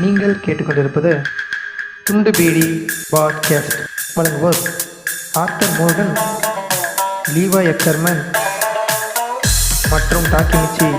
நீங்கள் கேட்டுக்கொண்டிருப்பது துண்டு பீடி பாட்காஸ்ட். வழங்குவோர் ஆர்த்தர் மோர்கன், லீவா எக்கர்மன் மற்றும் டாக்கிமிச்சி.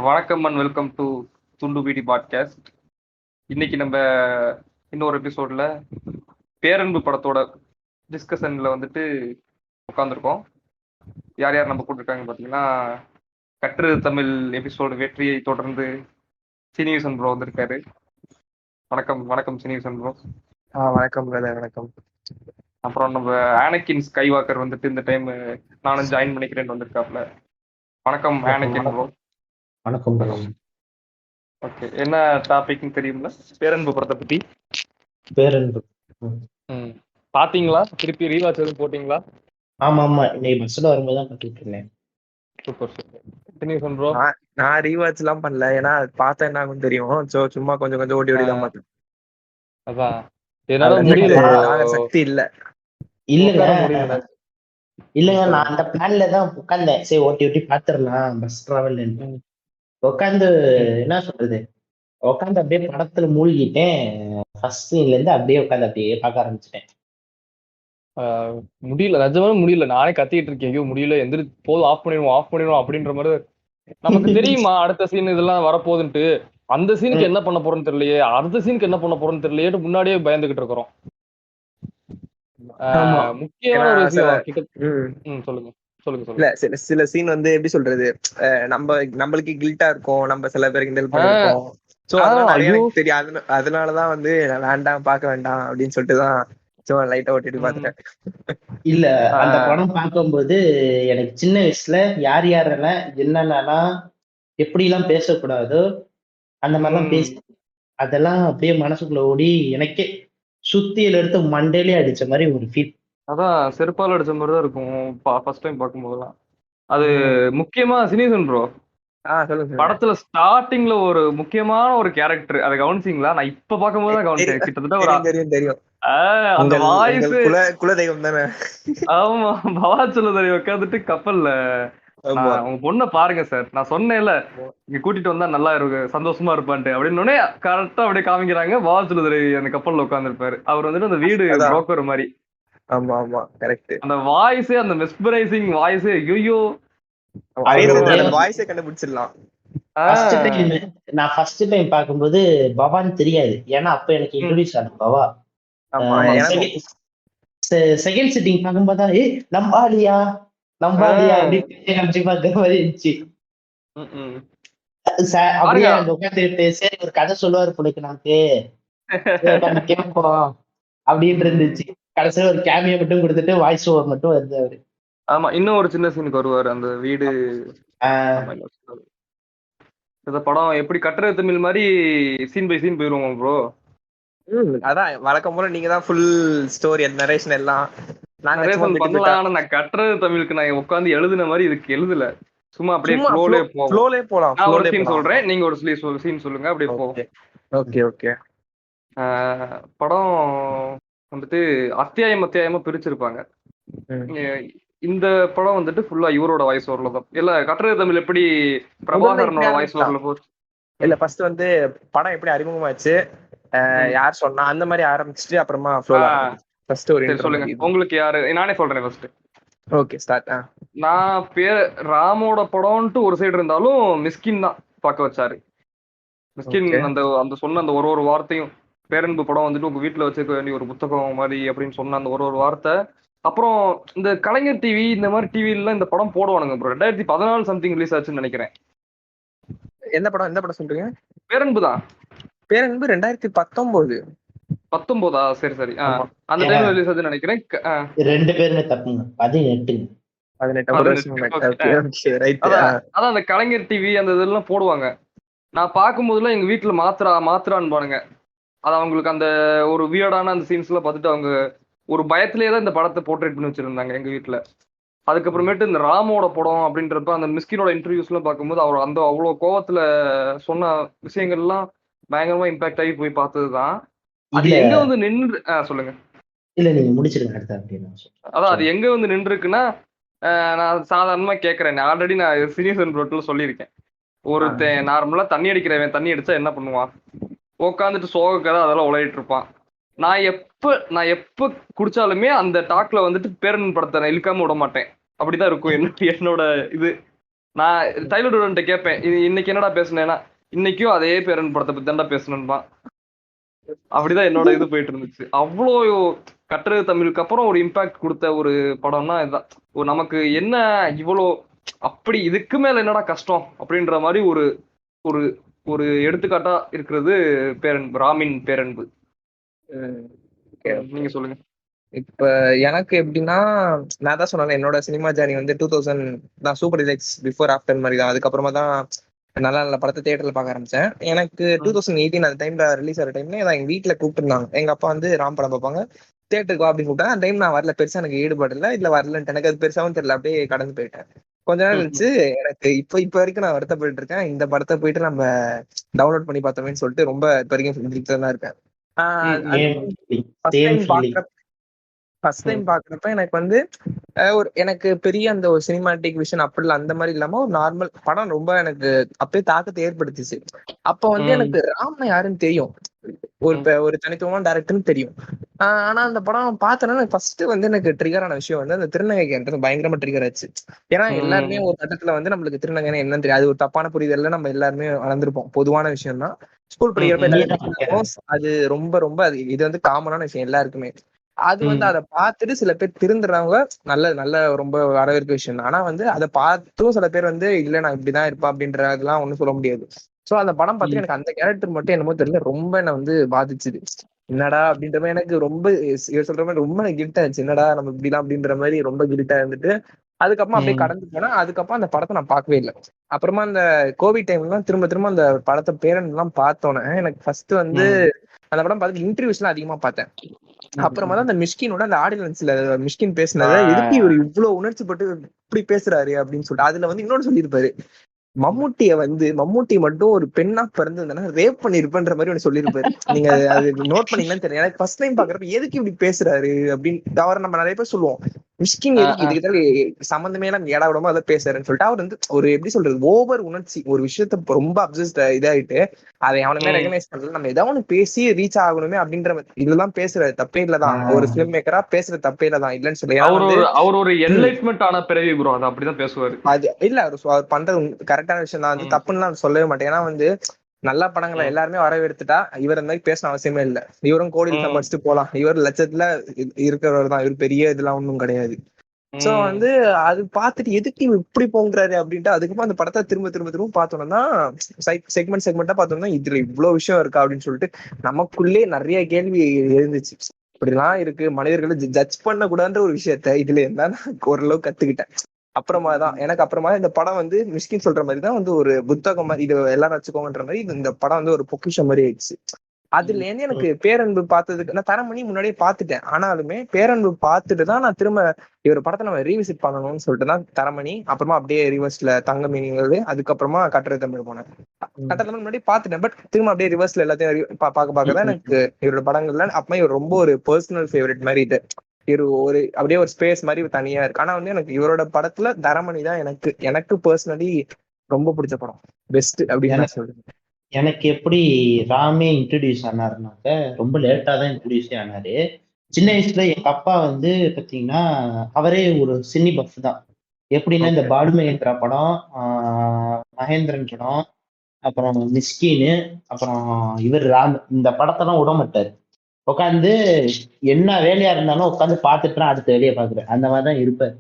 வணக்கம் அண்ட் வெல்கம் டு துண்டு பீடி பாட்காஸ்ட். இன்னைக்கு நம்ம இன்னொரு எபிசோட்ல பேரன்பு படத்தோட டிஸ்கஷன்ல வந்துட்டு உட்காந்துருக்கோம். யார் யார் நம்ம கூட்டிருக்காங்க பார்த்தீங்கன்னா, கற்று தமிழ் எபிசோடு வெற்றியை தொடர்ந்து சீனிவாசன் ப்ரோ வந்திருக்காரு. வணக்கம் வணக்கம் சீனிவாசன் ப்ரோ. வணக்கம் பிரதர், வணக்கம். அப்புறம் நம்ம ஆனக்கின் ஸ்கைவாக்கர் வந்துட்டு இந்த டைம் நானும் ஜாயின் பண்ணிக்கிறேன்னு வந்திருக்காப்ல. வணக்கம் ஆனக்கின் ப்ரோ. வணக்கம். ஓகே, என்ன டாபிக்னு தெரியுங்களா? பேரன்பு படத்தை பத்தி. பேரன்பு பாத்தீங்களா? திருப்பி ரீவாட்ச் எதுவும் போட்டீங்களா? ஆமா ஆமா, இன்னைக்கு பஸ்ல வரும்போது தான் கட்டிட்டு இருந்தேன். Super super bro. நான் ரீவாட்ச் எல்லாம் பண்ணல, ஏன்னா பார்த்தா என்ன ஆகும் தெரியும். சோ சும்மா கொஞ்சம் கொஞ்சம் ஓடி ஓடி தான் பார்த்தேன். அதான் என்னால முடியல, சக்தி இல்ல. இல்லங்க இல்லங்க, நான் அந்த பிளான்ல தான் உட்கார்ந்தேன். சரி ஓட்டி ஓட்டி பாத்துடலாம் பஸ் டிராவல் உட்காந்து. என்ன சொல்றது, உட்காந்து அப்படியே படத்துல மூழ்கிட்டேன். ஃபர்ஸ்ட் சீன்ல இருந்து அப்படியே உட்காந்து அப்படியே பார்க்க ஆரம்பிச்சிட்டேன். முடியல, நிஜமா முடியல. நானே கத்திட்டு இருக்கேன், ஐயோ முடியல, எந்திரிச்சு போதும், ஆஃப் பண்ணிடுவோம் அப்படின்ற மாதிரி. நமக்கு தெரியுமா அடுத்த சீன் இதெல்லாம் வரப்போகுதுன்ட்டு. அந்த சீனுக்கு என்ன பண்ண போறோம்னு தெரியலையே, அடுத்த சீனுக்கு என்ன பண்ண போறோம்னு தெரியலையே, முன்னாடியே பயந்துகிட்டு இருக்கிறோம். முக்கியமான ஒரு விஷயம். சொல்லுங்க சொல்லுங்க. இல்ல சில சீன் வந்து எப்படி சொல்றது, நம்மளுக்கு கில்ட்டா இருக்கும், நம்ம சில பேருக்கு கிண்டல் பண்ணிருக்கோம். சோ அதனால எனக்கு தெரியும், அதனாலதான் வந்து வேண்டாம், பார்க்க வேண்டாம் அப்படின்னு சொல்லிட்டு தான் சும்மா லைட்டா ஓட்டிட்டு பாத்துட்டேன். இல்ல, அந்த படம் பார்க்கும்போது எனக்கு சின்ன வயசுல யார் யாரெல்லாம் என்னென்னலாம் எப்படி எல்லாம் பேசக்கூடாதோ அந்த மாதிரிலாம் பேசி அதெல்லாம் அப்படியே மனசுக்குள்ள ஓடி எனக்கே சுத்தியில எடுத்து மண்டையிலே அடிச்ச மாதிரி ஒரு ஃபீல். அதான் செருப்பால் அடிச்ச மாதிரி தான் இருக்கும் ஃபர்ஸ்ட் டைம் பார்க்கும்போதெல்லாம். அது முக்கியமா சீனிவாசன் ப்ரோ படத்துல ஸ்டார்டிங்ல ஒரு முக்கியமான ஒரு கேரக்டர், அதை கவனிச்சிங்களா? நான் இப்ப பார்க்கும்போது தான் கவனிச்சேன். கிட்டத்தட்ட ஒரு தெரியும் அந்த வாய்ஸ் குலதெய்வம் தானே. ஆமா, பவாச்சல தெரியும் உட்காந்துட்டு கப்பல்ல. உங்க பொண்ணை பாருங்க சார், நான் சொன்னேன்ல இங்க கூட்டிட்டு வந்தா நல்லா இருக்கு, சந்தோஷமா இருப்பான்ட்டு அப்படின்னு கரெக்டா அப்படியே காமிக்கிறாங்க. பவாச்சல தெரியும் அந்த கப்பல்ல உட்கார்ந்து இருப்பாரு. அவர் வந்துட்டு அந்த வீடு புரோக்கர் மாதிரி. ஆமா ஆமா, கரெக்ட். அந்த வாய்ஸ், அந்த மெஸ்பரைசிங் வாய்ஸ், ஐயோ வாய்ஸே கண்டுபிடிச்சிடலாம். நான் ஃபர்ஸ்ட் டைம் பார்க்கும்போது பவான் தெரியாது, ஏன்னா அப்ப எனக்கு இன்ட்ரோடியூஸ் ஆன பவா. செகண்ட் சிட்டிங் பார்க்கும்போது நம்பாலியா அப்படின்னு பார்க்குற மாதிரி இருந்துச்சு. அப்படியே உட்காந்துட்டு சரி ஒரு கதை சொல்லுவாரு பிள்ளைக்கு, நமக்கு கேட்போம் அப்படின்னு இருந்துச்சு. கடைசியில ஒரு கேமியா மட்டும் கொடுத்துட்டு வாய்ஸ் ஓவர் மட்டும் வருது. ஆமா, இன்னும் ஒரு சின்ன சீனுக்கு வருவாரு அந்த வீடு. இந்த படம் எப்படி கட்டுரை தமிழ் மாதிரி சீன் பை சீன் போயிருவோம் ப்ரோ. அதான் வழக்கம் போல நீங்க தான் ஃபுல் ஸ்டோரி நரேஷன் எல்லாம் நான் கட்டுரை தமிழுக்கு நான் உட்காந்து எழுதுன மாதிரி இதுக்கு எழுதல, சும்மா அப்படியே ஃப்ளோலே போலாம். நான் ஒரு சீன் சொல்றேன், நீங்க ஒரு சீன் சொல்லுங்க, அப்படியே போவோம். Okay okay. படம் வந்துட்டு அத்தியாயமா பிரிச்சிருப்பாங்க. இந்த படம் வந்துட்டு ஃபுல்லா இவரோட வாய்ஸ் ஓவர்ல தான். இல்ல கட்டுரை தமிழ் எப்படி பிரபாகரனோட வாய்ஸ் ஓவர்ல போச்சு. இல்ல ஃபர்ஸ்ட் வந்து படம் எப்படி அறிமுகமாச்சு, யார் சொன்னா அந்த மாதிரி ஆரம்பிச்சுட்டு அப்புறமா ஃபர்ஸ்ட் ஒரு சொல்லுங்க. உங்களுக்கு யாரு? நானே சொல்றேன் ஃபர்ஸ்ட். Okay start. நான் ராமோட படம்ட்டு ஒரு சைடு இருந்தாலும் மிஸ்கின் தான் பார்க்க வச்சாரு. மிஸ்கின் அந்த சொன்ன அந்த ஒரு வார்த்தையும், பேரன்பு படம் வந்துட்டு உங்க வீட்டுல வச்சுக்க வேண்டிய ஒரு புத்தகம் மாதிரி அப்படின்னு சொன்ன அந்த ஒரு வார்த்தை. அப்புறம் இந்த கலைஞர் டிவி இந்த மாதிரி டிவில இந்த படம் போடுவானுங்க ப்ரோ. 2014 சம்திங் ரிலீஸ் ஆச்சுன்னு நினைக்கிறேன். எந்த படம் சொல்றீங்க? பேரன்பு தான். பேரன்பு 2019. 19 சரி சரி. அந்த டைம்ல ரிலீஸ் ஆச்சுன்னு நினைக்கிறேன். ரெண்டு பேருமே தப்புங்க, 18. அதான் அந்த கலைஞர் டிவி அந்த இதெல்லாம் போடுவாங்க. நான் பார்க்கும்போதுலாம் எங்க வீட்டுல மாத்திரான்னு பாருங்க. அது அவங்களுக்கு அந்த ஒரு வியர்டான அந்த சீன்ஸ்லாம் பார்த்துட்டு அவங்க ஒரு பயத்திலேயே தான் இந்த படத்தை போர்ட்ரேட் பண்ணி வச்சிருந்தாங்க எங்க வீட்டுல. அதுக்கப்புறமேட்டு இந்த ராமோட படம் அப்படின்றப்ப அந்த மிஸ்கினோட இன்டர்வியூஸ்லாம் பார்க்கும்போது அவர் அந்த அவ்வளோ கோவத்துல சொன்ன விஷயங்கள்லாம் பயங்கரமா இம்பாக்ட் ஆகி போய் பார்த்ததுதான். அது இல்ல எங்க வந்து நின்று சொல்லுங்க. இல்ல நீங்க முடிச்சிருங்க அடுத்த அப்படின்னு அதான் அது எங்க வந்து நின்றுருக்குன்னா, நான் சாதாரணமா கேட்கறேன். ஆல்ரெடி நான் சீரியஸ் அண்ட் ப்ரோட்ல சொல்லியிருக்கேன். ஒருத்தன் நார்மலா தண்ணி அடிக்கிறவன் தண்ணி அடிச்சா என்ன பண்ணுவான்? உட்காந்துட்டு சோக கதை அதெல்லாம் உழையிட்டு இருப்பான். நான் எப்ப குடிச்சாலுமே அந்த டாக்ல வந்துட்டு பேரன் படத்தை நான் இழுக்காம விட மாட்டேன். அப்படிதான் இருக்கும் என்னோட இது. நான் டைலர் டூரன்ட்ட கேட்பேன், இது இன்னைக்கு என்னடா பேசுனேன்னா, இன்னைக்கும் அதே பேரன் படத்தை பத்தி தான்டா பேசணும்பா. அப்படிதான் என்னோட இது போயிட்டு இருந்துச்சு. அவ்வளோ கட்டுரை தமிழுக்கு அப்புறம் ஒரு இம்பாக்ட் கொடுத்த ஒரு படம்னா இதுதான். நமக்கு என்ன இவ்வளோ அப்படி இதுக்கு மேல என்னடா கஷ்டம் அப்படின்ற மாதிரி ஒரு ஒரு ஒரு எடுத்துக்காட்டா இருக்கிறது பேரன்பு, ராமின் பேரன்பு. நீங்க சொல்லுங்க. இப்ப எனக்கு எப்படின்னா, நான் தான் சொன்னேன் என்னோட சினிமா ஜேர்னி வந்து 2000 தான். சூப்பர் டிலக்ஸ் பிஃபோர் ஆஃப்டர் மாதிரி தான். அதுக்கப்புறமா தான் நல்ல நல்ல படத்தை தியேட்டர்ல பார்க்க ஆரம்பிச்சேன். எனக்கு 2018 அந்த டைம்ல ரிலீஸ் ஆகிற டைம்ல எங்க வீட்டுல கூப்பிட்டுருந்தாங்க. எங்க அப்பா வந்து ராம் படம் பார்ப்பாங்க, தியேட்டருக்கு வா அப்படின்னு கூப்பிட்டாங்க. அந்த டைம் நான் வரல, பெருசா எனக்கு ஈடுபாடு இல்லை, இல்ல வரலன்ட்டு எனக்கு அது பெருசாவும் தெரியல, அப்படியே கடந்து போயிட்டேன். கொஞ்ச நாள் கழிச்சு எனக்கு இப்ப வரைக்கும் நான் வருத்தப்பட்டு இருக்கேன். இந்த படத்தை போயிட்டு நம்ம டவுன்லோட் பண்ணி பார்த்தோமேன்னு சொல்லிட்டு ரொம்ப இப்ப வரைக்கும் தான் இருக்கேன். ஃபர்ஸ்ட் டைம் பாக்குறப்ப எனக்கு வந்து எனக்கு பெரிய அந்த ஒரு சினிமாட்டிக் விஷன் அப்படிலாம் அந்த மாதிரி இல்லாம ஒரு நார்மல் படம் ரொம்ப எனக்கு அப்பயே தாக்கத்தை ஏற்படுத்திச்சு. அப்ப வந்து எனக்கு ராம்னா யாருன்னு தெரியும், ஒரு தனித்துவமான டைரக்டர்னு தெரியும். ஆனா அந்த படம் பார்த்தோன்னா ஃபர்ஸ்ட் வந்து எனக்கு ட்ரிகர் ஆன விஷயம் வந்து அந்த திருநங்கைன்றது பயங்கரமா ட்ரிகர் ஆச்சு. ஏன்னா எல்லாருமே ஒரு கட்டத்துல வந்து நம்மளுக்கு திருநங்கைன்னு என்னன்னு தெரியாது, அது ஒரு தப்பான புரிதல்ல நம்ம எல்லாருமே வளர்ந்துருப்போம். பொதுவான விஷயம் தான். ஸ்கூல் படிக்கிறப்ப அது ரொம்ப ரொம்ப இது வந்து காமனான விஷயம் எல்லாருக்குமே. அது வந்து அதை பார்த்துட்டு சில பேர் திருந்துறவங்க நல்ல நல்ல ரொம்ப வரவேற்க விஷயம். ஆனா வந்து அதை பார்த்தும் சில பேர் வந்து இல்ல நான் இப்படிதான் இருப்பா அப்படின்றதெல்லாம் ஒண்ணும் சொல்ல முடியாது. சோ அந்த படம் பார்த்து எனக்கு அந்த கேரக்டர் மட்டும் என்னமோ தெரியல ரொம்ப என்ன வந்து பாதிச்சுது. என்னடா அப்படின்ற மாதிரி எனக்கு ரொம்ப சொல்ற மாதிரி ரொம்ப கில்ட்டா இருந்துச்சு. என்னடா நம்ம இப்படிலாம் அப்படின்ற மாதிரி ரொம்ப கில்ட்டா இருந்துட்டு அதுக்கப்புறமா அப்படியே கடந்து போனா அதுக்கப்புறம் அந்த படத்தை நான் பார்க்கவே இல்லை. அப்புறமா அந்த கோவிட் டைம்லாம் திரும்ப திரும்ப அந்த படத்தை பேரன் எல்லாம் பார்த்தோன்னே எனக்கு ஃபர்ஸ்ட் வந்து அந்த படம் பார்த்து இன்டர்வியூஸ் எல்லாம் அதிகமா பார்த்தேன். அப்புறமா தான் அந்த மிஷ்கினோட அந்த ஆடியன்ஸ்ல மிஷ்கின் பேசினதை எதுக்கு இவர் இவ்வளவு உணர்ச்சி பட்டு இப்படி பேசுறாரு அப்படின்னு சொல்லிட்டு அதுல வந்து இன்னொன்னு சொல்லியிருப்பாரு, மம்மூட்டி மட்டும் ஒரு பெண்ணா பிறந்திருந்தா ரேப் பண்ணிருப்பேன்ற மாதிரி ஒண்ணு சொல்லியிருப்பாரு. நீங்க அது நோட் பண்ணீங்கன்னு தெரியும். எனக்கு ஃபர்ஸ்ட் டைம் பாக்குறப்ப எதுக்கு இப்படி பேசுறாரு அப்படின்னு அவரை நம்ம நிறைய பேர் சொல்லுவோம், மிஷ்கின் எதுக்கு இதுக்கு சம்பந்தமே எல்லாம் ஏடா விடாம அதை பேசுறாருன்னு சொல்லிட்டு அவர் வந்து ஒரு எப்படி சொல்றது ஓவர் உணர்ச்சி ஒரு விஷயத்த ரொம்ப அப்சஸ்ட் இதாயிட்டு அதை அவனுமே ரெகனைஸ் பண்ணல, நம்ம ஏதாவது ஒண்ணு பேசி ரீச் ஆகணுமே அப்படின்ற இதெல்லாம் பேசுறது தப்பே இல்லதான், ஒரு பிலிம் மேக்கரா பேசுறது தப்பே இல்லதான் இல்லன்னு சொல்லி அவர் ஒரு என்லைட்மென்ட் ஆன பிறவி ப்ரோ அது அப்படிதான் பேசுவாரு. அது இல்ல அவர் பண்றது கரெக்டான விஷயம் தான், வந்து தப்புன்னு சொல்லவே மாட்டேன். ஏன்னா வந்து நல்ல படங்களை எல்லாருமே வரவேற்றுட்டா இவர் அந்த மாதிரி பேசணும் அவசியமே இல்லை. இவரும் கோடியில் சம்பாதிச்சுட்டு போலாம், இவர் லட்சத்துல இருக்கிறவர் தான், இவர் பெரிய இதெல்லாம் ஒன்றும் கிடையாது. சோ வந்து அது பார்த்துட்டு எதுக்கு இவன் இப்படி போங்கிறாரு அப்படின்ட்டு அதுக்கப்புறம் அந்த படத்தை திரும்ப திரும்ப திரும்ப பார்த்தோம்னா செக்மெண்டா பார்த்தோம்னா இதுல இவ்வளவு விஷயம் இருக்கா அப்படின்னு சொல்லிட்டு நமக்குள்ளே நிறைய கேள்வி எழுந்துச்சு. இப்படிலாம் இருக்கு, மனிதர்களை ஜட்ஜ் பண்ண கூடாதுன்ற ஒரு விஷயத்த இதுல இருந்தா நான் ஓரளவு கத்துக்கிட்டேன். அப்புறமா தான் எனக்கு அப்புறமா இந்த படம் வந்து மிஷ்கின் சொல்ற மாதிரி தான் வந்து ஒரு புத்தகம் மாதிரி, இது எல்லாரும் வச்சுக்கோங்கன்ற மாதிரி இந்த படம் வந்து ஒரு பொக்கிஷம் மாதிரி ஆயிடுச்சு. அதுல இருந்து எனக்கு பேரன்பு பார்த்ததுக்கு நான் தரமணி முன்னாடியே பார்த்துட்டேன். ஆனாலுமே பேரன்பு பார்த்துட்டு தான் நான் திரும்ப இவர் படத்தை நம்ம ரீவிசிட் பண்ணணும்னு சொல்லிட்டு தான் தரமணி, அப்புறமா அப்படியே ரிவர்ஸ்ல தங்க மீனிங்கிறது, அதுக்கப்புறமா கட்டுரை தமிழ் போனேன். கட்டுரை தமிழ் முன்னாடி பார்த்துட்டேன், பட் திரும்ப அப்படியே ரிவர்ஸ்ல எல்லாத்தையும் பார்க்க தான் எனக்கு இவரோட படங்கள்ல அப்பமா இவர் ரொம்ப ஒரு பர்சனல் ஃபேவரட் மாதிரி இது ஒரு அப்படியே ஒரு ஸ்பேஸ் மாதிரி தனியா இருக்கு. ஆனா வந்து எனக்கு இவரோட படத்துல தரமணி தான் எனக்கு பர்சனலி ரொம்ப பிடிச்ச படம், பெஸ்ட் அப்படின்னு சொல்றேன். எனக்கு எப்படி ராமே இன்ட்ரடியூஸ் ஆனாருனாக்க ரொம்ப லேட்டா தான் இன்ட்ரடியூஸே ஆனாரு. சின்ன வயசுல எங்க அப்பா வந்து பாத்தீங்கன்னா அவரே ஒரு சினி பஃப் தான். எப்படின்னா இந்த பாலு மகேந்திரா படம், மகேந்திரன் படம், அப்புறம் மிஸ்கின்னு, அப்புறம் இவர் ராம், இந்த படத்தெல்லாம் விட மாட்டாரு. உட்காந்து என்ன வேலையா இருந்தாலும் உட்காந்து பார்த்துட்டு அடுத்த வேலையை பாக்குறேன், அந்த மாதிரிதான் இருப்பாரு.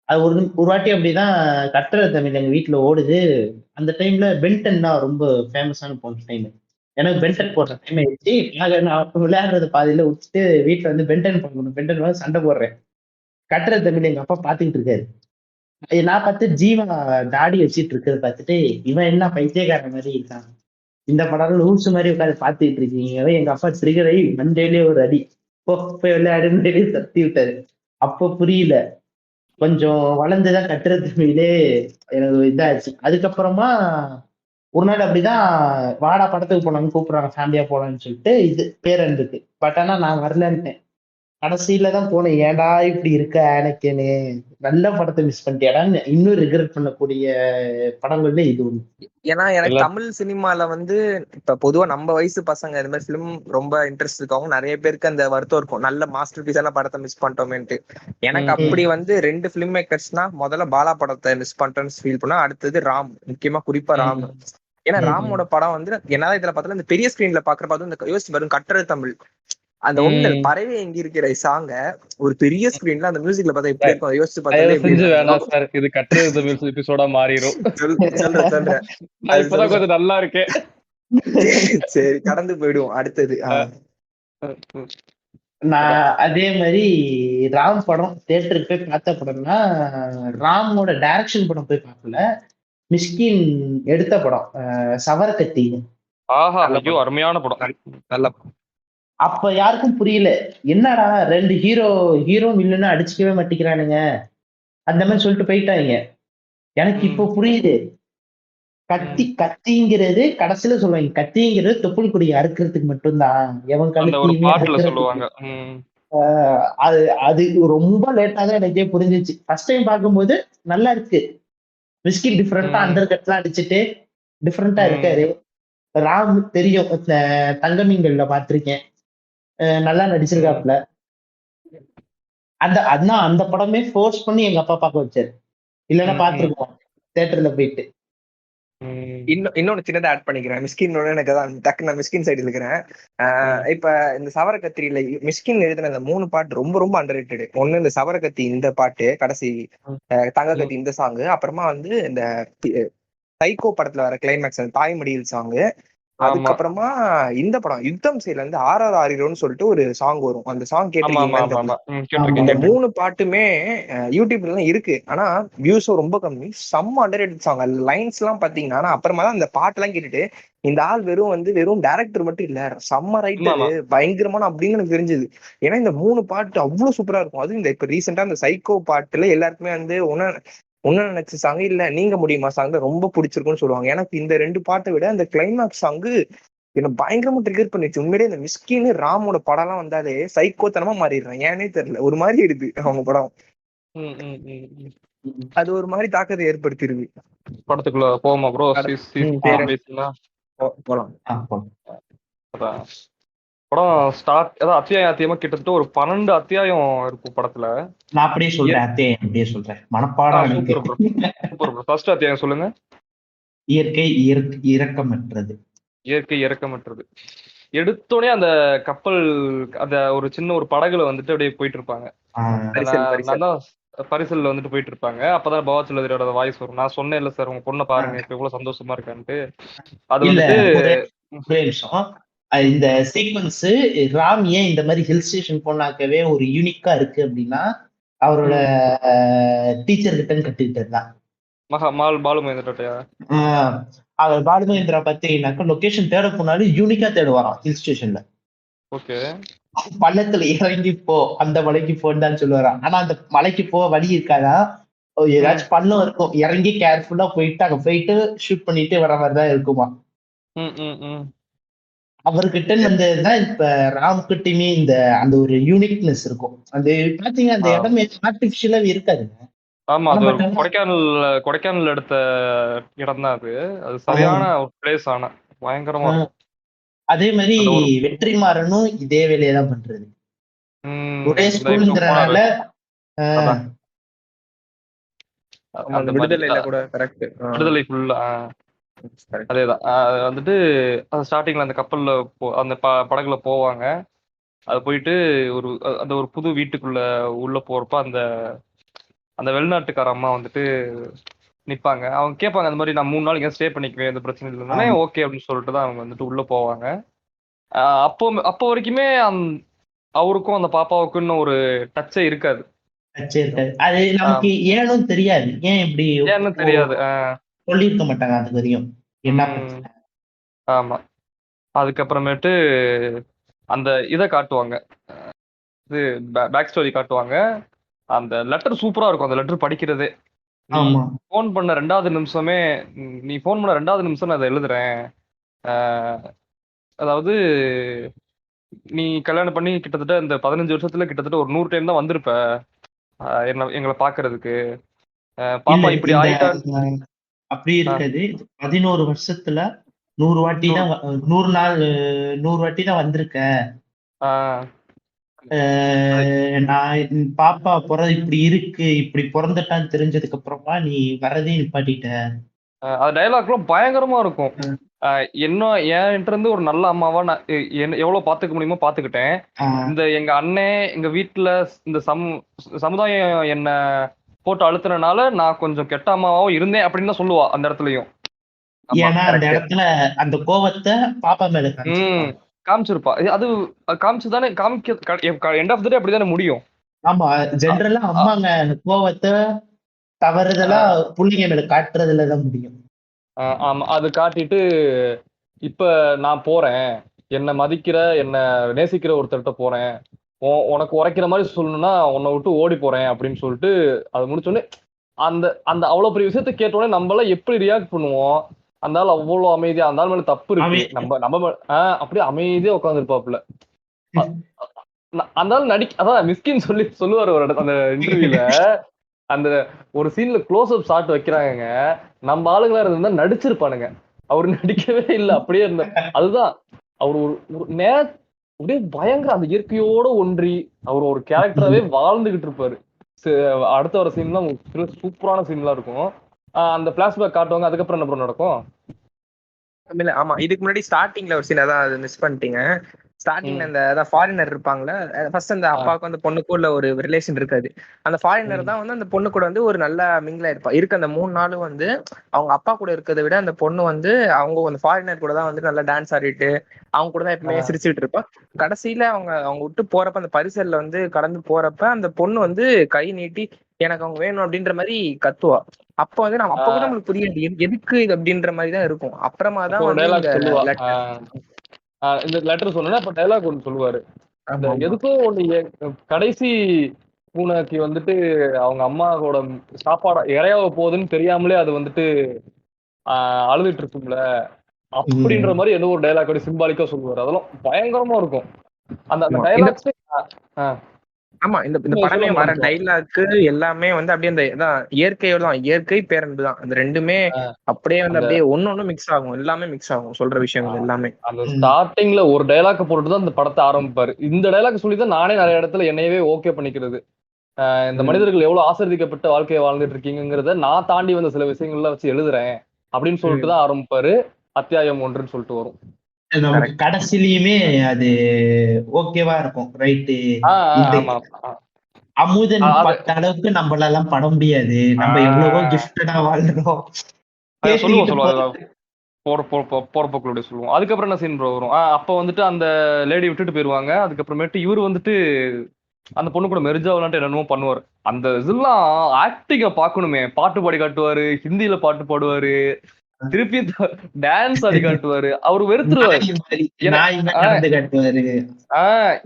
அது ஒரு வாட்டி அப்படிதான் கட்டுரை தமிழ் எங்க வீட்டுல ஓடுது. அந்த டைம்ல பென்டன் தான் ரொம்ப ஃபேமஸான போன டைம். எனக்கு பென்டன் போடுற டைம் ஆயிடுச்சு. நான் விளையாடுறது பாதியில விட்டுட்டு வீட்டுல வந்து பென்டன் போடணும், பென்டன் வந்து சண்டை போடுறேன். கட்டுரை தமிழ் எங்க அப்பா பாத்துக்கிட்டு இருக்காரு. நான் பார்த்து ஜீவா தாடி வச்சிட்டு இருக்கிறத பார்த்துட்டு இவன் என்ன பைத்தியக்காரன் மாதிரி இருக்கான், இந்த படம் லூஸ் மாதிரி உட்காந்து பாத்துட்டு இருக்கீங்க. எங்க அப்பா ட்ரிகர் ஆகி மண்டேலயே ஒரு அடி, போய் விளையாடுன்னு தத்தி விட்டாரு. அப்ப புரியல. கொஞ்சம் வளர்ந்துதான் கட்டுறது மீதே எனக்கு இதாச்சு. அதுக்கப்புறமா ஒரு நாள் அப்படிதான் வாடா படத்துக்கு போனாங்க, கூப்பிடுறாங்க ஃபேமிலியா போலான்னு சொல்லிட்டு, இது பேரன்புக்கு. பட் ஆனா நான் வரலன்ட்டேன். கடைசியில தான் போனேன். ஏன்டா இப்படி இருக்க ஆனக்கேன்னு, நல்ல படத்தை மிஸ் பண்ணிட்டியாடான்னு இன்னும் ரிக்ரெட் பண்ணக்கூடிய படங்கள்ல இது ஒண்ணு. ஏன்னா எனக்கு எல்லாம் தமிழ் சினிமால வந்து இப்ப பொதுவா நம்ம வயசு பசங்க இந்த மாதிரி ஃபிலிம் ரொம்ப இன்ட்ரெஸ்ட் இருக்கவங்க நிறைய பேருக்கு அந்த வருத்தம் இருக்கும், நல்ல மாஸ்டர் பீஸான படத்தை மிஸ் பண்ணிட்டோமேன்ட்டு. எனக்கு அப்படி வந்து 2 ஃபிலிம் மேக்கர்ஸ்னா, முதல்ல பாலா படத்தை மிஸ் பண்ணிட்டோன்னு ஃபீல் பண்ணா, அடுத்தது ராம், முக்கியமா குறிப்பா ராம். ஏன்னா ராமோட படம் வந்து என்னால இதுல பார்த்தாலும் இந்த பெரிய ஸ்கிரீன்ல பாக்குறப்ப இந்த யோசிச்சு பாருங்க, கட்டுரை தமிழ் அந்த ஒண்ணு பறவை எங்க இருக்கிற சாங்க ஒரு பெரிய ஸ்கிரீன்ல அந்த மியூசிக்ல பார்த்தா எப்படி இருக்கும், அதை யோசிச்சு தயவு செஞ்சு பார்த்தா வேணாம் சார், இது கட்டுறது தமிழ் எபிசோடா மாறிடும். சொல்றேன். நான் இப்பதான் கொஞ்சம் நல்லா இருக்கேன். சரி கடந்து போயிடுவோம் அடுத்தது. நான் அதே மாதிரி ராம் படம் தியேட்டருக்கு போய் பார்த்த படம்னா, ராமோட டைரக்ஷன் படம் போய் பார்க்கல, மிஸ்கின் எடுத்த படம் சவரக்கத்தி. ஆஹா, ஐயோ அருமையான படம், நல்ல படம். அப்ப யாருக்கும் புரியல, என்னடா 2 ஹீரோ வில்லன்னு அடிச்சுக்கவே மாட்டேங்கிறானுங்க அந்த மாதிரி சொல்லிட்டு போயிட்டாங்க. எனக்கு இப்போ புரியுது. கத்திங்கிறது கடைசியில சொல்லுவாங்க, கத்திங்கிறது தொப்புள் கொடி அறுக்கிறதுக்கு மட்டும்தான், எவன் கழுத்தையுமே சொல்லுவாங்க. அது அது ரொம்ப லேட்டா தான் எனக்கே புரிஞ்சிச்சு. ஃபர்ஸ்ட் டைம் பார்க்கும்போது நல்லா இருக்கு, மிஸ்கின் டிஃப்ரெண்டா அண்டர் கட்லாம் அடிச்சுட்டு டிஃப்ரெண்டா இருக்காரு. ராம் தெரியும், தங்கமீன்கள்ல பார்த்திருக்கேன், நல்லா நடிச்சிருக்காப்புல. அந்த படமே ஃபோர்ஸ் பண்ணி எங்க அப்பா பார்க்க வச்சாரு, இல்லைன்னா பார்த்திருக்கோம் தியேட்டர்ல போயிட்டு. இன்னொன்னு சின்னதா ஆட் பண்ணிக்கிறேன், மிஸ்கின் எனக்கு தான் டக்கு நான் மிஸ்கின் சைடு இருக்கிறேன். இப்ப இந்த சவரக்கத்திரியில மிஸ்கின் எழுதின இந்த 3 பாட்டு ரொம்ப ரொம்ப அண்டர் ரேட்டடு. ஒண்ணு இந்த சவரக்கத்தி இந்த பாட்டு, கடைசி தங்க கத்தி இந்த சாங், அப்புறமா வந்து இந்த சைக்கோ படத்துல வர கிளைமேக்ஸ் அந்த தாய்மடியில் சாங், அதுக்கப்புறமா இந்த படம் யுத்தம் சைடுல இருந்து ஆர்ஆர் ஆரிரோன்னு சொல்லிட்டு ஒரு சாங் வரும், அந்த சாங் கேட்டிருக்கீங்களா? இந்த 3 பாட்டுமே யூடியூப்ல தான் இருக்கு, ஆனா வியூஸும் ரொம்ப கம்மி, செம்ம அண்டர்ரேட்டட் சாங். லைன்ஸ் எல்லாம் பாத்தீங்கன்னா அப்புறமா தான் அந்த பாட்டு எல்லாம் கேட்டுட்டு இந்த ஆள் வெறும் டைரக்டர் மட்டும் இல்ல, செம்ம ரைட்டர் பயங்கரமான அப்படின்னு எனக்கு தெரிஞ்சது. ஏன்னா இந்த 3 பாட்டு அவ்வளவு சூப்பரா இருக்கும். அது இந்த இப்ப ரீசெண்டா இந்த சைக்கோ பாட்டுல எல்லாருக்குமே வந்து ஒன்னு நினைச்ச சாங் இல்ல நீங்க முடியுமா சாங் ரொம்ப பிடிச்சிருக்குன்னு சொல்லுவாங்க. எனக்கு இந்த 2 பாட்டை விட அந்த கிளைமேக்ஸ் சாங்கு என்ன பயங்கரமா ட்ரிகர் பண்ணிச்சு. உண்மையிலேயே இந்த மிஸ்கின் ராமோட படம் எல்லாம் வந்தாலே சைக்கோத்தனமா மாறிடுறேன், ஏன்னே தெரியல, ஒரு மாதிரி எடுது அவங்க படம். அது ஒரு மாதிரி தாக்கத்தை ஏற்படுத்திருது. படத்துக்குள்ள போமா ப்ரோ? போலாம். படம் ஸ்டார்ட் ஏதாவது அத்தியாயமா கிட்டத்தட்ட ஒரு 12 அத்தியாயம் இருக்கும் படத்துல. நான் அப்படியே சொல்றேன், அத்தியாயம் அப்படியே சொல்றேன், மனப்பாடம். ஃபர்ஸ்ட் அத்தியாயம் சொல்லுங்க. இயற்கை இரக்கமற்றது. இயற்கை இரக்கமற்றது. எடுத்தோடனே அந்த கப்பல், அந்த ஒரு சின்ன ஒரு படகுல வந்துட்டு அப்படியே போயிட்டு இருப்பாங்க, பரிசல்ல வந்துட்டு போயிட்டு இருப்பாங்க. அப்பதான் பவாச்சலோட வாய்ஸ் வரும், நான் சொன்னேன் இல்ல சார் உங்க பொண்ணை பாருங்க இப்ப எவ்வளவு சந்தோஷமா இருக்கான்ட்டு. அது வந்துட்டு இந்த சீக்வன்ஸ் ராம் ஏன் இந்த மாதிரி ஹில் ஸ்டேஷன் போனாக்கவே ஒரு யூனிக்கா இருக்கு அப்படின்னா, அவரோட டீச்சர் கிட்ட கத்துக்கிட்டது தான். பாலுமகேந்திரா அவர் பாலுமகேந்திரா பார்த்தீங்கன்னாக்கா லொகேஷன் தேட போனாலும் யூனிக்கா தேடுவாராம் ஹில் ஸ்டேஷன்ல. ஓகே, பள்ளத்துல இறங்கி போ, அந்த மலைக்கு போன்னு தான் சொல்லுவாராம். ஆனா அந்த மலைக்கு போக வழி இருக்காதா, ஏதாச்சும் பள்ளம் இருக்கும், இறங்கி கேர்ஃபுல்லா போயிட்டு அங்க போயிட்டு ஷூட் பண்ணிட்டு வர மாதிரிதான் இருக்குமா. அவர்கிட்ட வந்ததுதான் இப்ப ராம்கிட்டயுமே இந்த அந்த ஒரு யூனிக்னஸ் இருக்கும். அது பாத்தீங்கன்னா அந்த இடமே ஆர்டிபிஷியலா இருக்காதுங்க. ஆமா, அது கொடைக்கானல் எடுத்த இடம் தான் அது. அது சரியான ஒரு பிளேஸ், ஆனா பயங்கரமா. அதே மாதிரி வெற்றிமாறனும் இதே வேலையை தான் பண்றது. ஒரே ஸ்கூல்ங்கிறனால விடுதலை ஃபுல்லா அதேதான். வந்துட்டு ஸ்டார்டிங்ல அந்த கப்பல்ல அந்த படகுல போவாங்க. அது போயிட்டு அந்த ஒரு புது வீட்டுக்குள்ள உள்ள போறப்ப அந்த வெளிநாட்டுக்கார அம்மா வந்துட்டு நிப்பாங்க. அவங்க கேட்பாங்க அந்த மாதிரி, நான் 3 நாள் இங்க ஸ்டே பண்ணிக்குவேன், எந்த பிரச்சனை இல்லைன்னா ஓகே அப்படின்னு சொல்லிட்டு தான் அவங்க வந்துட்டு உள்ள போவாங்க. அப்போ வரைக்குமே அவருக்கும் அந்த பாப்பாவுக்குன்னு ஒரு டச்சே இருக்காது. அது நமக்கு ஏனும் தெரியாது, ஏன் இப்படி தெரியாது, சொல்லியிருக்க மாட்டாங்க அது வரையும். என்ன ஆமா. அதுக்கப்புறமேட்டு அந்த இதை காட்டுவாங்க. இது பேக் ஸ்டோரி காட்டுவாங்க. அந்த லெட்டர் சூப்பரா இருக்கும். அந்த லெட்டர் படிக்கிறதே. நீ ஆமா. ஃபோன் பண்ண 2வது நிமிஷமே நீ ஃபோன் பண்ண 2வது நிமிஷம் நான் அதை எழுதுறேன். ஆஹ் அதாவது நீ கல்யாணம் பண்ணி கிட்டத்தட்ட இந்த 15 வருஷத்துல கிட்டத்தட்ட ஒரு 100 டைம் தான் வந்திருப்ப எங்களை பாக்குறதுக்கு. இல்ல பாப்பா இப்படி இந்த ஆயிட்டா. அப்படி ஆஹ் இருக்காது. 11 வருஷத்துல 100 வாட்டி நூறு தான் 100 நாள் 100 வாட்டி தான் வந்திருக்க. ஆஹ் நான் பாப்பா இப்படி இருக்கு, இப்படி பிறந்துட்டான்னு தெரிஞ்சதுக்கு அப்புறமா நீ வரதையும் நிப்பாட்டிட்ட. அது டைலாக்லாம் பயங்கரமா இருக்கும். என்ன என்கிட்ட இருந்து ஒரு நல்ல அம்மாவா நான் எவ்வளவு பாத்துக்க முடியுமோ பாத்துக்கிட்டேன். ஆஹ் இந்த எங்க அண்ணன் எங்க வீட்டுல இந்த சமுதாயம் என்ன போட்டு அழுத்துறனால நான் கொஞ்சம் கெட்ட அம்மாவாவும் இருந்தேன் அப்படின்னு தான் சொல்லுவா அந்த இடத்துலயும். ஆமா ஏன்னா அந்த கரெக்ட். இடத்துல அந்த கோவத்தை பாப்பா மேல காமிச்சிருப்பாங்க. காமிச்சிருப்பா. அது காமிச்சுதானே காமிக்க எண்ட் ஆஃப் த டே அப்படிதானே முடியும். ஆமா, ஜென்ரலா அம்மாங்க அந்த கோவத்தை தவறுதலா புள்ளைங்க மேல காட்டுறதுலதான் முடியும். ஆமா, அது காட்டிட்டு இப்ப நான் போறேன், என்னை மதிக்கிற என்னை நேசிக்கிற ஒருத்தர்கிட்ட போறேன், உனக்கு உரைக்கிற மாதிரி சொல்லணும்னா உன்னை விட்டு ஓடி போறேன் அப்படின்னு சொல்லிட்டு அது முடிச்சோடனே அந்த அந்த அவ்வளவு பெரிய விஷயத்த கேட்டோடனே நம்ம எல்லாம் எப்படி ரியாக்ட் பண்ணுவோம். அந்த ஆள் அவ்வளவு அமைதியா, அந்த ஆள் மேல தப்பு இருக்கு, நம்ம நம்ம அப்படியே அமைதியா உட்காந்துருப்பாப்புல. அந்த ஆள் அதான் மிஸ்கின் சொல்லுவாரு ஒரு அந்த இன்டர்வியூல. அந்த ஒரு சீன்ல க்ளோஸ் அப் ஷாட் வைக்கிறாங்க, நம்ம ஆளுங்களா இருந்தா நடிச்சிருப்பானுங்க. அவர் நடிக்கவே இல்லை, அப்படியே இருந்த. அதுதான் அவர் ஒரு அப்படியே பயங்கர அந்த இயற்கையோட ஒன்றி அவர் ஒரு கேரக்டராவே வாழ்ந்துகிட்டு இருப்பாரு. அடுத்த வர சீன்லாம் சூப்பரான சீன்லாம் இருக்கும். அந்த பிளாஷ்பேக் காட்டுவாங்க. அதுக்கப்புறம் என்ன நடக்கும்? ஆமா, இதுக்கு முன்னாடி ஸ்டார்டிங்ல ஒரு சீன் அதான் மிஸ் பண்ணிட்டீங்க. ஸ்டார்டிங்ல அந்த ஃபாரினர் இருப்பாங்களா, ஃபர்ஸ்ட் அந்த அப்பாவுக்கு அந்த பொண்ணுக்கு உள்ள ஒரு ரிலேஷன் இருக்காது. அந்த ஃபாரினர் தான் வந்து அந்த பொண்ணு கூட வந்து ஒரு நல்ல மிங்கிலா இருப்பா. இருக்க அந்த 3 நாளும் வந்து அவங்க அப்பா கூட இருக்கிறத விட அந்த பொண்ணு வந்து அவங்க அந்த ஃபாரினர் கூட தான் வந்து நல்லா டான்ஸ் ஆடிட்டு அவங்க கூட தான் எப்பவுமே சிரிச்சுட்டு இருப்பா. கடைசியில அவங்க விட்டு போறப்ப அந்த பரிசல்ல வந்து கடந்து போறப்ப அந்த பொண்ணு வந்து கை நீட்டி எனக்கு அவங்க வேணும் அப்படின்ற மாதிரி கத்துவா. அப்ப வந்து நம்ம அப்ப கூட நம்மளுக்கு புரியாது எதுக்கு இது அப்படின்ற மாதிரி தான் இருக்கும். அப்புறமா தான் வந்து இந்த லெட்டர் சொன்னா அப்ப டைலாக் ஒன்று சொல்லுவாரு. எதுக்கும் ஒண்ணு கடைசி பூனைக்கு வந்துட்டு அவங்க அம்மாவோட சாப்பாடு இறையாக போகுதுன்னு தெரியாமலே அது வந்துட்டு அழுதுட்டு இருக்கும்ல அப்படின்ற மாதிரி ஏதோ ஒரு டைலாக் சிம்பாலிக்கா சொல்லுவாரு. அதெல்லாம் பயங்கரமா இருக்கும் அந்த டைலாக்ஸ். ஆமா, இந்த படமே வர டைலாக்கு எல்லாமே வந்து அப்படியே அந்த இயற்கையோட தான், இயற்கை பேரன்பு தான், அந்த ரெண்டுமே அப்படியே வந்து அப்படியே ஒன்னொன்னு மிக்ஸ் ஆகும், எல்லாமே மிக்ஸ் ஆகும் சொல்ற விஷயங்கள் எல்லாமே. அந்த ஸ்டார்டிங்ல ஒரு டைலாக் போட்டுதான் அந்த படத்தை ஆரம்பிப்பாரு. இந்த டைலாக் சொல்லிதான் நானே நிறைய இடத்துல என்னையவே ஓகே பண்ணிக்கிறது. இந்த மனிதர்கள் எவ்வளவு ஆசிர்வதிக்கப்பட்ட வாழ்க்கையை வாழ்ந்துட்டு இருக்கீங்கிறத நான் தாண்டி வந்த சில விஷயங்கள்ல வச்சு எழுதுறேன் அப்படின்னு சொல்லிட்டு தான் ஆரம்பிப்பாரு. அத்தியாயம் 1ன்னு சொல்லிட்டு வரும். கடைசிலயுமே அது ஓகேவா இருக்கும். ரைட்டு, அமுதன் பட்ட அளவுக்கு நம்மள எல்லாம் பட முடியாது, நம்ம எவ்வளவோ கிஃப்டடா வாழ்றோம் போறப்போக்களுடைய சொல்லுவோம். அதுக்கப்புறம் என்ன சீன் வரும், அப்ப வந்துட்டு அந்த லேடி விட்டுட்டு போயிருவாங்க. அதுக்கப்புறமேட்டு இவரு வந்துட்டு அந்த பொண்ணு கூட மெரிஜா விளாண்டு என்னமோ பண்ணுவாரு. அந்த இதெல்லாம் ஆக்டிங்க பாக்கணுமே. பாட்டு பாடி காட்டுவாரு, ஹிந்தியில பாட்டு பாடுவாரு, திருப்பி டான்ஸ் ஆடி காட்டுவாரு. அவரு வெறுத்துருவாரு.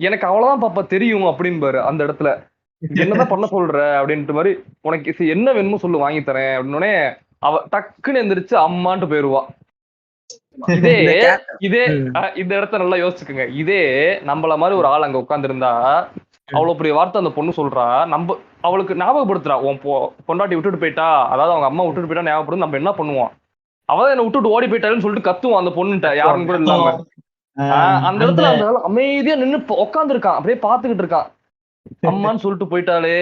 எனக்கு அவ்வளவுதான் பாப்பா தெரியும் அப்படின்பாரு அந்த இடத்துல. என்னதான் பண்ண சொல்ற அப்படின்ட்டு மாதிரி, உனக்கு என்ன வேணுமோ சொல்லு வாங்கி தரேன் அப்படின்னே அவ டக்குன்னு எந்திரிச்சு அம்மான்ட்டு போயிருவா. இதே இந்த இடத்த நல்லா யோசிச்சுக்குங்க. இதே நம்மள மாதிரி ஒரு ஆள் அங்க உட்கார்ந்து இருந்தா அவ்வளவு பெரிய வார்த்தை அந்த பொண்ணு சொல்றா, நம்ம அவளுக்கு ஞாபகப்படுத்துறா, உன் பொண்டாட்டி விட்டுட்டு போயிட்டா, அதாவது அவங்க அம்மா விட்டுட்டு போயிட்டா ஞாபகப்படுத்து, நம்ம என்ன பண்ணுவோம், அவதான் என்ன விட்டுட்டு ஓடி போயிட்டாருன்னு சொல்லிட்டு கத்துவோம் அந்த பொண்ணுட்ட, யாரும் கூட இல்லாம. அந்த இடத்துல அந்த அமைதியா நின்னு உட்கார்ந்து இருக்கான், அப்படியே பாத்துக்கிட்டு இருக்கான். அம்மான்னு சொல்லிட்டு போயிட்டாலே,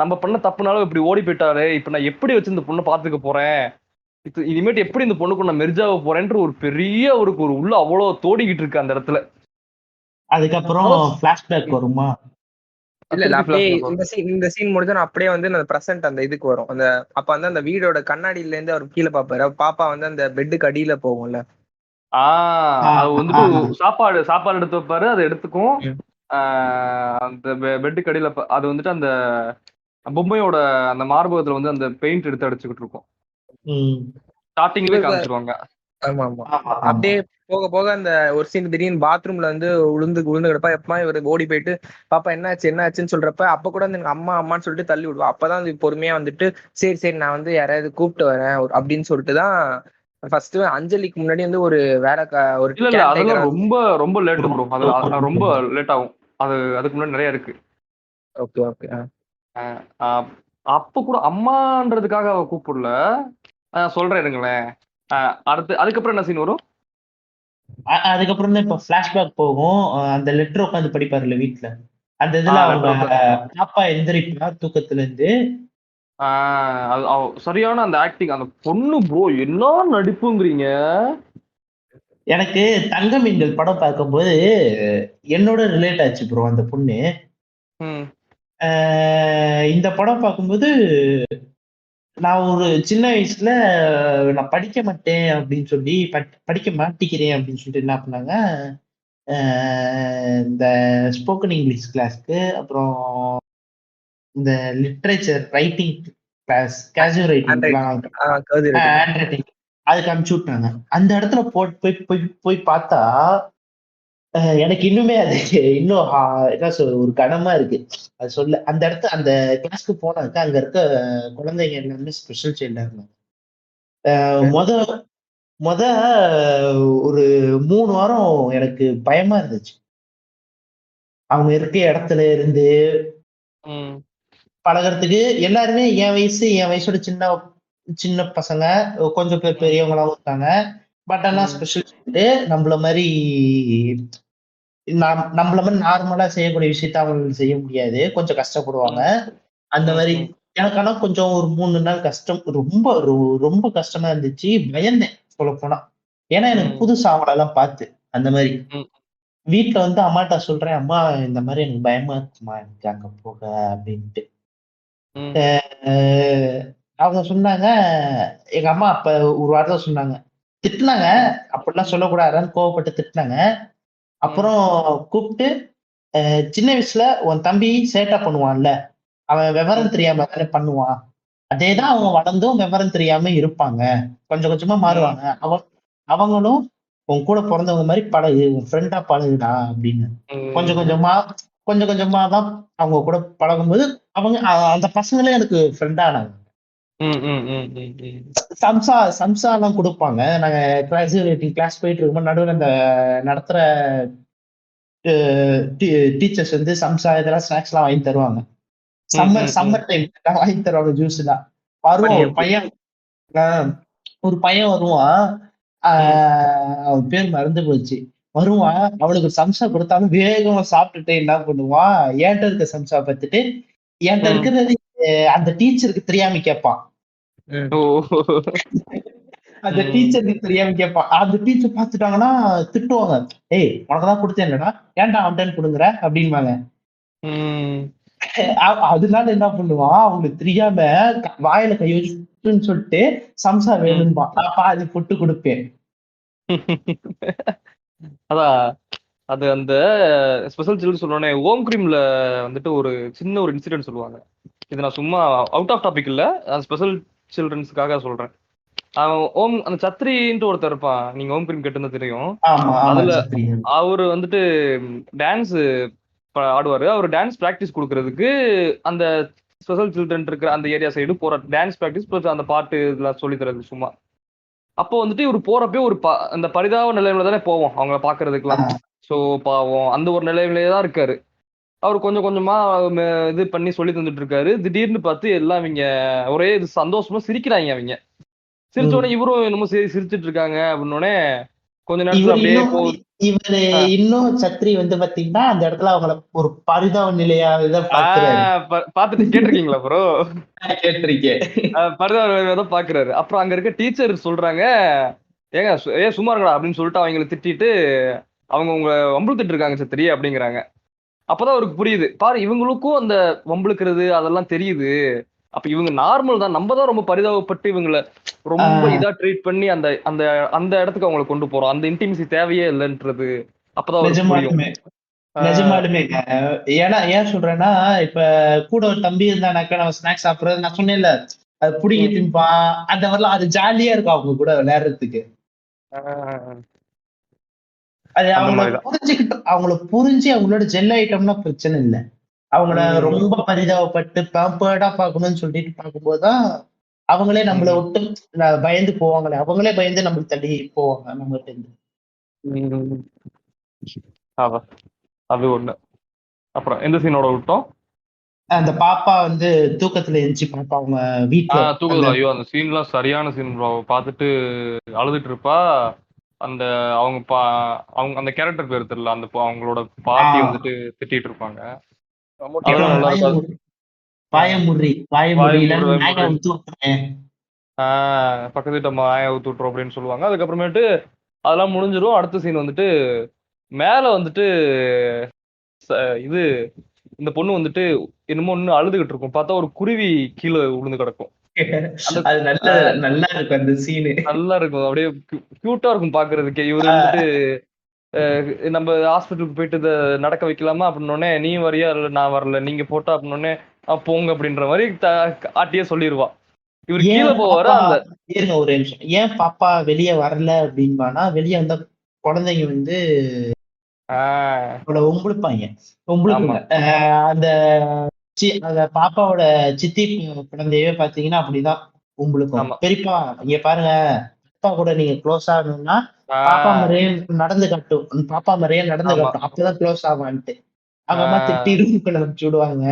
நம்ம பண்ண தப்புனாலும் இப்படி ஓடி போயிட்டாலே, இப்ப நான் எப்படி வச்சு இந்த பொண்ணை பாத்துக்க போறேன், இனிமேட்டு எப்படி இந்த பொண்ணுக்கு நான் மெர்ஜாவ போறேன்ற ஒரு பெரிய ஒரு உள்ள அவ்வளவு தோடிக்கிட்டு இருக்கு அந்த இடத்துல. அதுக்கப்புறம் பிளாஷ்பேக் வருமா? இல்ல அப்படியே இந்த சீன் முடிஞ்சா அப்படியே வந்து அந்த பிரசன்ட் அந்த இதுக்கு வரும். அந்த அப்ப வந்து அந்த வீடோட கண்ணாடியில இருந்து அவர் கீழே பாப்பாரு. பாப்பா வந்து அந்த பெட்டுக்கு அடியில போகும்ல, அது வந்துட்டு சாப்பாடு எடுத்து வைப்பாரு, அதை எடுத்துக்கும். அந்த பெட்டுக்கு அடியில அது வந்துட்டு அந்த பொம்மையோட அந்த மார்பகத்துல வந்து அந்த பெயிண்ட் எடுத்து அடிச்சுக்கிட்டு இருக்கும். ஸ்டார்டிங்ல காமிச்சிருவாங்க. ஆமா ஆமா. ஆமா ஆமா. அப்படியே போக போக அந்த ஒரு சீன் திடீர்னு பாத்ரூம்ல வந்து விழுந்து கிடப்பா, எப்பமா இவரு ஓடி போயிட்டு பாப்பா என்னாச்சு என்னாச்சுன்னு சொல்றப்ப அப்ப கூட வந்து எனக்கு அம்மா அம்மான்னு சொல்லிட்டு தள்ளி விடுவா. அப்பதான் அது பொறுமையா வந்துட்டு சரி சரி நான் வந்து யாராவது கூப்பிட்டு வரேன் அப்படின்னு சொல்லிட்டு தான் ஃபர்ஸ்ட் அஞ்சலிக்கு முன்னாடி வந்து ஒரு வேற ஒரு இல்ல இல்ல கேர்டேக்கரை அதெல்லாம் வந்து. ரொம்ப ரொம்ப லேட் ப்ரோ. அதுல ரொம்ப லேட் ஆகும். அதுக்கு முன்னாடி நிறைய இருக்கு. Okay okay. ஆஹ் அப்ப கூட அம்மான்றதுக்காக அவ கூப்பிடல. சொல்றேன் இருங்களேன். அதுக்கப்புறம் என்ன சீன் வரும்? அதுக்கப்புறம் தான் இப்ப பிளாஷ்பேக் போகும். அந்த லெட்டர் உட்காந்து படிப்பாருல்ல வீட்டுல. அந்த இதுல அவங்க லெட்டர். பாப்பா எந்திரிப்பா தூக்கத்துல இருந்து. சரியான அந்த ஆக்டிங் அந்த பொண்ணு ப்ரோ, என்ன நடிப்புங்கிறீங்க. எனக்கு தங்க மீன்கள் படம் பார்க்கும்போது என்னோட ரிலேட் ஆச்சு ப்ரோ அந்த பொண்ணு. ம். இந்த படம் பார்க்கும்போது நான் ஒரு சின்ன வயசுல நான் படிக்க மாட்டேன் அப்படின்னு சொல்லி படிக்க மாட்டிக்கிறேன் அப்படின்னு சொல்லிட்டு என்ன பண்ணாங்க, இந்த ஸ்போக்கன் இங்கிலீஷ் கிளாஸ்க்கு, அப்புறம் இந்த லிட்ரேச்சர் ரைட்டிங் கிளாஸ், கேஜுவல் ரைட்டிங்லாம், ஹேண்ட் ரைட்டிங், அதுக்கு அனுப்பிச்சு விட்டாங்க. அந்த இடத்துல போய் போய் போய் பார்த்தா எனக்கு இன்னுமே அது இன்னும் என்ன சொல்ற ஒரு கனமா இருக்கு அது சொல்ல. அந்த இடத்த அந்த கிளாஸ்க்கு போனாக்க அங்க இருக்க குழந்தைங்க எல்லாமே ஸ்பெஷல் சைல்டா இருந்தாங்க. மொத மொத ஒரு 3 வாரம் எனக்கு பயமா இருந்துச்சு. அவங்க இருக்க இடத்துல இருந்து பழகுறதுக்கு எல்லாருமே என் வயசோட சின்ன சின்ன பசங்க, கொஞ்சம் பேர் பெரியவங்களாவும் இருக்காங்க. பட் ஆனா ஸ்பெஷல் நம்மள மாதிரி நம்மள மாதிரி நார்மலா செய்யக்கூடிய விஷயத்த அவங்க செய்ய முடியாது. கொஞ்சம் கஷ்டப்படுவாங்க. அந்த மாதிரி எனக்கு ஆனா கொஞ்சம் ஒரு 3 நாள் கஷ்டம், ரொம்ப கஷ்டமா இருந்துச்சு. பயந்தேன் சொல்லப் போனா. ஏன்னா எனக்கு புதுசா அவங்களெல்லாம் பார்த்து அந்த மாதிரி. வீட்டுல வந்து அம்மாட்ட சொல்றேன், அம்மா இந்த மாதிரி எனக்கு பயமா இருக்குமா எனக்கு அங்க போக அப்படின்ட்டு. அவங்க சொன்னாங்க, எங்க அம்மா அப்ப ஒரு வார்த்தை சொன்னாங்க, திட்டுனாங்க. அப்படிலாம் சொல்லக்கூடாதுன்னு கோவப்பட்டு திட்டுனாங்க. அப்புறம் கூப்பிட்டு, சின்ன வயசுல உன் தம்பி சேட்டை பண்ணுவான்ல, அவன் விவரம் தெரியாம தானே பண்ணுவான். அதேதான் அவங்க வளர்ந்தும் விவரம் தெரியாம இருப்பாங்க. கொஞ்சம் கொஞ்சமா மாறுவாங்க. அவங்களும் உன் கூட பிறந்தவங்க மாதிரி பழகு, உன் ஃப்ரெண்டா பழகுடா அப்படின்னு. கொஞ்சம் கொஞ்சமா கொஞ்சம் கொஞ்சமா தான் அவங்க கூட பழகும்போது அவங்க அந்த பசங்களே எனக்கு ஃப்ரெண்ட் ஆனாங்க. சம்சா எல்லாம் கொடுப்பாங்க. நாங்க கிளாஸ் போயிட்டு இருக்கும்போது நடுவில் அந்த நடத்துற டீச்சர்ஸ் வந்து சம்சா இதெல்லாம் ஸ்நாக்ஸ் எல்லாம் வாங்கி தருவாங்க. சம்மர் டைம் வாங்கி தருவாங்க ஜூஸ் எல்லாம். வருவோம் ஒரு பையன் வருவான். அவன் பேர் மறந்து போச்சு. வருவான், அவனுக்கு சம்சா கொடுத்தாலும் வேகமா சாப்பிட்டுட்டு என்ன பண்ணுவான், ஏன்ட்ட இருக்க சம்சா பார்த்துட்டு என்கிட்ட இருக்கிறது அந்த டீச்சருக்கு தெரியாம கேட்பான். அந்த டீச்சருக்கு தெரியாம கேட்பான். அந்த டீச்சர் பார்த்துட்டாங்கன்னா திட்டுவாங்க. ஏய் உனக்குதான் கொடுத்தேன் இல்லடா, ஏன்டா அவன்டன் கொடுங்குற அப்படின்பாங்க. அதனால என்ன பண்ணுவான், அவங்களுக்கு தெரியாம வாயில கை வச்சுன்னு சொல்லிட்டு சம்சா வேணும்பான். நான் பாதி பொட்டு கொடுப்பேன். அதான் அது அந்த ஸ்பெஷல் சில்ட்ரன் சொன்னோடனே ஓம் கிரீம்ல வந்துட்டு ஒரு சின்ன ஒரு இன்சிடென்ட் சொல்லுவாங்க. இது நான் சும்மா அவுட் ஆஃப் டாபிக் இல்ல, ஸ்பெஷல் சில்ட்ரன்ஸ்க்காக சொல்றேன். ஓம் அந்த சத்ரின்ட்டு ஒருத்தர் இருப்பான், நீங்க ஓம் கிரீம் கேட்டு தெரியும். அதுல அவரு வந்துட்டு டான்ஸ் ஆடுவாரு. அவர் டான்ஸ் பிராக்டிஸ் கொடுக்கறதுக்கு அந்த ஸ்பெஷல் சில்ட்ரன் இருக்கிற அந்த ஏரியா சைடு போற டான்ஸ் பிராக்டிஸ் பிளஸ் அந்த பாட்டு இதெல்லாம் சொல்லி தரது சும்மா. அப்போ வந்துட்டு இவர் போறப்பே ஒரு அந்த பரிதாப நிலைமையில தானே போவோம் அவங்கள பாக்குறதுக்குலாம். ஸோ பாவம் அந்த ஒரு நிலைமையிலே தான் இருக்காரு. அவர் கொஞ்சம் கொஞ்சமா இது பண்ணி சொல்லி தந்துட்டு இருக்காரு. திடீர்னு பார்த்து எல்லாம் இவங்க ஒரே இது சந்தோஷமா சிரிக்கிறாங்க. அவங்க சிரிச்ச உடனே இவரும் என்னமோ சரி சிரிச்சிட்டு இருக்காங்க அப்படின்னோடனே கொஞ்ச நேரத்துல அப்படியே இவரு இன்னும் சத்ரி வந்து பாத்தீங்கன்னா அந்த இடத்துல அவங்கள ஒரு பரிதாப நிலையா பாத்துட்டு கேட்டிருக்கீங்களா ப்ரோ? கேட்டிருக்கேன். பரிதாப நிலையா தான் பாக்குறாரு. அப்புறம் அங்க இருக்க டீச்சர் சொல்றாங்க, ஏங்க சும்மா இருக்கடா அப்படின்னு சொல்லிட்டு அவங்களை திட்டிட்டு அவங்க உங்க வம்புழுத்துட்டு இருக்காங்க சத்ரி அப்படிங்கிறாங்க. அப்பதான் அவருக்கு புரியுது, பாரு இவங்களுக்கும் அந்த வம்புழுக்கிறது அதெல்லாம் தெரியுது. அப்ப இவங்க நார்மல் தான், நம்ம தான் ரொம்ப பரிதாபப்பட்டு இவங்களை ரொம்ப இதா ட்ரீட் பண்ணி அந்த அந்த அந்த இடத்துக்கு அவங்களை கொண்டு போறோம். அந்த இன்டிமசி தேவையே இல்லைன்றது அப்பதான் புரியும். நிஜமாலுமே. ஏன்னா ஏன் சொல்றேன்னா, இப்ப கூட ஒரு தம்பி இருந்தானாக்கா நம்ம ஸ்நாக்ஸ் சாப்பிடுறது நான் சொன்னேன்ல, அது புடிங்கி திம்பான் அந்த மாதிரிலாம், அது ஜாலியா இருக்கும் அவங்க கூட விளையாடுறதுக்கு. ஆஹ் அது அந்த அவங்கள மாதிரிதான். புரிஞ்சுக்கிட்டு அவங்கள புரிஞ்சு அவங்களோட ஜெல் ஐட்டம்னா பிரச்சனை இல்லை. அவங்கள உம் ரொம்ப பரிதாபப்பட்டு பேம்பர்டா பார்க்கணும்னு சொல்லிட்டு பார்க்கும்போதுதான் அவங்களே நம்மள உம் விட்டு பயந்து போவாங்களே, அவங்களே பயந்து நம்மளுக்கு தள்ளி போவாங்க நம்மகிட்ட இருந்து. உம் அதான், அது ஒண்ணு. அப்புறம் எந்த சீனோட விட்டோம்? அந்த பாப்பா வந்து தூக்கத்துல எந்திரிச்சு பாப்பா அவங்க வீட்டுல அந்த தூக்குதுல, ஐயோ அந்த சீன்லாம் சரியான சீன் ப்ரோ. பார்த்துட்டு அழுதுட்டு இருப்பா. அந்த அவங்க அவங்க அந்த கேரக்டர் பேர் தெரியல, அந்த அவங்களோட பாட்டி ஆஹ் வந்துட்டு திட்டிட்டு இருப்பாங்க. மம்முட்டி எப்ப அதெல்லாம் நல்லா வாய இருக்காது. வாய வாய முடியல மூடு, வாய நாயை மூடு. அவுத்து விட்டுறேன். பக்கத்து வீட்டு அம்மா ஆய ஊத்து விட்டுரும் அப்படின்னு சொல்லுவாங்க. அதுக்கப்புறமேட்டு அதெல்லாம் முடிஞ்சிடும். அடுத்த சீன் வந்துட்டு மேல வந்துட்டு இது இந்த பொண்ணு வந்துட்டு என்னமோ ஒண்ணு அழுதுகிட்டு இருக்கும். பார்த்தா ஒரு குருவி கீழே விழுந்து கிடக்கும். அந்த அது நல்லா இருக்கும் அந்த சீனு. நல்லா இருக்கும், அப்படியே கியூட்டா இருக்கும் பாக்குறதுக்கே. இவர் வந்துட்டு நம்ம ஹாஸ்பிட்டலுக்கு போயிட்டு இதை நடக்க வைக்கலாமா அப்படின்னோடனே, நீ வரியா இல்ல நான் வரல, நீங்க போட்டா அப்படின்னோடனே போங்க அப்படின்ற மாதிரி ஆட்டியே சொல்லிடுவா. இவர் கீழே ஏன் போவாரு பாப்பா அந்த இருங்க ஒரு நிமிஷம், ஏன் பாப்பா வெளியே வரல அப்படின்பானா, வெளியே வந்த குழந்தைங்க வந்து ஆஹ் அவளை ஒம்புழுப்பாங்க, ஆமா ஒம்புழுக்குங்க. அந்த அந்த பாப்பாவோட சித்தி குழந்தையவே பாத்தீங்கன்னா அப்படிதான் ஒம்புழுக்கும். ஆமா பெரியப்பா இங்க பாருங்க, அப்பா கூட நீங்க க்ளோஸ் ஆகணும்னா பாப்பா ஆஹ் மாதிரியே நடந்து காட்டும், பாப்பா மாதிரியே நடந்து ஆமா காட்டும், அப்பதான் க்ளோஸ் ஆவான்ட்டு அவங்க அம்மா திட்டி ஆஹ் ரூமுக்குள்ள அனுப்பிச்சு விடுவாங்க.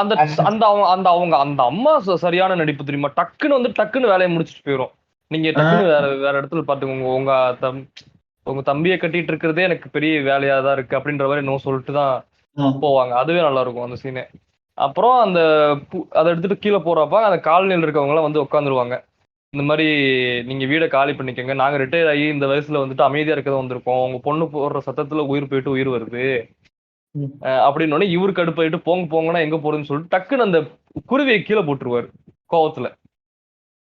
அந்த அந்த அவங்க அந்த அம்மா சரியான நடிப்பு தெரியுமா? டக்குன்னு வந்து டக்குன்னு வேலையை முடிச்சுட்டு போயிரும். நீங்க டக்குன்னு ஆஹ் வேற வேற இடத்துல பாத்துக்கோங்க. உங்க தம்பியை கட்டிட்டு இருக்கிறதே எனக்கு பெரிய வேலையா தான் இருக்கு அப்படின்ற மாதிரி இன்னும் சொல்லிட்டு தான் போவாங்க. அதுவே நல்லா இருக்கும் அந்த சீனு. அப்புறம் அந்த அதை எடுத்துட்டு கீழே போறப்ப அந்த காலனியில் இருக்கவங்க எல்லாம் வந்து உட்காந்துருவாங்க. இந்த மாதிரி நீங்க வீடை காலி பண்ணிக்கோங்க, நாங்க ரிட்டையர் ஆகி இந்த வயசுல வந்துட்டு அமைதியா இருக்கதான் வந்திருக்கோம், உங்க பொண்ணு போடுற சத்தத்துல உயிர் போயிட்டு உயிர் வருது அப்படின்னு இவரு கடுப்பாயிட்டு போங்க போங்கன்னா எங்க போறதுன்னு சொல்லிட்டு டக்குன்னு அந்த குருவியை கீழே போட்டுருவாரு கோவத்துல.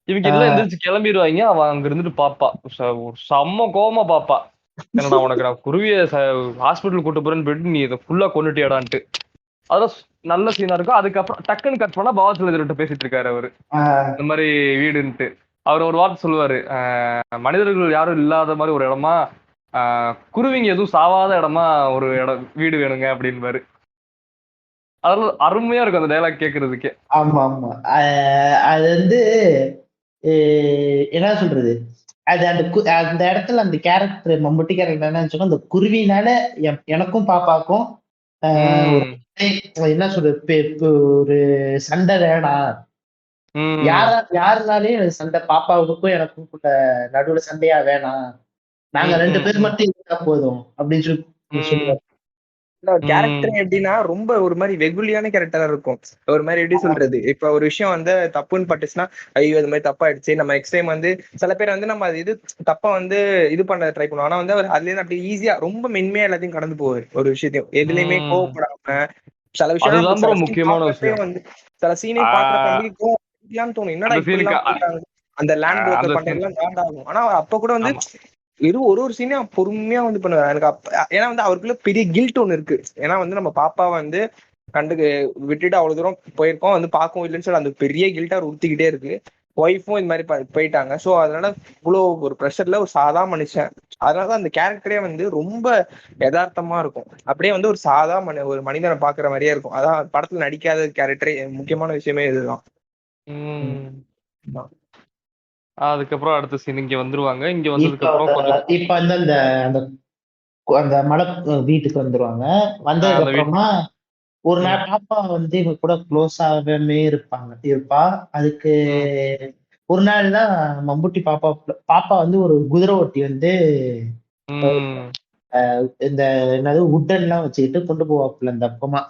இவங்க எல்லாம் ஆஹ் எந்திரிச்சு கிளம்பிடுவாங்க. அவன் அங்க இருந்துட்டு பாப்பா, ஒரு செம்ம கோவமா பாப்பா, என்னடா உனக்கு நான் குருவிய ஹாஸ்பிட்டல் கூட்டு போறேன்னு போயிட்டு நீ இதை ஃபுல்லா கொண்டுட்டியாடான்ட்டு. அதெல்லாம் நல்ல சீனா இருக்கும். அதுக்கப்புறம் டக்குன்னு கட் பண்ணா பாவத்துல பேசிட்டு இருக்காரு அவரு, ஆஹ் இந்த மாதிரி வீடுன்ட்டு. அவர் ஒரு வார்த்தை சொல்லுவாரு, மனிதர்கள் யாரும் இல்லாத மாதிரி ஒரு இடமா, குருவிங்க எதுவும் சாவாத இடமா ஒரு வீடு வேணுங்க அப்படின்பாரு. அதெல்லாம் அருமையா இருக்கும் அந்த டைலாக் கேட்கறதுக்கே. ஆமா ஆமா. அது வந்து என்ன சொல்றது, அது அந்த அந்த இடத்துல அந்த கேரக்டர் மம்முட்டி கேரக்டர் என்ன நினைச்சோம், அந்த குருவினால எனக்கும் பாப்பாக்கும் ஒரு உம் என்ன சொல்றது, ஒரு சண்டை வேணாம், உம் யாருனாலே சண்டை பாப்பாவுக்கும் எனக்கும் நடுவுல சண்டையா வேணாம், நாங்க உம் 2 உம் பேர் மட்டும் இருந்தா போதும் அப்படின்னு சொல்லி உம் சொல்லுவாரு. உம் கேரக்டர் எப்படின்னா ரொம்ப ஒரு மாதிரி வெகுலியான கேரக்டரா இருக்கும். ஒரு மாதிரி எப்படி சொல்றது, இப்ப ஒரு விஷயம் வந்து தப்புன்னு பட்டுச்சுன்னா, ஐயோ இது மாதிரி தப்பாயிடுச்சு, நம்ம நெக்ஸ்ட் டைம் வந்து சில பேர் வந்து நம்ம அது இது தப்பா வந்து இது பண்ண ட்ரை பண்ணுவோம். ஆனா வந்து அவர் அதுல இருந்து அப்படி ஈஸியா ரொம்ப மென்மையா எல்லாத்தையும் கடந்து போவாரு. ஒரு விஷயத்தையும் எதுலையுமே உம் கோவப்படாம சில விஷயம் நம்ம அதுதான் ப்ரோ சில சீன் முக்கியமான பாக்குறப்பே விஷயம். வந்து சில சீனே பாக்குறப்ப ஆஹ் வந்து கோவம் தோணும், என்னடா அந்த இப்படி சீனுக்கு எல்லாம் பண்ணிட்டாங்க. அந்த லேண்ட் அந்த புரோக்கர் சீன், பண்றதுலாம் காண்டாகும். ஆனா அவர் அப்ப கூட வந்து ஆமா ஒரு சீனையும் பொறுமையா வந்து பண்ணுவாரு எனக்கு ஏன்னா வந்து அவருக்குள்ள பெரிய கில்ட் ஒண்ணு இருக்கு. ஏன்னா வந்து நம்ம பாப்பா வந்து கண்டுக்கு விட்டுட்டு அவ்வளவு தூரம் போயிருக்கோம், வந்து பார்க்கவும் இல்லைன்னு சொல்லி அந்த பெரிய கில்ட் அவர் உறுத்திக்கிட்டே இருக்கு. ஒய்ஃபும் இந்த மாதிரி போயிட்டாங்க. ஸோ அதனால இவ்வளோ ஒரு ப்ரெஷர்ல ஒரு சாதா மனுஷன், அதனாலதான் அந்த கேரக்டரே வந்து ரொம்ப யதார்த்தமா இருக்கும். அப்படியே வந்து ஒரு சாதா ஒரு மனிதனை பாக்குற மாதிரியே இருக்கும். அதான் படத்துல நடிக்காத கேரக்டரே, முக்கியமான விஷயமே இதுதான். உம் அதுக்கப்புறம் அடுத்த சீன் இங்க வந்துருவாங்க. இங்க வந்ததுக்கு இப்ப அப்புறம் கொஞ்சம் இப்ப வந்து அந்த அந்த அந்த மலை வீட்டுக்கு வந்துருவாங்க. வந்ததுக்கு அந்த அப்புறமா ஒரு ம், நாள் பாப்பா வந்து இவங்க கூட க்ளோஸ் ஆகாமே இருப்பா. அதுக்கு ம், ஒரு நாள் தான் மம்புட்டி பாப்பா பாப்பா வந்து ஒரு குதிரை ஓட்டி வந்து ம், இந்த என்னது உட்டன் எல்லாம் வச்சுக்கிட்டு கொண்டு போவாப்புல அந்த அப்பமா.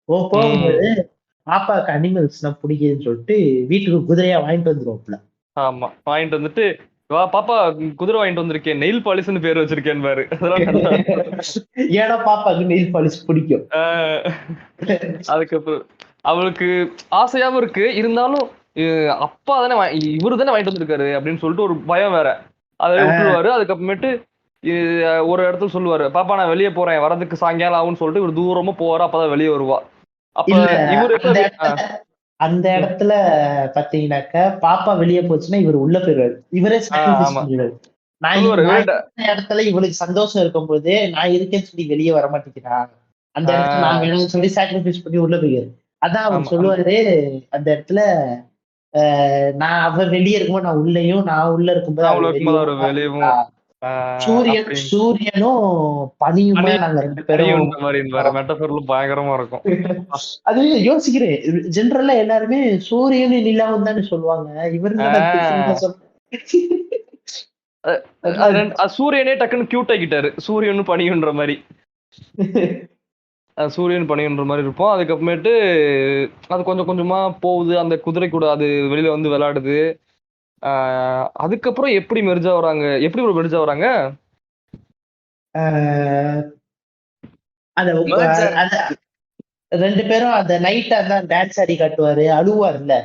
போகும்போது ம். பாப்பாவுக்கு அனிமல்ஸ்னா பிடிக்குதுன்னு சொல்லிட்டு வீட்டுக்கு குதிரையா வாங்கிட்டு வந்துருவாப்புல. ஆமா வாங்கிட்டு வந்துட்டு, வா பாப்பா குதிரை வாங்கிட்டு வந்திருக்கேன், நெயில் பாலிஷ்னு பேர் வச்சிருக்கேன் பாரு. அதெல்லாம் நல்லா இருக்கும். ஏன்னா பாப்பாக்கு நெயில் பாலிஷ் பிடிக்கும். ஆஹ் அதுக்கப்புறம் அவளுக்கு ஆசையாவும் இருக்கு, இருந்தாலும் அப்பா தானே இவரு தானே வாங்கிட்டு வந்திருக்காரு அப்படின்னு சொல்லிட்டு ஒரு பயம் வேற. அதை ஆஹ் விட்டுருவாரு. அதுக்கப்புறமேட்டு ஒரு இடத்துல சொல்லுவாரு, பாப்பா நான் வெளியே போறேன், வரதுக்கு சாயங்காலம் ஆகும்னு சொல்லிட்டு இவர் தூரமா போறா. அப்பதான் வெளியே வருவா. அப்ப இல்ல இவர் அந்த எப்ப இடத்துல அந்த இடத்துல பாத்தீங்கன்னாக்க பாப்பா வெளியே போச்சுன்னா இவர் உள்ள போயிடுவாரு, இவரே சாக்ரிஃபைஸ் ஆமா பண்ணிடுவாரு. நான் சொல்லுவாரு நான் வேண்ட இருக்கிற இடத்துல இவளுக்கு சந்தோஷம் இருக்கும்போது நான் இருக்கேன்னு சொல்லி வெளியே வர மாட்டேங்கிறா. அந்த இடத்துல நான் வேணும்னு சொல்லி சாக்ரிஃபைஸ் பண்ணி உள்ள போயிரு. அதான் அவர் ஆமா சொல்லுவாரு அந்த இடத்துல, நான் அவ வெளியே இருக்கும்போது நான் உள்ளேயும், நான் உள்ள இருக்கும்போது நான் அவ உள்ள இருக்கும்போது வெளியேவும் அவரு தான் வெளியவும் இருக்கா. அப்படின்னு சூரியனும் பனியுமா பண்ணி நாங்க 2 பேரும். பனின்ற மாதிரி இந்த மெட்டபர்ல பயங்கரமா இருக்கும். அது யோசிக்கிறேன். ஜென்ரலா எல்லாருமே சூரியனும் நிலாவும் தானே சொல்லுவாங்க. இவர் என்னடா ஆஹ் different ஆ அது சூரியனே டக்குன்னு கியூட் ஆக்கிட்டாரு, சூரியன் பனியுன்ற மாதிரி. சூரியன் பனின்ற மாதிரி இருப்போம். அதுக்கப்புறமேட்டு அது கொஞ்சம் கொஞ்சமா போகுது, அந்த குதிரை கூட அது வெளியில வந்து விளையாடுது. அதுக்கப்புறம் எப்படி மெர்ஜா வராங்க, எப்படி ஒரு மெர்ஜா வராங்க? அத Merger. அத 2 பேரும் அந்த நைட் அதான் டான்ஸ் ஆடி காட்டுவாரு, அழுவாருல்ல.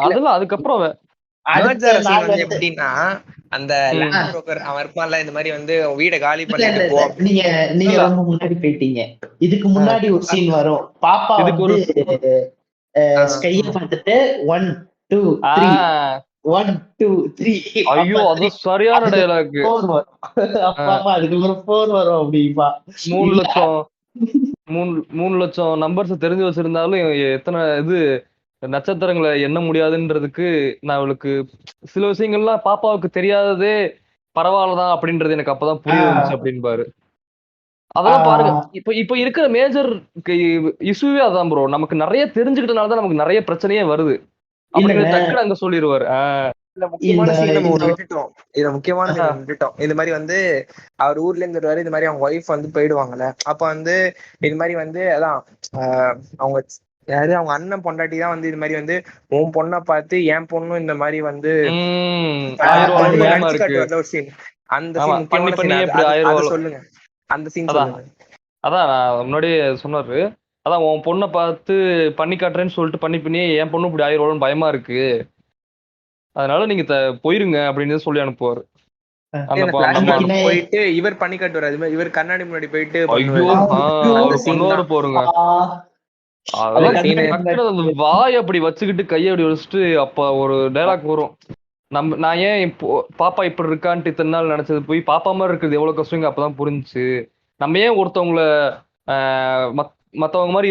இல்ல அதுக்கப்புறம் அடுத்த merger scene நாள் வந்து வந்து எப்படின்னா, அந்த ம். லேண்ட் புரோக்கர் அவன் இருப்பான்ல, இந்த மாதிரி வந்து வீட காலி இல்ல பண்ணிட்டு இல்ல போ இல்ல அப்படின்னு. நீங்க நீங்க இல்ல ரொம்ப முன்னாடி போயிட்டீங்க. இதுக்கு ஆஹ் முன்னாடி ஒரு சீன் வரும். பாப்பா இதுக்கு வந்து ஒரு ஸ்கைய பார்த்துட்டு 1 2 3 ஆஹ் 1 2 3 ஐயோ அப்பா அது 3 சரியான அதுக்கு டைலாக். 4 வரும். அப்பா அம்மா அதுக்கப்புறம் 4 வரும் அப்படிப்பா. 3 இல்ல லட்சம் 3 லட்சம் நம்பர்ஸ் தெரிஞ்சு வச்சிருந்தாலும் எத்தனை இது நட்சத்திரங்களை எண்ண முடியாதுன்றதுக்கு நான் அவளுக்கு சில விஷயங்கள்லாம் பாப்பாவுக்கு தெரியாததே பரவாயில்லதான் அப்படின்றது எனக்கு அப்பதான் புரிய வந்துச்சு ஆஹ் அப்படின்பாரு. அதெல்லாம் பாருங்க, ஆஹ் இப்ப இப்ப இருக்கிற மேஜர் இஷ்யூவே அதான் ப்ரோ. நமக்கு நிறைய தெரிஞ்சுக்கிட்டனாலதான் நமக்கு நிறைய பிரச்சனையே வருது இல்லங்க அப்படிங்கறது டக்குன்னு அங்க சொல்லிடுவாரு. இதுல இந்த முக்கியமான சீன் நம்ம இது ஒண்ணு விட்டுட்டோம். இதுல முக்கியமான சீன் ஒண்ணு விட்டுட்டோம். இந்த மாதிரி வந்து அவர் ஊர்ல இருந்து வருவாரு, இந்த மாதிரி அவங்க ஒய்ஃப் வந்து போயிடுவாங்கல்ல. அப்ப வந்து இது மாதிரி வந்து அதான் அவங்க யாரு அவங்க அண்ணன் பொண்டாட்டி தான் வந்து இது மாதிரி வந்து உன் பொண்ணை பார்த்து என் பொண்ணும் இந்த மாதிரி வந்து 1000 பொண்ணு பயமா நடிச்சு இருக்கு. காட்டுவார்ல ஒரு சீன். அந்த ஆமா, சீன் பண்ணி முக்கியமான சீன். பண்ணியே அது இப்படி அது அதை 1000. சொல்லுங்க, அந்த சீன் அதான் சொல்லுங்க. அதான் நான் முன்னாடியே சொன்னாரு. அதான் உன் பொண்ணை பார்த்து பண்ணி காட்டுறேன்னு சொல்லிட்டு பண்ணி பண்ணியே என் பொண்ணு இப்படி 1000 பயமா இருக்கு, அதனால நீங்க போயிருங்க அப்படின்னு சொல்லி அனுப்புவாரு. அந்த இந்த நம்ம பிளாஷ்பேக் அன்னைக்குனே போயிட்டு இவர் பண்ணி காட்டுவாரு. அது மாதிரி இவர் கண்ணாடி முன்னாடி போயிட்டு ஐயோ பண்ணுவாரு. ஐயோ அந்த அவரு சீன் பண்ணுவாரு தான். போருங்க. அது அந்த அதெல்லாம் சீனு கண்ணாடி டக்குனு அந்த முன்னாடி வாய் அப்படி வச்சுக்கிட்டு கையை அப்படி வச்சுட்டு அப்ப ஒரு டைலாக் வரும். நான் ஏன் இப்போ பாப்பா இப்படி இருக்கான்ட்டு இத்தனை நாள் நினைச்சது போய் பாப்பா மாதிரி இருக்கிறது எவ்வளவு கஷ்டங்க அப்பதான் புரிஞ்சுச்சு. நம்ம ஏன் ஒருத்தவங்கள மத்தவங்க மாதிரி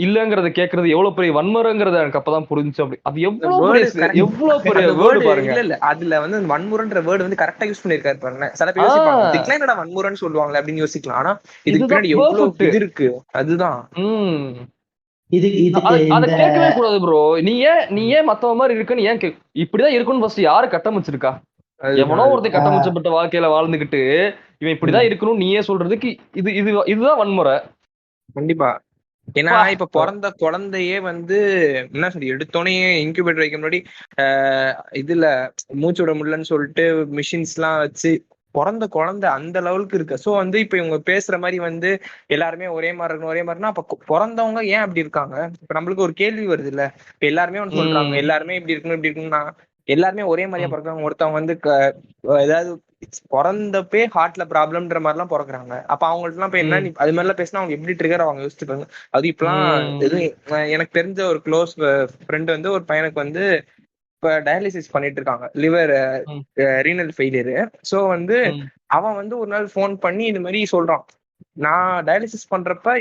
இல்லங்கிறத கேக்குறது எவ்வளவு பெரிய வன்முறைங்கிறத எனக்கு அப்பதான் புரிஞ்சுச்சு. அப்படி அது வேர்டு எவ்வளவு பெரிய அந்த வேர்டு வேர்டு பாருங்க. இல்ல அதுல வந்து அந்த வன்முறைன்ற வேர்டு வந்து கரெக்டா யூஸ் பண்ணிருக்காரு பாருங்க. சில பேர் யோசிப்பாங்க இதுக்கெல்லாம் என்னடா வன்முறைன்னு சொல்லுவாங்களே அப்படின்னு யோசிக்கலாம். ஆனா இதுக்கு இதுதான் பின்னாடி பெர்ஃபெக்ட். எவ்வளவு இது இருக்கு அதுதான். இதுக்கு அத இந்த கேட்கவே கூடாது ப்ரோ. நீ ஏன் மத்தவ மாதிரி இருக்குன்னு ஏன் இப்படிதான் இருக்குன்னு ஃபர்ஸ்ட் யாரு கட்டமைச்சிருக்கா? எவனோ அதுதான் ஒருத்தன் கட்டமைச்சப்பட்ட வாழ்க்கையில வாழ்ந்துகிட்டு இவன் இப்படிதான் இருக்கணும் நீயே சொல்றதுக்கு இதுதான் வன்முறை. கண்டிப்பா. ஏன்னா பா இப்ப பிறந்த குழந்தையே வந்து என்ன சொல்லி எடுத்தோடனே இன்குபேட்டர் வைக்க முன்னாடி இதுல மூச்சு விட முடியலன்னு சொல்லிட்டு மிஷின்ஸ் எல்லாம் வச்சு பிறந்த குழந்தை அந்த லெவலுக்கு இருக்கு. சோ வந்து இப்ப இவங்க பேசுற மாதிரி வந்து எல்லாருமே ஒரே மாதிரி இருக்கணும் ஒரே மாதிரினா அப்ப பிறந்தவங்க ஏன் அப்படி இருக்காங்க? இப்ப நம்மளுக்கு ஒரு கேள்வி வருது இல்ல. இப்ப எல்லாருமே ஒன்று சொல்றாங்க எல்லாருமே இப்படி இருக்கணும் இப்படி இருக்கணும்னா எல்லாருமே ஒரே மாதிரியா பிறக்காங்க. ஒருத்தவங்க வந்து ஏதாவது பிறந்தப்பே ஹார்ட்ல ப்ராப்ளம்ன்ற மாதிரி எல்லாம் பிறக்குறாங்க. அப்ப அவங்கள்ட்ட எல்லாம் போய் என்ன அது மாதிரி எல்லாம் பேசினா அவங்க எப்படி ட்ரிகர் அவங்க யோசிச்சுப்பாங்க. அது இப்பெல்லாம் எதுவும் எனக்கு தெரிஞ்ச ஒரு க்ளோஸ் ஃப்ரெண்ட் வந்து ஒரு பையனுக்கு வந்து இப்ப டயாலிசிஸ் பண்ணிட்டு இருக்காங்க, லிவர் ரீனல் ஃபெயிலியரு. ஸோ வந்து அவன் வந்து ஒரு நாள் ஃபோன் பண்ணி இது மாதிரி சொல்றான், நான் டயாலிசிஸ் பண்றப்ப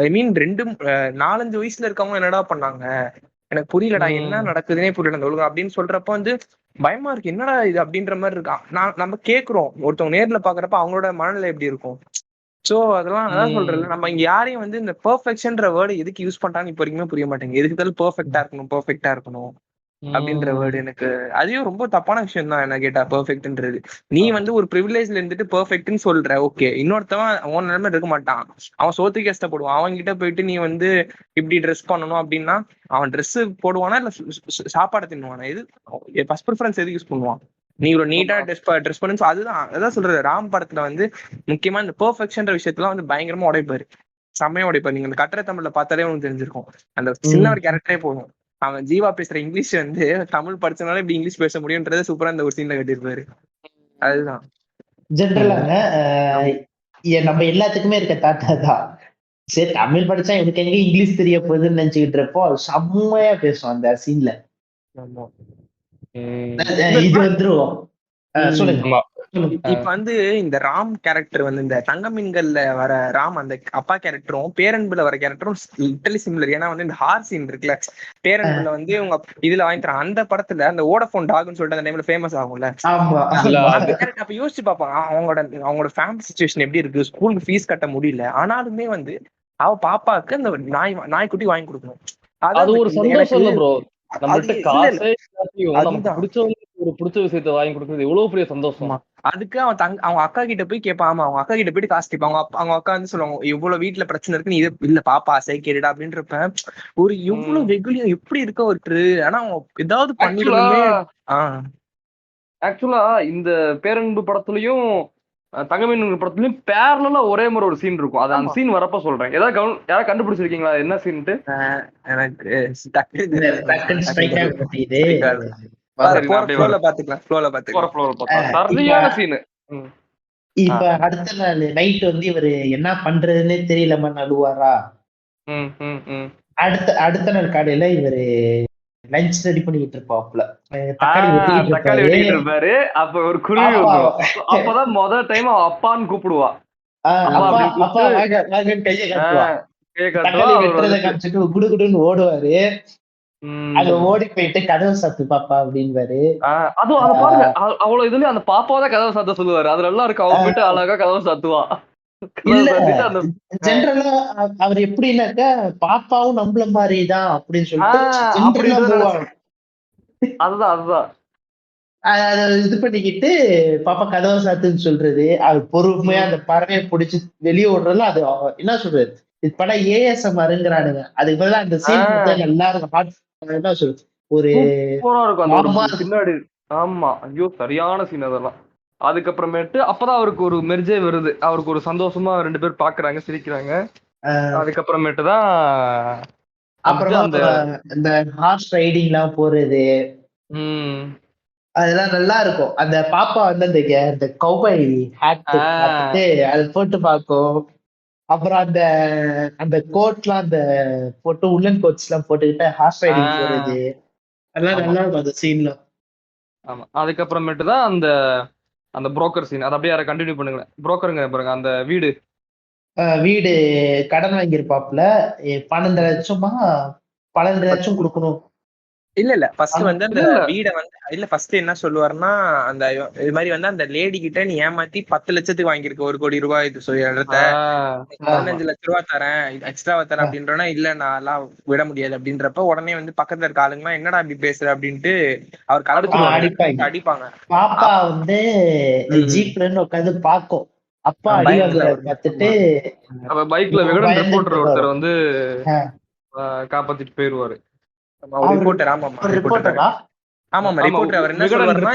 ஐ மீன் 4-5 வயசுல இருக்கவங்க என்னடா பண்ணாங்க எனக்கு புரியலடா, என்ன நடக்குதுன்னே புரியல அந்த ஒழுங்கு அப்படின்னு சொல்றப்ப வந்து பயமா இருக்கு, என்னடா இது அப்படின்ற மாதிரி இருக்கான். நம்ம கேட்கிறோம் ஒருத்தவங்க நேர்ல பாக்குறப்ப அவங்களோட மனநிலை எப்படி இருக்கும். சோ அதெல்லாம் அதான் சொல்றேன்ல, நம்ம இங்க யாரையும் வந்து இந்த பெர்ஃபெக்ஷன்ற வேர்டு எதுக்கு யூஸ் பண்றான்னு இப்ப வரைக்குமே புரிய மாட்டேங்குது. எதுக்கு தான் பெர்ஃபெக்டா இருக்கணும் அப்படின்ற வேர்டு எனக்கு அதையும் ரொம்ப தப்பான விஷயம் தான் என்ன கேட்டா. பெர்ஃபெக்ட்ன்றது நீ வந்து ஒரு ப்ரிவிலேஜ்ல இருந்துட்டு பெர்ஃபெக்ட்னு சொல்ற, ஓகே. இன்னொருத்தவன் அவன் நிலைமை இருக்க மாட்டான், அவன் சோத்துக்கு கஷ்டப்படுவான். அவன் கிட்ட போயிட்டு நீ வந்து இப்படி ட்ரெஸ் பண்ணணும் அப்படின்னா அவன் ட்ரெஸ் போடுவானா இல்ல சாப்பாடு தின்னுவானா? இது ஃபர்ஸ்ட் ப்ரிஃபரன்ஸ் எது யூஸ் பண்ணுவான்? நீ ஒரு நீட்டா ட்ரெஸ் பண்ணு. அதுதான் அதான் சொல்றது, ராம் படத்துல வந்து முக்கியமா இந்த பெர்ஃபெக்ஷன்ற விஷயத்துல வந்து பயங்கரமா உடைப்பாரு, செம்மையா உடைப்பாரு. நீங்க இந்த கட்டளை தமிழ்ல பார்த்தாலே உங்களுக்கு தெரிஞ்சிருக்கும். அந்த சின்ன ஒரு கேரக்டரே போதும், அவன் ஜீவா பேசுற இங்கிலீஷ் வந்து தமிழ் படிச்சனால இப்படி இங்கிலீஷ் பேச முடியும்ன்றத சூப்பரா இந்த ஒரு சீன்ல கட்டியிருப்பாரு. அதுதான் ஜென்ரலாங்க நம்ம எல்லாத்துக்குமே இருக்க தாத்தா தான். சரி தமிழ் படிச்சா எனக்கு எங்க இங்கிலீஷ் தெரிய போகுதுன்னு நினைச்சுக்கிட்டு இருப்போம். செம்மையா பேசும் அந்த சீன்ல. இது வந்துருவோம் சொல்லுங்க ஆமா. சொல்லுங்க. இப்ப வந்து இந்த ராம் கேரக்டர் வந்து இந்த தங்க மீன்கள்ல வர ராம் அந்த அப்பா கேரக்டரும் பேரன்புல வர கேரக்டரும் லிட்டலி சிமிலர். ஏன்னா வந்து இந்த ஹார் சீன் இருக்குல்ல, பேரன்புல வந்து உங்க இதுல வாங்கி தரான், அந்த படத்துல அந்த வோடஃபோன் டாக்னு சொல்லிட்டு அந்த டைம்ல ஃபேமஸ் ஆகும்ல. ஆமா இல்ல ஆமா அது அப்ப யோசிச்சு பார்ப்பாங்க அவங்களோட ஃபேமிலி சுச்சுவேஷன் எப்படி இருக்கு, ஸ்கூலுக்கு ஃபீஸ் கட்ட முடியல, ஆனாலுமே வந்து அவ பாப்பாக்கு அந்த நாய்க்குட்டி வாங்கி கொடுக்கணும். அது அதான் ஒரு எனக்கு சந்தோஷம் இல்ல ப்ரோ. அது நம்மள்ட்ட இல்ல இல்ல காசே இல்லாட்டியும் நமக்கு அதுதான். பிடிச்சவங்களுக்கு ஒரு பிடிச்ச விஷயத்த வாங்கி கொடுக்கறது எவ்வளவு பெரிய சந்தோஷம். ஆமா. அதுக்கு அவங்க அக்கா கிட்ட போய் கேட்பான். ஆமா, அவங்க அக்கா கிட்ட போயிட்டு காசு கேட்பான். அவங்க அக்கா வந்து சொல்லுவாங்க, இவ்வளவு வீட்டுல பிரச்சனை இருக்கு, நீ இது இல்ல பாப்பா ஆசை கேடுடா அப்படின்றப்ப ஒரு எவ்வளவு வெகுலியம் எப்படி இருக்க ஒருத்தரு. ஆனா அவங்க ஏதாவது ஆக்சுவலா பண்ணிடணுமே. ஆஹ் ஆக்சுவலா இந்த பேரன்பு படத்துலயும் தங்கமீன் படத்துலயும் பேரலா ஒரே மாதிரி ஒரு சீன் இருக்கும். அது அந்த ஆமா. சீன் வரப்ப சொல்றேன். யாராவது கண்டுபிடிச்சிருக்கீங்களா என்ன சீன்ட்டு? எனக்கு டக்குனு இந்த டக்குன்னு strike ஆக மாட்டேங்குது. சரி, நான் அப்படியே ஃப்ளோல பாத்துக்கலாம். போற ஃப்ளோர் பார்த்தா இப்ப சரியான சீனு. இப்ப அடுத்த நாள் நைட் வந்து இவரு என்ன பண்றதுன்னே தெரியலமா நடுவாரா. அடுத்த நாள் காலையில இவரு லஞ்ச் ரெடி பண்ணிட்டு இருப்பாப்ல, தக்காளி வெட்டிட்டு தக்காளி இருப்பாரு. வெட்டிட்டு இருப்பாரு. அப்ப ஒரு குருவி அப்பா வந்துரும். அப்பதான் முதல் டைம் அவன் அப்பான்னு கூப்பிடுவா. அப்பா அப்பா அப்படின்னு அப்பா கூப்பிட்டு வாங்க வாங்கன்னு கையை காட்டுவா. கையை காட்டுவா. தக்காளி அவர் வெட்டுறத வந்துட்டு காமிச்சிட்டு குடுகுடுன்னு ஓடுவாரு. அங்க உம் ஓடி போயிட்டு கதவை சாத்து பாப்பா அப்படின்பாரு. அதுவும் அதை பாருங்க, அவ்வளவு இதுலயும் அந்த பாப்பாதான் கதவை சாத்த சொல்லுவாரு. அது நல்லா இருக்கு. அவன் போயிட்டு அழகா கதவை சாத்துவா. கதவை இல்ல சாத்திட்டு அந்த ஜென்ரலா அவர் எப்படின்னாக்கா பாப்பாவும் நம்மள மாதிரிதான் அப்படின்னு சொல்லிட்டு ஜென்ரலா அப்படின்னு மூவ் நினைச்சு ஆகும். அதுதான் அத இது பண்ணிக்கிட்டு பாப்பா கதவை சாத்துன்னு சொல்றது, அது பொறுமையா அந்த பறவையை பிடிச்சு வெளியே விடுறதுல அது என்ன சொல்றது, இது படம் ஏஎஸ்எம்ஆருங்கிறானுங்க. அதுக்கு பதிலா அந்த சீன் நல்லா இருக்கும். என்ன சொல்றது, ஒரு சூப்பரா இருக்கும் அந்த மாமா ஒரு பின்னாடி. ஆமா, ஐயோ சரியான சீன் அதெல்லாம். அதுக்கப்புறமேட்டு அப்பதான் அவருக்கு ஒரு மெர்ஜே வருது. அவருக்கு ஒரு சந்தோஷமா 2 பேர் பாக்குறாங்க, சிரிக்கிறாங்க. அதுக்கப்புறமேட்டு தான் அப்புறமா அந்த இந்த ஹார்ஸ் ரைடிங் எல்லாம் போறது, அதெல்லாம் நல்லா இருக்கும். அந்த பாப்பா வந்து அந்த கௌபாய் ஹேட் பார்த்துட்டு அதை போட்டு பார்க்கும். அப்புறம் அந்த அந்த கோட்லாம் அந்த போட்டு உள்ளன் கோட்ஸ் எல்லாம் போட்டுக்கிட்டு ஹார்ஸ் ரைடிங் போறது, அதெல்லாம் நல்லா இருக்கும் அந்த சீன்ல. ஆமா, அதுக்கப்புறமேட்டு தான் அந்த அந்த புரோக்கர் சீன். அதை அப்படியே யாரை கண்டினியூ பண்ணுங்களேன். புரோக்கருங்க பாருங்க, அந்த வீடு கடன் வாங்கியிருப்பாப்புல, 12 லட்சமா 12 லட்சம் கொடுக்கணும். இல்ல ஃபர்ஸ்ட் வந்து அந்த வீட வந்து இல்ல ஃபர்ஸ்ட் என்ன சொல்லுவாருன்னா, அந்த இது மாதிரி வந்து அந்த லேடி கிட்ட நீ ஏமாத்தி 10 லட்சத்துக்கு வாங்கியிருக்க 1 கோடி ரூபாய் இது இடத்த 15 லட்ச ரூபாய் தரேன், எக்ஸ்ட்ராவா தரேன் அப்படின்றனா, இல்ல நான் எல்லாம் விட முடியாது அப்படின்றப்ப உடனே வந்து பக்கத்துல இருக்க ஆளுங்கலாம் என்னடா இப்படி பேசுற அப்படின்ட்டு அவர் கலந்து அடிப்பாங்க. பாப்பா வந்து ஜீப்ல உட்காந்து பாக்கும். அப்பா அடி பார்த்துட்டு பைக்ல விகடன் ரிப்போர்ட்டர் ஒருத்தர் வந்து காப்பாத்திட்டு போயிருவாரு. ரிப்போர்ட்டர். ஆமாமா ரிப்போர்ட்டர். அவர் என்ன சொல்லுவாருன்னா,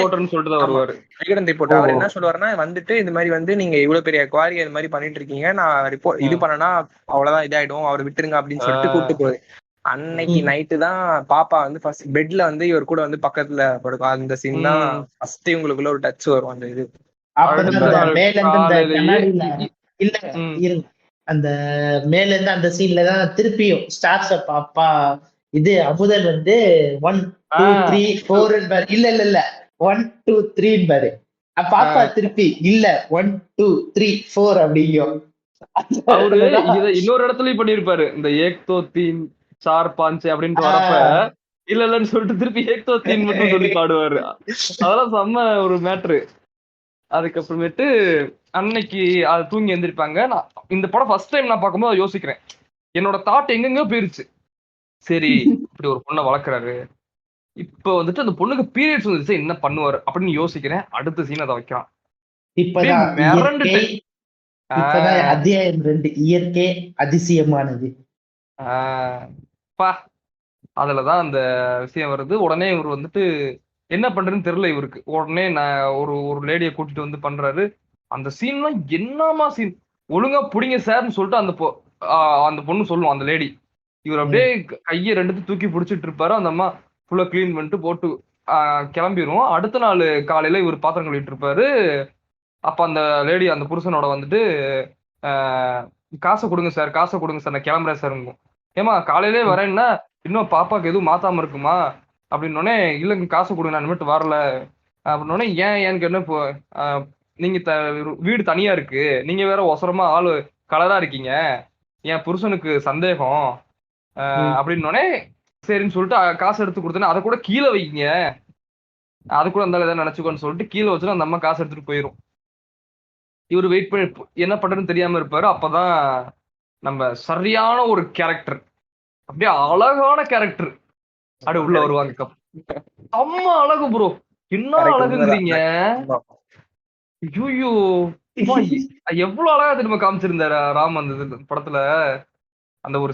விகடன் ரிப்போர்ட்டர் அவர் என்ன சொல்லுவாருன்னா, வந்துட்டு இந்த மாதிரி வந்து நீங்க இவ்வளவு பெரிய குவாரி இது மாதிரி பண்ணிட்டு இருக்கீங்க, நான் ரிப்போர்ட் இது பண்ணனா அவ்வளவுதான் இதாயிடும், அவர் விட்டுருங்க அப்படின்னு சொல்லிட்டு கூப்பிட்டு போகுது. அன்னைக்கு நைட்டு தான் பாப்பா வந்து ஃபர்ஸ்ட் பெட்ல வந்து இவர் கூட வந்து பக்கத்துல படுக்கும். அந்த சீன் தான் ஃபர்ஸ்ட் இவங்களுக்குள்ள ஒரு டச் வரும். அந்த இது அந்த மேல இருந்து அந்த சீன்ல தான் திருப்பியும் ஸ்டார்ஸ் பாப்பா இது அமுதன் வந்து 1 2 3 4 இல்ல 1 2 3 பாரு. பாப்பா திருப்பி இல்ல 1 2 3 4 அப்படிங்கும். அவரு இத இன்னொரு இடத்துலயும் பண்ணிருப்பாரு. இந்த ஏக் தோ தீன் சார் பாஞ்சு அப்படின்ட்டு வரப்ப இல்லன்னு சொல்லிட்டு திருப்பி ஏக் தோ தீன் மட்டும் சொல்லி பாடுவாரு. அதெல்லாம் செம்ம ஒரு மேட்ரு. அதுக்கப்புறமேட்டு அன்னைக்கு அது தூங்கி எந்திரிப்பாங்க. நான் இந்த படம் ஃபர்ஸ்ட் டைம் நான் பார்க்கும்போது யோசிக்கிறேன், என்னோட தாட் எங்கெங்க போயிருச்சு. சரி, இப்படி ஒரு பொண்ணை வளர்க்குறாரு, இப்ப வந்துட்டு அந்த பொண்ணுக்கு பீரியட்ஸ் வந்துச்சு, என்ன பண்ணுவாரு அப்படின்னு யோசிக்கிறேன். அடுத்த சீன் அதை வைக்கிறான். அத்தியாயம் 2 இயற்கை அதிசயமானது. அதுலதான் அந்த விஷயம் வருது. உடனே இவர் வந்துட்டு என்ன பண்றதுன்னு தெரியல இவருக்கு. உடனே நான் ஒரு லேடியை கூட்டிட்டு வந்து பண்றாரு. அந்த சீன்லாம் என்னமா சீன், ஒழுங்கா புடிங்க சார்னு சொல்லிட்டு அந்த பொண்ணு சொல்லுவோம், அந்த லேடி. இவர் அப்படியே கையை 2 தூக்கி பிடிச்சிட்டு இருப்பாரு. அந்த அம்மா ஃபுல்லா கிளீன் பண்ணிட்டு போட்டு கிளம்பிடுவோம். அடுத்த நாள் காலையில இவர் பாத்திரம் கழுவிட்டு இருப்பாரு. அப்ப அந்த லேடி அந்த புருஷனோட வந்துட்டு காசை கொடுங்க சார், காசை கொடுங்க சார், நான் கிளம்புறேன் சார். ஏமா காலையிலே வரேன்னா இன்னும் பாப்பாக்கு எதுவும் மாத்தாம இருக்குமா அப்படின்னோடனே, இல்லைங்க காசு கொடுங்க, நான் மட்டும் வரல, அப்படின்னோடனே ஏன்னு கேட்டா இப்போ நீங்க வீடு தனியா இருக்கு, நீங்க வேற ஒசரமா ஆளு கலரா இருக்கீங்க, என் புருஷனுக்கு சந்தேகம் அப்படின்னோடனே சரின்னு சொல்லிட்டு காசு எடுத்து கொடுத்தேன்னா அதை கூட கீழே வைங்க, அது கூட அந்த ஏதாவது நினைச்சுக்கோன்னு சொல்லிட்டு கீழே வச்சுட்டு அந்த அம்மா காசு எடுத்துட்டு போயிரும். இவர் வெயிட் பண்ணி என்ன பண்றதுன்னு தெரியாம இருப்பாரு. அப்பதான் நம்ம சரியான ஒரு கேரக்டர், அப்படியே அழகான கேரக்டர் அப்படியே உள்ள வருவாங்க. அம்மா அழகு ப்ரோ, என்ன அழகுங்கிறீங்க? ஐயோ எவ்வளவு அழகா திரும்ப காமிச்சிருந்தாரு ராம் அந்த படத்துல. அந்த ஒரு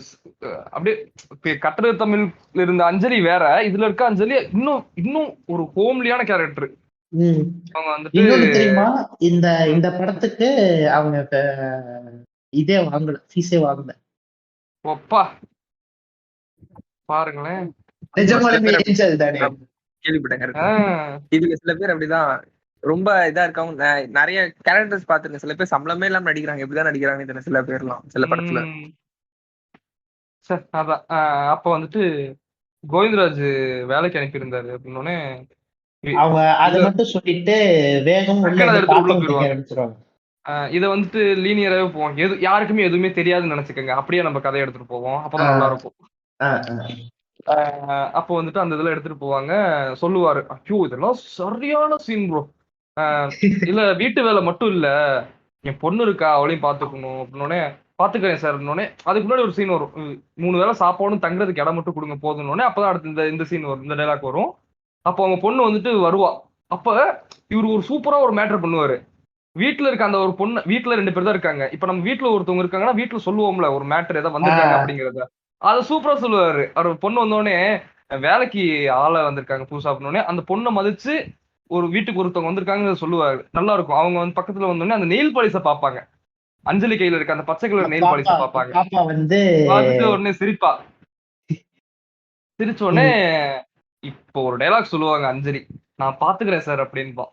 அப்படியே கட்டட தமிழ்ல இருந்த அஞ்சலி வேற, இதுல இருக்க அஞ்சலி இன்னும் இன்னும் ஒரு ஹோம்லியான கேரக்டர். அவங்க வந்துட்டு தெரியுமா, இந்த இந்த படத்துக்கு அவங்க இதே வாங்கல, ஃபீஸே வாங்கல. ஒப்பா பாருங்களேன், கேள்விப்பட்டேன். இதுல சில பேர் அப்படிதான் ரொம்ப இதா இருக்கவங்க, நிறைய கேரக்டர்ஸ் பாத்துருங்க, சில பேர் சம்பளமே இல்லாம நடிக்கிறாங்க. எப்படிதான் நடிக்கிறாங்க சில பேர்லாம் சில படத்துல. அதான் அப்ப வந்துட்டு கோவிந்தராஜ் வேலைக்கு அனுப்பியிருந்தாரு அப்படின்னோடனே அவங்க அதை மட்டும் சொல்லிட்டு வேகம் இதை வந்துட்டு லீனியராகவே போவோம், யாருக்குமே எதுவுமே தெரியாதுன்னு நினைச்சுக்கோங்க, அப்படியே நம்ம கதையை எடுத்துட்டு போவோம், அப்பதான் நல்லா இருக்கும். அப்போ வந்துட்டு அந்த இதுல எடுத்துட்டு போவாங்க. சொல்லுவாரு, ஐயோ இதெல்லாம் சரியான சீன் ப்ரோ, இல்ல வீட்டு வேலை மட்டும் இல்ல, என் பொண்ணு இருக்கா, அவளையும் பாத்துக்கணும் அப்படின்னோடனே பாத்துக்கிறேன் சார் அப்படின்னோடனே அதுக்கு முன்னாடி ஒரு சீன் வரும், 3 வேளை சாப்பாடும் தங்குறதுக்கு இடம் மட்டும் கொடுங்க போதுன்னொடனே அப்பதான் அடுத்து இந்த சீன் வரும், இந்த டைலாக் வரும். அப்போ அவங்க பொண்ணு வந்துட்டு வருவா. அப்ப இவர் ஒரு சூப்பரா ஒரு மேட்டர் பண்ணுவாரு. வீட்டுல இருக்க அந்த ஒரு பொண்ணு, வீட்டுல 2 பேர் தான் இருக்காங்க, இப்ப நம்ம வீட்டுல ஒருத்தவங்க இருக்காங்கன்னா வீட்டுல சொல்லுவோம்ல ஒரு மேட்டர் ஏதாவது வந்திருக்காங்க அப்படிங்கறத, அதை சூப்பரா சொல்லுவாரு. அவர் பொண்ணு வந்தோடனே வேலைக்கு ஆளை வந்திருக்காங்க புதுசா அப்படின்னோடனே அந்த பொண்ணை மதிச்சு ஒரு வீட்டுக்கு ஒருத்தவங்க வந்திருக்காங்க சொல்லுவாரு, நல்லா இருக்கும். அவங்க வந்து பக்கத்துல வந்தோடனே அந்த நெயில் பாலிஷ பாப்பாங்க, அஞ்சலி கையில இருக்க அந்த பச்சை கலர் நெயில் பாலிஷ பாப்பாங்க. பார்த்துட்டு உடனே சிரிப்பா, சிரிச்ச உடனே இப்போ ஒரு டைலாக் சொல்லுவாங்க அஞ்சலி, நான் பாத்துக்கிறேன் சார் அப்படின்பா.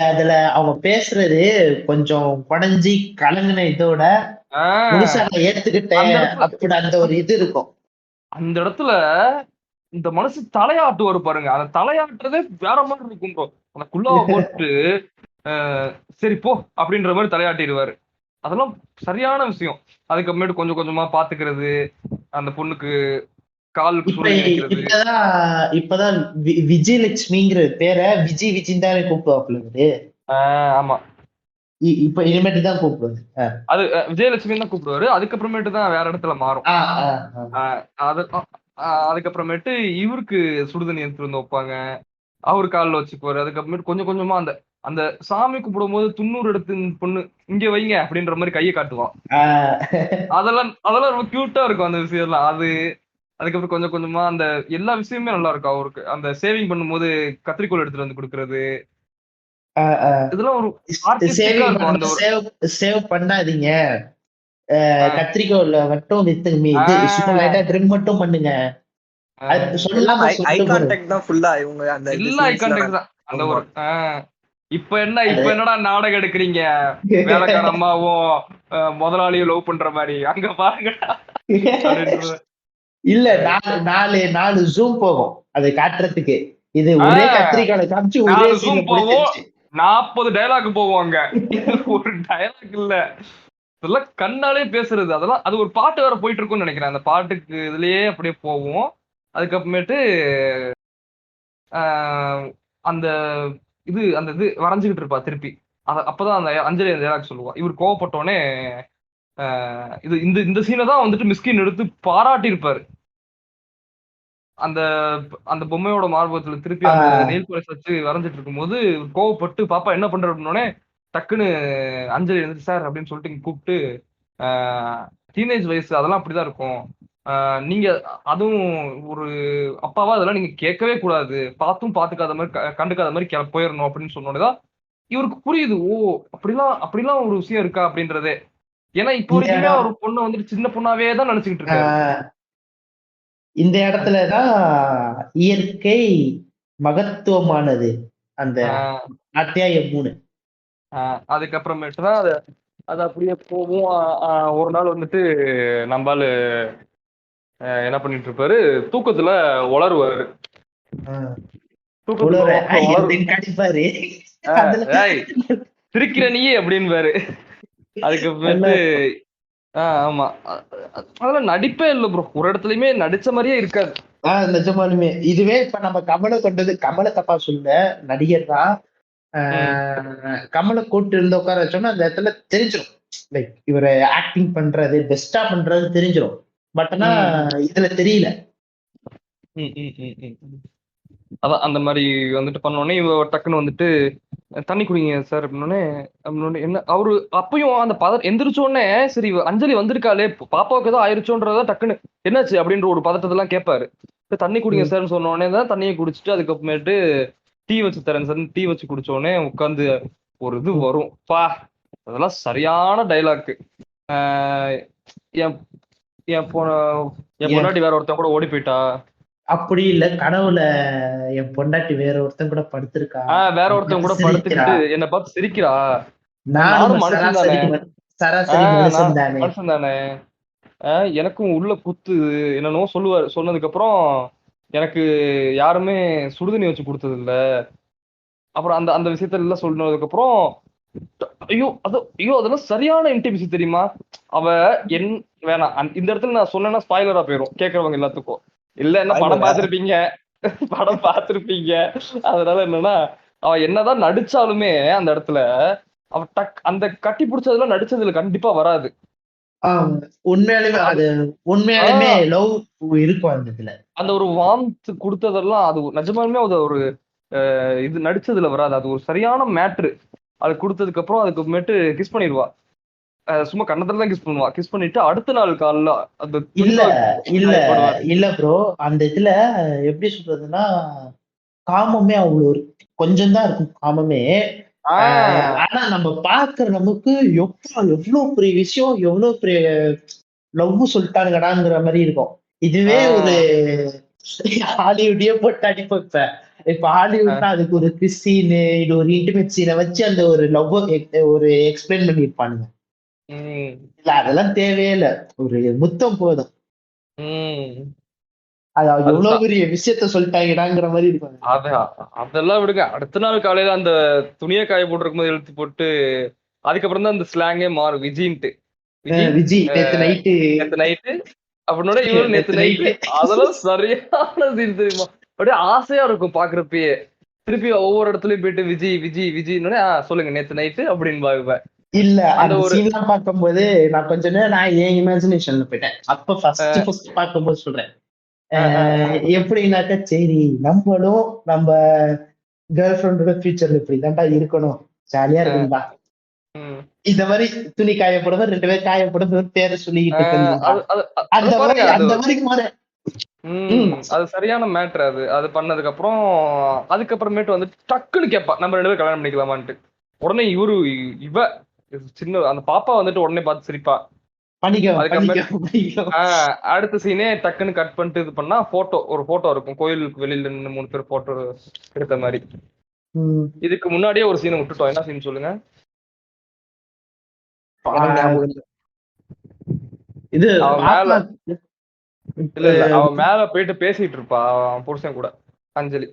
அதுல அவங்க பேசுறது கொஞ்சம் குடஞ்சி கலங்கின இதோட ஏத்துக்கிட்டேன் அப்படி அந்த ஒரு இது இருக்கும். அந்த இடத்துல இந்த மனசு தலையாட்டுவாரு பாருங்க, அந்த தலையாட்டுறதே வேற மாதிரி இருக்கும் ப்ரோ. அந்த குள்ளாவை போட்டு சரி போ அப்படின்ற மாதிரி தலையாட்டிடுவாரு. அதெல்லாம் சரியான விஷயம். அதுக்கப்புறமேட்டு கொஞ்சம் கொஞ்சமா பாத்துக்கிறது, அந்த பொண்ணுக்கு இப்பதான் விஜயலட்சுமிங்கிற பேரை விஜய் தானே கூப்பிடுவாப்புல. ஆமா, இப்ப இனிமேட்டு தான் கூப்பிடுவாரு. அது விஜயலட்சுமி தான் கூப்பிடுவாரு. அதுக்கப்புறமேட்டு தான் வேற இடத்துல மாறும். அதுக்கப்புறமேட்டு இவருக்கு சுடுதண்ணி எடுத்துட்டு வந்து வைப்பாங்க, அவரு காலில் வச்சுக்குவாரு. அதுக்கப்புறமேட்டு கொஞ்சம் கொஞ்சமா அந்த அந்த சாமி கூப்பிடும் போது 90 எடுத்து பொண்ணு இங்க வைங்க அப்படின்ற மாதிரி கையை காட்டுவான். அதெல்லாம் ரொம்ப கியூட்டா இருக்கும் அந்த விஷயம்லாம். அதுக்கப்புறம் கொஞ்சம் கொஞ்சமா அந்த எல்லா விஷயமே நல்லா இருக்கும். அவருக்கு அந்த சேவிங் பண்ணும்போது கத்திரிக்கோள் எடுத்துட்டு வந்து கொடுக்கறது, இதெல்லாம் ஒரு சேவ் பண்ணாதீங்க, கத்திரிக்கோள் மட்டும் லைட்டா ட்ரிம் மட்டும் பண்ணுங்க. இப்ப என்னடா நாடகம் எடுக்கிறீங்க, வேலைக்கார அம்மாவும் முதலாளியும் லவ் பண்ற மாதிரி, அங்க பாருங்க. இல்ல நாலு ஜூம் போகும் அது காட்டுறதுக்கு, இது ஒரே கத்திரிக்கால காமிச்சு ஒரே ஜூம் போவோம், 40 டைலாக் போவாங்க, ஒரு டைலாக் இல்ல, இதெல்லாம் கண்ணாலே பேசுறது. அதெல்லாம் அது ஒரு பாட்டு வேற போயிட்டு இருக்கும்னு நினைக்கிறேன், அந்த பாட்டுக்கு இதுலயே அப்படியே போவோம். அதுக்கப்புறமேட்டு அந்த இது வரைஞ்சுக்கிட்டு இருப்பா திருப்பி, அப்பதான் அந்த அஞ்சலி அந்த டைலாக் சொல்லுவா. இவர் கோவப்பட்டோடனே இந்த சீனை தான் வந்துட்டு மிஸ்கின் எடுத்து பாராட்டி இருப்பாரு. அந்த அந்த பொம்மையோட மார்பகத்துல திருப்பி அந்த நெயில் பாலிஷ் வச்சு வரைஞ்சிட்டு இருக்கும் போது கோவப்பட்டு பாப்பா என்ன பண்ற அப்படின்னோடனே டக்குன்னு அஞ்சலி எழுந்துச்சு சார் அப்படின்னு சொல்லிட்டு கூப்பிட்டு, டீனேஜ் வயசு அதெல்லாம் அப்படிதான் இருக்கும், நீங்க அதுவும் ஒரு அப்பாவா அதெல்லாம் நீங்க கேட்கவே கூடாது, பார்த்தும் பார்த்துக்காத மாதிரி கண்டுக்காத மாதிரி போயிடணும் அப்படின்னு சொன்னோடதான் இவருக்கு புரியுது, ஓ அப்படிலாம் ஒரு விஷயம் இருக்கா அப்படின்றதே. ஏன்னா இப்போ வரைக்குமே ஒரு பொண்ணு வந்துட்டு சின்ன பொண்ணாவே தான் நினைச்சுக்கிட்டு இருக்காரு. இந்த இடத்துலதான் இயற்கை மகத்துவமானது, அந்த அத்தியாயம் 3. அதுக்கப்புறமேட்டுதான் அது அப்படியே போகும். ஒரு நாள் வந்துட்டு நம்மால என்ன பண்ணிட்டு இருப்பாரு, தூக்கத்துல உளருவாரு. தூக்கத்துல வளரும். கடிப்பாரு அதுல ஏய் சிரிக்கிற நீ அப்படின்பாரு. அதுக்கப்புறமேட்டு ஆமா அதெல்லாம் நடிப்பே இல்லை ப்ரோ. ஒரு இடத்துலயுமே நடிச்ச மாதிரியே இருக்காது. நிஜமாலுமே இதுவே இப்ப நம்ம கமலை கொண்டது, கமலை தப்பா சொல்ல, நடிகர் தான். கமலை கூட்டு இருந்து உட்கார வச்சோம்னா அந்த இடத்துல தெரிஞ்சிடும், லைக் இவரை ஆக்டிங் பண்றது பெஸ்டா பண்றது தெரிஞ்சிடும். பட் ஆனா இதுல தெரியல. அதான் அந்த மாதிரி வந்துட்டு பண்ணோடனே இவ டக்குன்னு வந்துட்டு தண்ணி குடிங்க சார் அப்படின்னோடனே என்ன அவரு அப்பயும் அந்த எந்திரிச்ச உடனே சரி அஞ்சலி வந்திருக்காளே பாப்பாவுக்கு ஏதோ ஆயிருச்சோன்றத டக்குன்னு என்னாச்சு அப்படின்ற ஒரு பதட்டத்தெல்லாம் கேட்பாரு. தண்ணி குடிங்க சார்னு சொன்ன உடனே தான் தண்ணியை குடிச்சிட்டு அதுக்கப்புறமேட்டு டீ வச்சு தரேன் சார் டீ வச்சு குடிச்ச உடனே உட்காந்து ஒரு இது வரும் பா. அதெல்லாம் சரியான டைலாக். என் என் பொண்டாட்டி வேற ஒருத்தன் கூட ஓடி போயிட்டா. அப்படி இல்ல, கனவுல என் பொண்டாட்டி வேற ஒருத்தன் கூட படுத்திருக்கா, வேற ஒருத்தன் கூட படுத்துக்கிட்டு என்ன பார்த்து சிரிக்கிறா. நானும் மனுஷன் தானே, சராசரி மனுஷன் தானே, எனக்கும் உள்ள குத்து என்னன்னோ சொல்லுவாரு. சொன்னதுக்கு அப்புறம் எனக்கு யாருமே சுடுதண்ணி வச்சு கொடுத்தது இல்ல. அப்புறம் அந்த அந்த விஷயத்துல எல்லாம் சொன்னதுக்கு அப்புறம் ஐயோ அதெல்லாம் சரியான இன்டிமேசி தெரியுமா. அவ வேணாம் இந்த இடத்துல நான் சொன்னேன்னா ஸ்பாய்லரா போயிரும் கேட்கறவங்க எல்லாத்துக்கும். இல்ல என்ன படம் பார்த்திருப்பீங்க அதனால என்னன்னா அவ என்னதான் நடிச்சாலுமே அந்த இடத்துல அவ அந்த கட்டி பிடிச்சதுல நடிச்சதுல கண்டிப்பா வராது. உண்மையாலுமே லவ் இருக்கும் அந்த இதுல. அந்த ஒரு வார்ம்த் கொடுத்ததெல்லாம் அது நிஜமாலுமே அது ஒரு இது நடிச்சதுல வராது. அது ஒரு சரியான மேட்ரு. அது கொடுத்ததுக்கு அப்புறம் அதுக்கு கிஸ் பண்ணிடுவா. சும்மா கண்ணத்துல தான் கிஸ் பண்ணுவா. கிஸ் பண்ணிட்டு அடுத்த நாள் காலைல அந்த இல்ல ப்ரோ, அந்த இதுல எப்படி சொல்றதுன்னா காமமே அவ்வளவு கொஞ்சம் தான் இருக்கும் காமமே. ஆனா நம்ம பாக்குற நமக்கு எவ்வளவு பெரிய விஷயம், எவ்வளவு பெரிய லவ் சொல்லிட்டானுங்கடாங்கிற மாதிரி இருக்கும். இதுவே ஒரு ஹாலிவுட்டே போட்டு அடிப்ப. இப்ப ஹாலிவுட்னா அதுக்கு ஒரு கிஸ் சீனு, இது ஒரு இன்டிமேட் சீனை வச்சு அந்த ஒரு லவ் ஒரு எக்ஸ்பிளைன் பண்ணிருப்பானுங்க. இல்ல அதெல்லாம் தேவையே இல்ல, ஒரு முத்தம் போதும். எவ்வளவு பெரிய விஷயத்த சொல்லிட்டாங்கடாங்கிற மாதிரி இருக்கும். அதெல்லாம் விடுங்க. அடுத்த நாள் காலையில அந்த துணியை காய போட்டுருக்கும் போது எழுத்து போட்டு அதுக்கப்புறம் தான் அந்த ஸ்லாங்கே மாறும். விஜின்ட்டு விஜய் நேத்து நைட்டு அப்படின்னோட இவரு நேத்து நைட்டு. அதெல்லாம் சரியான சீன் தெரியுமா. அப்படியே ஆசையா இருக்கும் பாக்குறப்பயே. திருப்பி ஒவ்வொரு இடத்துலயும் போயிட்டு விஜய் விஜய் விஜய்னு சொல்லுங்க நேத்து நைட்டு அப்படின்னு பாக்குவேன். இல்ல அந்த ஒரு சீன்லாம் பார்க்கும்போது நான் கொஞ்சம் நேரம் நான் என் இமேஜினேஷன்ல போயிட்டேன். அப்ப ஃபர்ஸ்ட் பார்க்கும்போது சொல்றேன் எப்படின்னாக்கா சரி நம்மளும் நம்ம கேர்ள் ஃப்ரெண்டோட ஃபியூச்சர்ல இப்படிதான்டா இருக்கணும், ஜாலியா இருக்கும்பா. இந்த மாதிரி துணி காயப்படுவது 2 பேர் காயப்படுவது பேரை சொல்லிக்கிட்டு அது சரியான மேட்ரு. அது பண்ணதுக்கு அப்புறம் அதுக்கப்புறமேட்டு வந்து டக்குன்னு கேட்பா நம்ம 2 பேரும் கல்யாணம் பண்ணிக்கலாமான்ட்டு. உடனே இவ சின்ன அந்த பாப்பா வந்துட்டு உடனே பார்த்து சிரிப்பா. அடுத்த சீனே டக்குன்னு கட் பண்ணிட்டு இது பண்ணா ஒரு போட்டோ இருக்கும் கோயிலுக்கு வெளியில நின்று 3 பேர் போட்டோ எடுத்த மாதிரி. இதுக்கு முன்னாடியே ஒரு சீனை விட்டுட்டோம். என்ன சீன் சொல்லுங்க. இது இல்ல அவ மேல போயிட்டு பேசிட்டு இருப்பா அவன் புருஷன் கூட அஞ்சலி.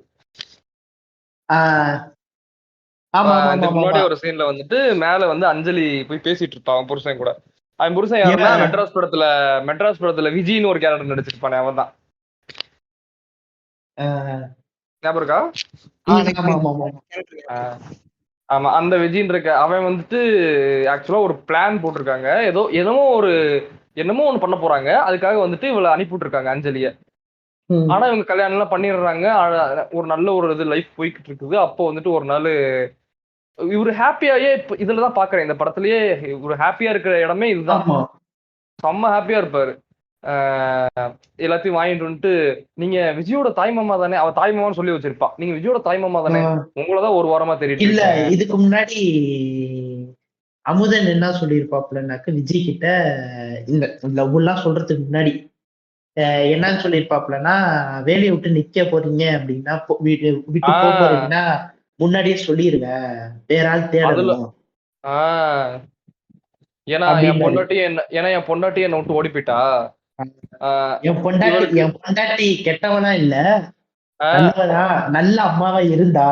முன்னாடி ஒரு சீன்ல வந்துட்டு மேல வந்து அஞ்சலி போய் பேசிட்டு இருப்பா அவன் புருஷன் கூட. அவன் புருஷன் யாருன்னா மெட்ராஸ் படத்துல விஜய்னு ஒரு கேரக்டர் நடிச்சிருப்பானே அவன் தான். ஞாபகம் இருக்கா? ஆமா அந்த விஜய்ன்ற அவன் வந்துட்டு ஆக்சுவலா ஒரு பிளான் போட்டிருக்காங்க. என்னமோ ஒண்ணு பண்ண போறாங்க. அதுக்காக வந்துட்டு இவளை அனுப்பிட்டு இருக்காங்க அஞ்சலிய. ஆனா இவங்க கல்யாணம் எல்லாம் பண்ணிடுறாங்க. ஒரு நல்ல ஒரு இது லைஃப் போய்கிட்டு இருக்குது. அப்போ வந்துட்டு ஒரு நாள் இவரு ஹாப்பியாயே இதுலதான் பாக்குறேன். இந்த படத்திலேயே இவரு ஹாப்பியா இருக்கிற இடமே இதுதான். செம்ம ஹாப்பியா இருப்பாரு. எல்லாத்தையும் வாங்கிட்டு வந்துட்டு நீங்க விஜயோட தாய்மாமா தானே, அவ தாய்மாமான்னு சொல்லி வச்சிருப்பா. நீங்க விஜயோட தாய்மாமா தானே, உங்களதான் ஒரு வாரமா தெரியும். இல்ல இதுக்கு முன்னாடி அமுதன் என்ன சொல்லியிருப்பாப்லன்னாக்க விஜய் கிட்ட இந்த லவ் எல்லாம் சொல்றதுக்கு முன்னாடி என்னன்னு சொல்லியிருப்பாப்லன்னா வேலையை விட்டு நிக்க போறீங்க அப்படின்னா விட்டு போக போறீங்கன்னா முன்னாடியே சொல்லிருங்க, வேற ஆள் தேடணும். ஏன்னா என் பொண்டாட்டி என்ன விட்டு ஓடி போயிட்டா. என் பொண்டாட்டி கெட்டவனா இல்ல, நல்லவனா நல்ல அம்மாவா இருந்தா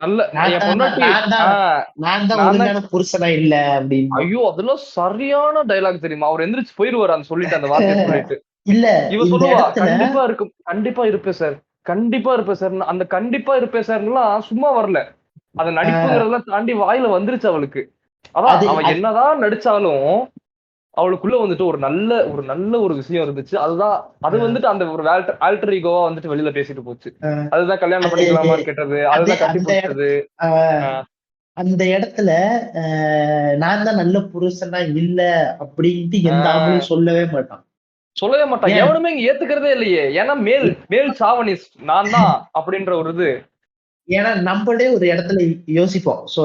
நல்ல நான் என் தான் பொண்டாட்டி நான் தான் ஆஹ் நான் தான் நான் தான் ஒழுங்கான புருஷனா இல்ல அப்படின்னு. ஐயோ அதெல்லாம் சரியான டைலாக் தெரியுமா? அவர் எந்திரிச்சு போயிருவாரு அந்த சொல்லிட்டு, அந்த வார்த்தையை சொல்லிட்டு. இல்ல இவ இந்த சொல்லுவா இடத்துல கண்டிப்பா இருக்கும், கண்டிப்பா இருப்பேன் சார், கண்டிப்பா இருப்பேன் சார். அந்த கண்டிப்பா இருப்பேன் சார்லாம் சும்மா வரல, அந்த ஆஹ் நடிப்புங்கிறதெல்லாம் தாண்டி வாயில வந்துருச்சு அவளுக்கு. அதான் அது அவ என்னதான் நடிச்சாலும் அவளுக்குள்ள வந்துட்டு ஒரு நல்ல விஷயம் இருந்துச்சு. அதுதான் அது வந்துட்டு அந்த ஒரு ஆல்டர் ஈகோவா வந்துட்டு வெளியில பேசிட்டு போச்சு. ஆஹ் அதுதான் கல்யாணம் அது பண்ணிக்கலாமான்னு கேட்டது, அது அதுதான் கட்டி அந்த பிடிச்சது. இடத்து ஆஹ் ஆஹ் அந்த இடத்துல நான் தான் நல்ல புருஷனா இல்ல அப்படின்ட்டு எந்த ஆஹ் ஆம்பளையும் சொல்லவே மாட்டான். சொல்லவே மாட்டான், ஏன் எவனுமே இங்க ஏத்துக்கிறதே இல்லையே. ஏன்னா மேல் மேல் சாவனிஸ்ட் நான் தான் அப்படின்ற ஒரு இது. ஏன்னா நம்மளே ஒரு இடத்துல யோசிப்போம். சோ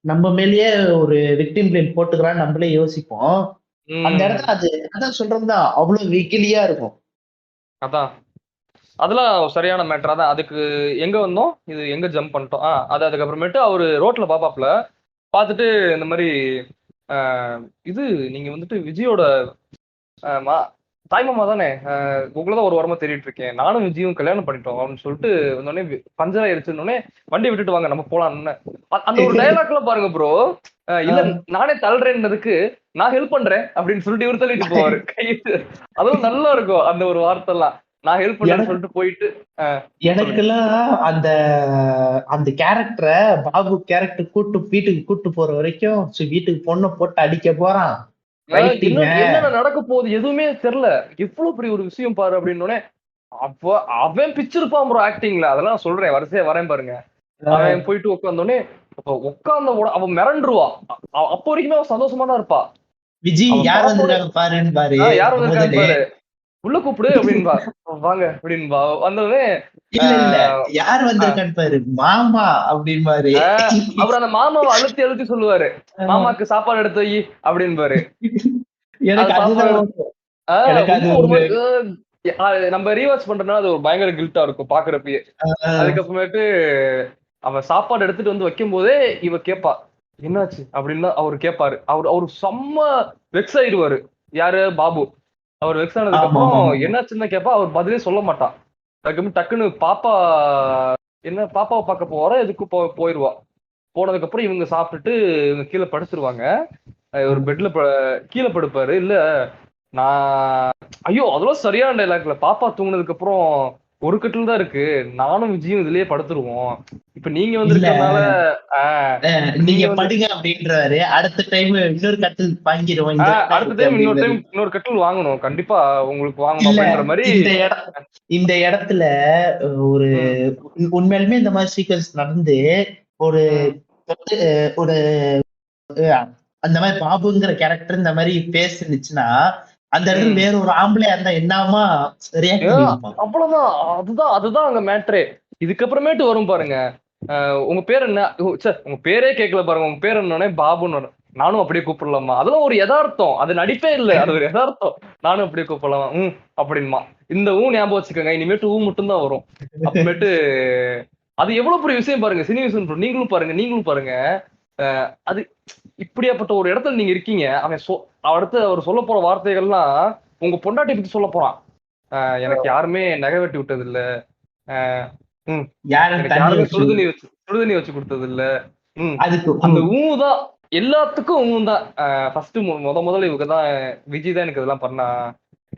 நம்ம மேலேயே ஒரு விக்டிம் பிளேம் போட்டுக்கிறான்னு நம்மளே யோசிப்போம். அந்த உம் இடத்துல அது அதான் சொல்றதுதான் அவ்வளவு வெகிலியா இருக்கும். அதான் அதெல்லாம் சரியான மேட்டர். அதான் அதுக்கு எங்க வந்தோம், இது எங்க ஜம்ப் பண்ணிட்டோம். அது அதுக்கப்புறமேட்டு அவரு ரோட்ல பாப்பாப்ல, பார்த்துட்டு இந்த மாதிரி ஆஹ் இது நீங்க வந்துட்டு விஜயோட மா தாய்மாமா தானே, உங்களை தான் ஒரு வாரமா தேடிட்டு இருக்கேன், நானும் விஜயும் கல்யாணம் பண்ணிட்டோம் அப்படின்னு சொல்லிட்டு வந்தோடனே பஞ்சர் ஆயிருச்சுன்னொடனே வண்டி விட்டுட்டு வாங்க நம்ம போலாம்னு. அந்த ஒரு டைலாக்ல பாருங்க ப்ரோ. இல்ல ஆஹ் நானே தள்ளுறேன்னதுக்கு நான் ஹெல்ப் பண்றேன் அப்படின்னு சொல்லிட்டு இவர் தள்ளிட்டு போவாரு கையிட்டு. அதுவும் நல்லா இருக்கும் அந்த ஒரு வார்த்தை எல்லாம், நான் ஹெல்ப் பண்றேன்னு எனக்கு சொல்லிட்டு போயிட்டு. சொல்லுங்க. எனக்கெல்லாம் அந்த அந்த கேரக்டரை பாபு கேரக்டர் வீட்டுக்கு கூட்டு போற வரைக்கும் வீட்டுக்கு பொண்ணை போட்டு அடிக்க போறான் என்ன ரைட்டிங்க. என்னென்ன நடக்க போகுது எதுவுமே தெரியல. எவ்வளவு பெரிய ஒரு விஷயம் பாரு அப்படின்னு. அப்ப அவன் பிச்சிருப்பான் ப்ரோ ஆக்டிங்ல, அதெல்லாம் சொல்றேன் வரிசையா வரேன் பாருங்க. அவன் போயிட்டு உட்காந்தோடனே உட்கார்ந்த அவன் மிரண்டுருவா. அப்ப வரைக்குமே அவன் சந்தோஷமா தான் இருப்பா. விஜய் அவன் யார் பாப்போட வந்திருக்காங்க பாருன்னு பாரு யார் வந்திருக்கான்னு முதல்ல. பாரு, உள்ள கூப்பிடு அப்படின்பா. வாங்க அப்படின்பா வந்தோடனே. இல்ல இல்ல ஆஹ் யார் ஆஹ் வந்திருக்கான்னு பாரு மாமா அப்படின்பாரு. அவர் அந்த மாமாவை அழுத்தி அழுத்தி சொல்லுவாரு, மாமாக்கு சாப்பாடு எடுத்து வை அப்படின்பாரு. அது எனக்கு சாப்பாடு அதுதான் எடுத்து வரும். எனக்கு அது இன்னும் ஒரு ஒரு மாதிரி நம்ம ரீவாச் பண்றதுனால அது ஒரு பயங்கர கில்ட்டா இருக்கும் பாக்குறப்பயே. அதுக்கப்புறமேட்டு அவன் சாப்பாடு எடுத்துட்டு வந்து வைக்கும் போதே இவ கேப்பா என்னாச்சு அப்படின்னு அவரு கேட்பாரு. அவரு செம்ம வெக்ஸ் ஆயிடுவாரு. யாரு பாபு. அவர் வெக்ஸ் ஆனதுக்கு ஆமா அப்புறம் ஆமா ஆமா. என்னாச்சுன்னு கேப்பா, அவர் பதிலே சொல்ல மாட்டான். அதுக்கப்புறம் டக்குன்னு பாப்பா என்ன பாப்பாவை பார்க்க போற எதுக்கு போயிருவா. போனதுக்கு அப்புறம் இவங்க சாப்பிட்டுட்டு இவங்க கீழே படுத்துருவாங்க. ஒரு பெட்ல கீழே படுப்பாரு. இல்ல நான் ஐயோ அதெல்லாம் சரியான டைலாக்ல, பாப்பா தூங்குனதுக்கு அப்புறம் ஒரு கட்டில் தான் இருக்கு, நானும் விஜயும் இதுலயே படுத்துருவோம், இப்ப நீங்க இல்ல வந்திருக்கிறதுனால. ஆஹ் இப்ப நீங்க நீங்க வந்து படுங்க அப்படின்றாரு. அடுத்த டைம் இன்னொரு கட்டில் வாங்கிடுவோம் இந்த இடத்துல அடுத்த இருக்கு டைம் அப்படின்றாரு. இன்னொரு கட்டில் வாங்கணும், கண்டிப்பா உங்களுக்கு வாங்கணும் இல்ல அப்படின்ற மாதிரி. இந்த இடம் இந்த இடத்துல ஒரு ம் உண்மையாலுமே இந்த மாதிரி சீக்வன்ஸ் நடந்து ஒரு ம் ஒரு அந்த மாதிரி பாபுங்கிற கேரக்டர் இந்த மாதிரி பேசுனுச்சுன்னா அந்த இடத்துல ம் வேற ஒரு ஆம்பளையா இருந்தா என்னமா ரியாக்ட் பண்ணிருப்பான். அவ்வளவுதான். அதுதான் அதுதான் அங்க மேட்ரே. இதுக்கப்புறமேட்டு வரும் பாருங்க. உங்க பேர் என்ன, உங்க பேரே கேட்கல பாருங்க, உங்க பேர் என்னன்னே பாபுன்னு வரும். நானும் அப்படியே கூப்பிடலாமா, அதெல்லாம் ஒரு யதார்த்தம், அது நடிப்பே இல்ல, அது ஒரு யதார்த்தம். நானும் அப்படியே கூப்பிடலாமா அப்படின்மா. இந்த ஞாபகம் வச்சுக்கோங்க, இனிமேட்டு மட்டும் தான் வரும். அப்புறமேட்டு அது எவ்வளவு பெரிய விஷயம் பாருங்க, சினி விஷயம். நீங்களும் பாருங்க. அது இப்படியாப்பட்ட ஒரு இடத்துல நீங்க இருக்கீங்க. அடுத்து அவர் சொல்ல போற வார்த்தைகள்லாம் உங்க பொண்டாட்டி பத்தி சொல்ல போறான். எனக்கு யாருமே நகை வெட்டி விட்டது இல்ல, யாரும் எனக்கு தண்ணி யாருமே வச்சு சுடுதண்ணி வச்சு கொடுத்தது இல்ல. அதுக்கு அந்த தான் எல்லாத்துக்கும் தான். ஃபர்ஸ்ட் முதல்ல இவங்க தான், விஜய் தான் எனக்கு இதெல்லாம் பண்ணா.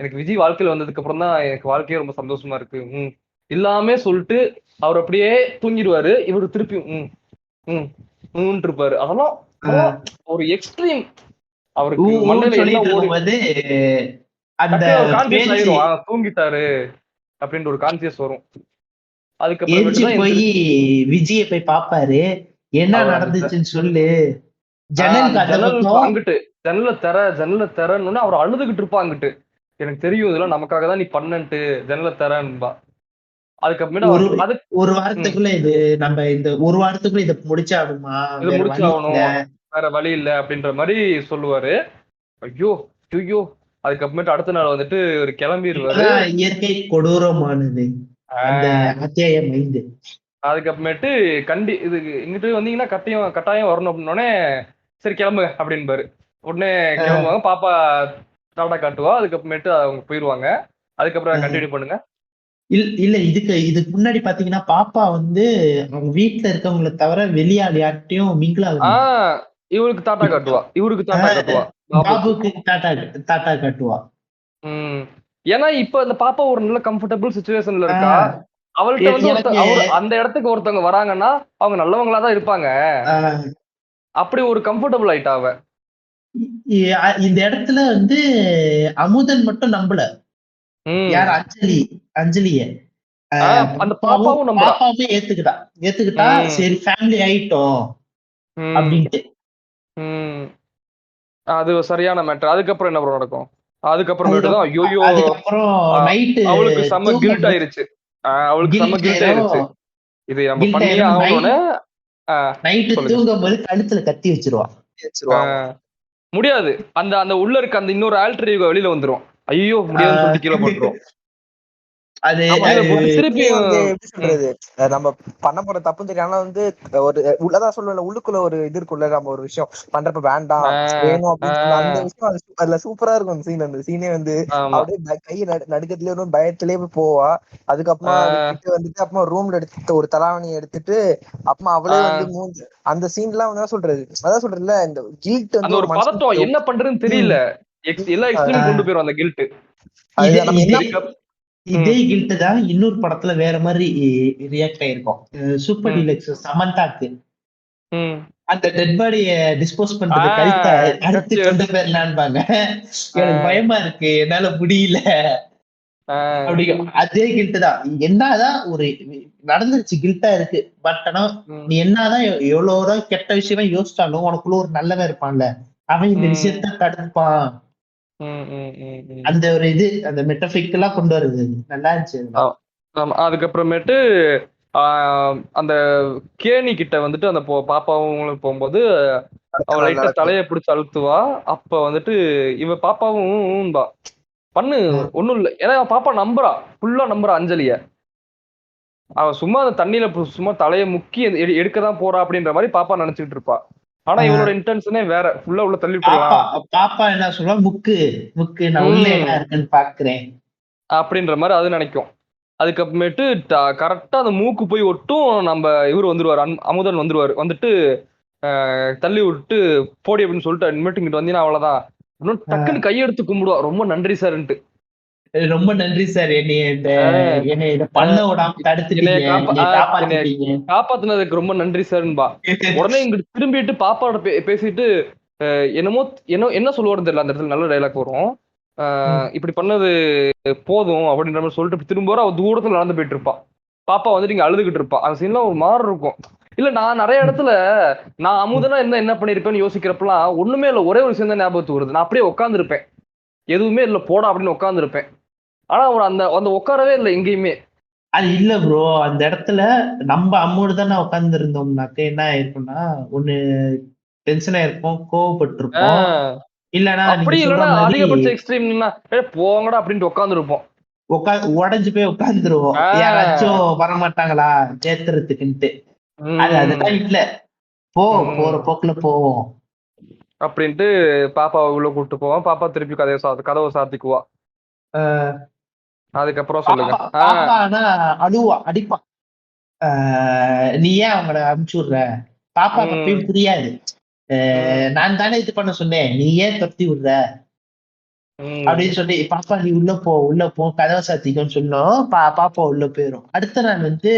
எனக்கு விஜய் வாழ்க்கையில வந்ததுக்கு அப்புறம் தான் எனக்கு வாழ்க்கையே ரொம்ப சந்தோஷமா இருக்கு. எல்லாமே சொல்லிட்டு அவர் அப்படியே தூங்கிடுவாரு. இவரு திருப்பி இருப்பாரு. அதெல்லாம் ஒரு எக்ஸ்ட்ரீம். அவருக்கு மண்டையில என்ன சொல்லிட்டு ஓடி இருக்கும்போது அந்த கான்சியஸ் பேச்சு ஆயிரும், தூங்கிட்டாரு அப்படின்ற ஒரு கான்சியஸ் வரும். எரிஞ்சு அதுக்கப்புறமேட்டு தான் போய் எந்திரிச்சு விஜய போய் பாப்பாரு. என்ன அவர் அந்த நடந்துச்சுன்னு சொல்லு. ஜன்னலுக்கு அந்த அந்த ஜன்னல் பக்கம் அங்கிட்டு ஜன்னல தரன்னு அவர் அழுதுகிட்டு இருப்பா அங்கிட்டு. எனக்கு தெரியும் இதெல்லாம் நமக்காக தான் நீ பண்ணன்ட்டு, ஜன்னல தரன்பா. அதுக்கப்புறமேட்டு ஒரு அவர் அது ஒரு வாரத்துக்குள்ள இது நம்ம இந்த ஒரு வாரத்துக்குள்ள இதை முடிச்சாகணுமா இதை வேற முடிச்சு வழி இல்ல. ஆகணும், வேற வழி இல்ல அப்படின்ற மாதிரி சொல்லுவாரு. ஐயோ ஐயோ. அதுக்கப்புறமேட்டு அடுத்த நாள் வந்துட்டு ஒரு கிளம்பிடுவாரு. இப்பதான் இயற்கை கொடூரமானது அந்த அத்தியாயம் 5. அதுக்கப்புறமேட்டு இது இங்கிட்டு வந்தீங்கன்னா கட்டாயம் வரணும் அப்படின்னோடனே சரி கிளம்புங்க அப்படின்பாரு. உடனே கிளம்புவாங்க. பாப்பா டாடா காட்டுவா. அதுக்கப்புறமேட்டு அவங்க போயிருவாங்க. அதுக்கப்புறம் கண்டினியூ பண்ணுங்க. இல்ல இதுக்கு முன்னாடி பாத்தீங்கன்னா பாப்பா வந்து அவங்க வீட்டுல இருக்கவங்களை தவிர வெளியாள் யார்கிட்டயும் மிங்கிள் ஆக மாட்டா. ஆஹ் இவருக்கு தாத்தா காட்டுவா, இவருக்கு தாத்தா காட்டுவா, பாபுக்கு. பாபுக்கு டாட்டா டாட்டா காட்டுவா. உம் ஏன்னா இப்ப அந்த பாப்பா ஒரு நல்ல கம்ஃபர்டபுள் சுச்சுவேஷன்ல இருக்கா. ஆஹ் அவள்கிட்ட வந்து எனக்கு அவர் அந்த இடத்துக்கு ஒருத்தவங்க வராங்கன்னா அவங்க நல்லவங்களா தான் இருப்பாங்க. ஆஹ் அப்படி ஒரு கம்ஃபர்டபுள் ஆயிட்டா அவ. இந்த இடத்துல வந்து அமுதன் மட்டும் நம்பல. உம் யார்? அஞ்சலிய அந்த பாப்பாவும் நம்புறா. பாப்பாவே ஏத்துக்கிட்டா சரி ஃபேமிலி ஆயிட்டோம் அப்படின்ட்டு. அது சரியான மேட்டர். அதுக்கப்புறம் என்ன நடக்கும்? அதுக்கப்புறமேட்டு தான் ஐயோ அதுக்கப்புறம் நைட்டு அவளுக்கு செம்ம கில்ட் ஆயிருச்சு. அவளுக்கு செம்ம கில்ட் ஆயிருச்சு. இது நம்ம பண்ணியே ஆகணும்னு. நைட்டு தூங்கும் போது கழுத்துல கத்தி வச்சிருவா. முடியாது. அந்த அந்த உள்ள இருக்க அந்த இன்னொரு ஆல்டர் ஈகோ வெளியில வந்துரும். ஐயோ முடியாதுன்னு சொல்லிட்டு கீழே போட்டுரும். அது திருப்பி எப்படி சொல்றது, நம்ம பண்ண போற தப்பு தெரியும். ஆனா வந்து ஒரு உள்ளதான் சொல்லுவேன், உள்ளுக்குள்ள ஒரு இது இருக்குள்ள, நம்ம ஒரு விஷயம் பண்றப்ப வேண்டாம் வேணும் அப்படின்னு அந்த விஷயம் அதுல சூப்பரா இருக்கும். அந்த சீன், அந்த சீனே வந்து அப்படியே கையை நடுக்கத்திலே ஒரு பயத்திலேயே போவா. அதுக்கப்புறமா விட்டுட்டு வந்துட்டு அப்புறமா ரூம்ல எடுத்துட்டு ஒரு தலாவணி எடுத்துட்டு அப்புறமா அவளே வந்து மூஞ்சி அந்த சீன் எல்லாம் வந்து சொல்றது, அதான் சொல்றதுல இந்த கில்ட் வந்து ஒரு பதட்டம் என்ன பண்றதுன்னு தெரியல. எல்லா எக்ஸ்ட்ரீம் கொண்டு போயிரும் அந்த கில்ட். இதே கில்ட் தான் இன்னொரு படத்துல வேற மாதிரி ரியாக்ட் ஆயிருக்கும். சூப்பர் டீலக்ஸ் சமந்தாக்கு அந்த டெட் பாடிய டிஸ்போஸ் பண்றது கழுத்தை அடுத்து கொண்டு போயிடலான்பாங்க. எனக்கு பயமா இருக்கு, என்னால முடியல அப்படி. அதே கில்ட் தான். என்னதான் ஒரு நடந்துருச்சு, கில்ட்டா இருக்கு. பட் ஆனா நீ என்னதான் எவ்வளவுதான் கெட்ட விஷயம் யோசிச்சாலும் உனக்குள்ள ஒரு நல்லவன் இருப்பான்ல, அவன் இந்த விஷயத்த தடுப்பான். அந்த ஒரு இது அந்த மெட்டபிக்கலா கொண்டு வருது, நல்லா இருந்துச்சு. அதுக்கப்புறமேட்டு அந்த கேணி கிட்ட வந்துட்டு அந்த பாப்பாவும் போகும்போது அவ லைட்டா தலைய பிடிச்சு அழுத்துவா. அப்ப வந்துட்டு இவ பாப்பாவும் பண்ணு ஒண்ணும் இல்ல, ஏன்னா பாப்பா நம்புறா, ஃபுல்லா நம்புறா அஞ்சலிய. அவ சும்மா அந்த தண்ணியில சும்மா தலைய முக்கி எடுக்கதான் போறா அப்படின்ற மாதிரி பாப்பா நினைச்சுட்டு இருப்பா. ஆனா இவளோட இன்டென்ஷனே வேற, ஃபுல்லா உள்ள தள்ளி விட்டுறலாம். பாப்பா என்ன சொல்றா, முக்கு நான் உள்ள என்ன இருக்குன்னு பாக்குறேன் அப்படின்ற மாதிரி அது நினைக்கும். அதுக்கப்புறமேட்டு கரெக்டா அந்த மூக்கு போய் ஒட்டும், நம்ம இவர் வந்துருவாரு, அமுதன் வந்துருவாரு. வந்துட்டு தள்ளி விட்டு போடி அப்படின்னு சொல்லிட்டு அட்மிட் இங்கிட்டு வந்தீங்கன்னா அவ்வளவுதான். இன்னும் டக்குன்னு கையெடுத்து கும்பிடுவா, ரொம்ப நன்றி சார்ன்ட்டு. ரொம்ப நன்றி சார், என்னை பண்ண விடாம தடுத்துட்டீங்க, காப்பாத்துனதுக்கு ரொம்ப நன்றி சார்ன்பா. உடனே இங்கிட்டு திரும்பிட்டு பாப்பாவோட பேசிட்டு என்னமோ என்ன சொல்லுவாருன்னு தெரியல. அந்த இடத்துல நல்ல டைலாக் வரும். இப்படி பண்ணது போதும் அப்படின்ற மாதிரி சொல்லிட்டு திரும்ப அவ தூரத்துல நடந்து போயிட்டு இருப்பா. பாப்பா வந்துட்டு இங்க அழுதுகிட்டு இருப்பா. அந்த சீன்ல ஒரு மாதிரி இருக்கும். இல்ல நான் நிறைய இடத்துல நான் அமுதனா என்ன பண்ணிருப்பேன்னு யோசிக்கிறப்பெல்லாம் ஒண்ணுமே இல்ல, ஒரே ஒரு விஷயம் தான் ஞாபகத்துக்கு வருது. நான் அப்படியே உட்காந்துருப்பேன், எதுவுமே இல்ல போடா அப்படின்னு உட்காந்துருப்பேன். ஆனா அவர் அந்த உட்காரவே இல்லை எங்கேயுமே. அது இல்ல ப்ரோ, அந்த இடத்துல நம்ம அம்மோடு தானே உட்கார்ந்து இருந்தோம்னாக்க என்ன ஆயிருக்கும்னா, ஒண்ணு டென்ஷனா இருக்கும், கோவப்பட்டிருப்போம். இல்லன்னா அப்படி இல்லைன்னா அதிகபட்ச எக்ஸ்ட்ரீம்னா போங்கடா அப்படின்ட்டு உட்காந்துருப்போம். உடஞ்சு போய் உட்காந்துருவோம், யாராச்சும் வரமாட்டாங்களா சேர்த்துறதுக்குன்ட்டு. அதுதான் இல்ல, போற போக்குல போவோம் அப்படின்ட்டு பாப்பாவை உள்ள கூப்பிட்டு போவோம். பாப்பா திருப்பி கதவை சாத்திக்குவா. அதுக்கப்புறம் சொல்லுங்க. பாப்பா அழுவா, அடிப்பா. நீ ஏன் அவங்கள அனுப்பிச்சு விடுற? பாப்பா அப்பயும் புரியாது. நான் தானே இது பண்ண சொன்னேன், நீ ஏன் தொத்தி விடுற அப்படின்னு சொல்லி, பாப்பா நீ உள்ள போ கதவை சாத்திக்கோன்னு சொன்னோம். பாப்பா உள்ள போயிரும். அடுத்த நாள் வந்து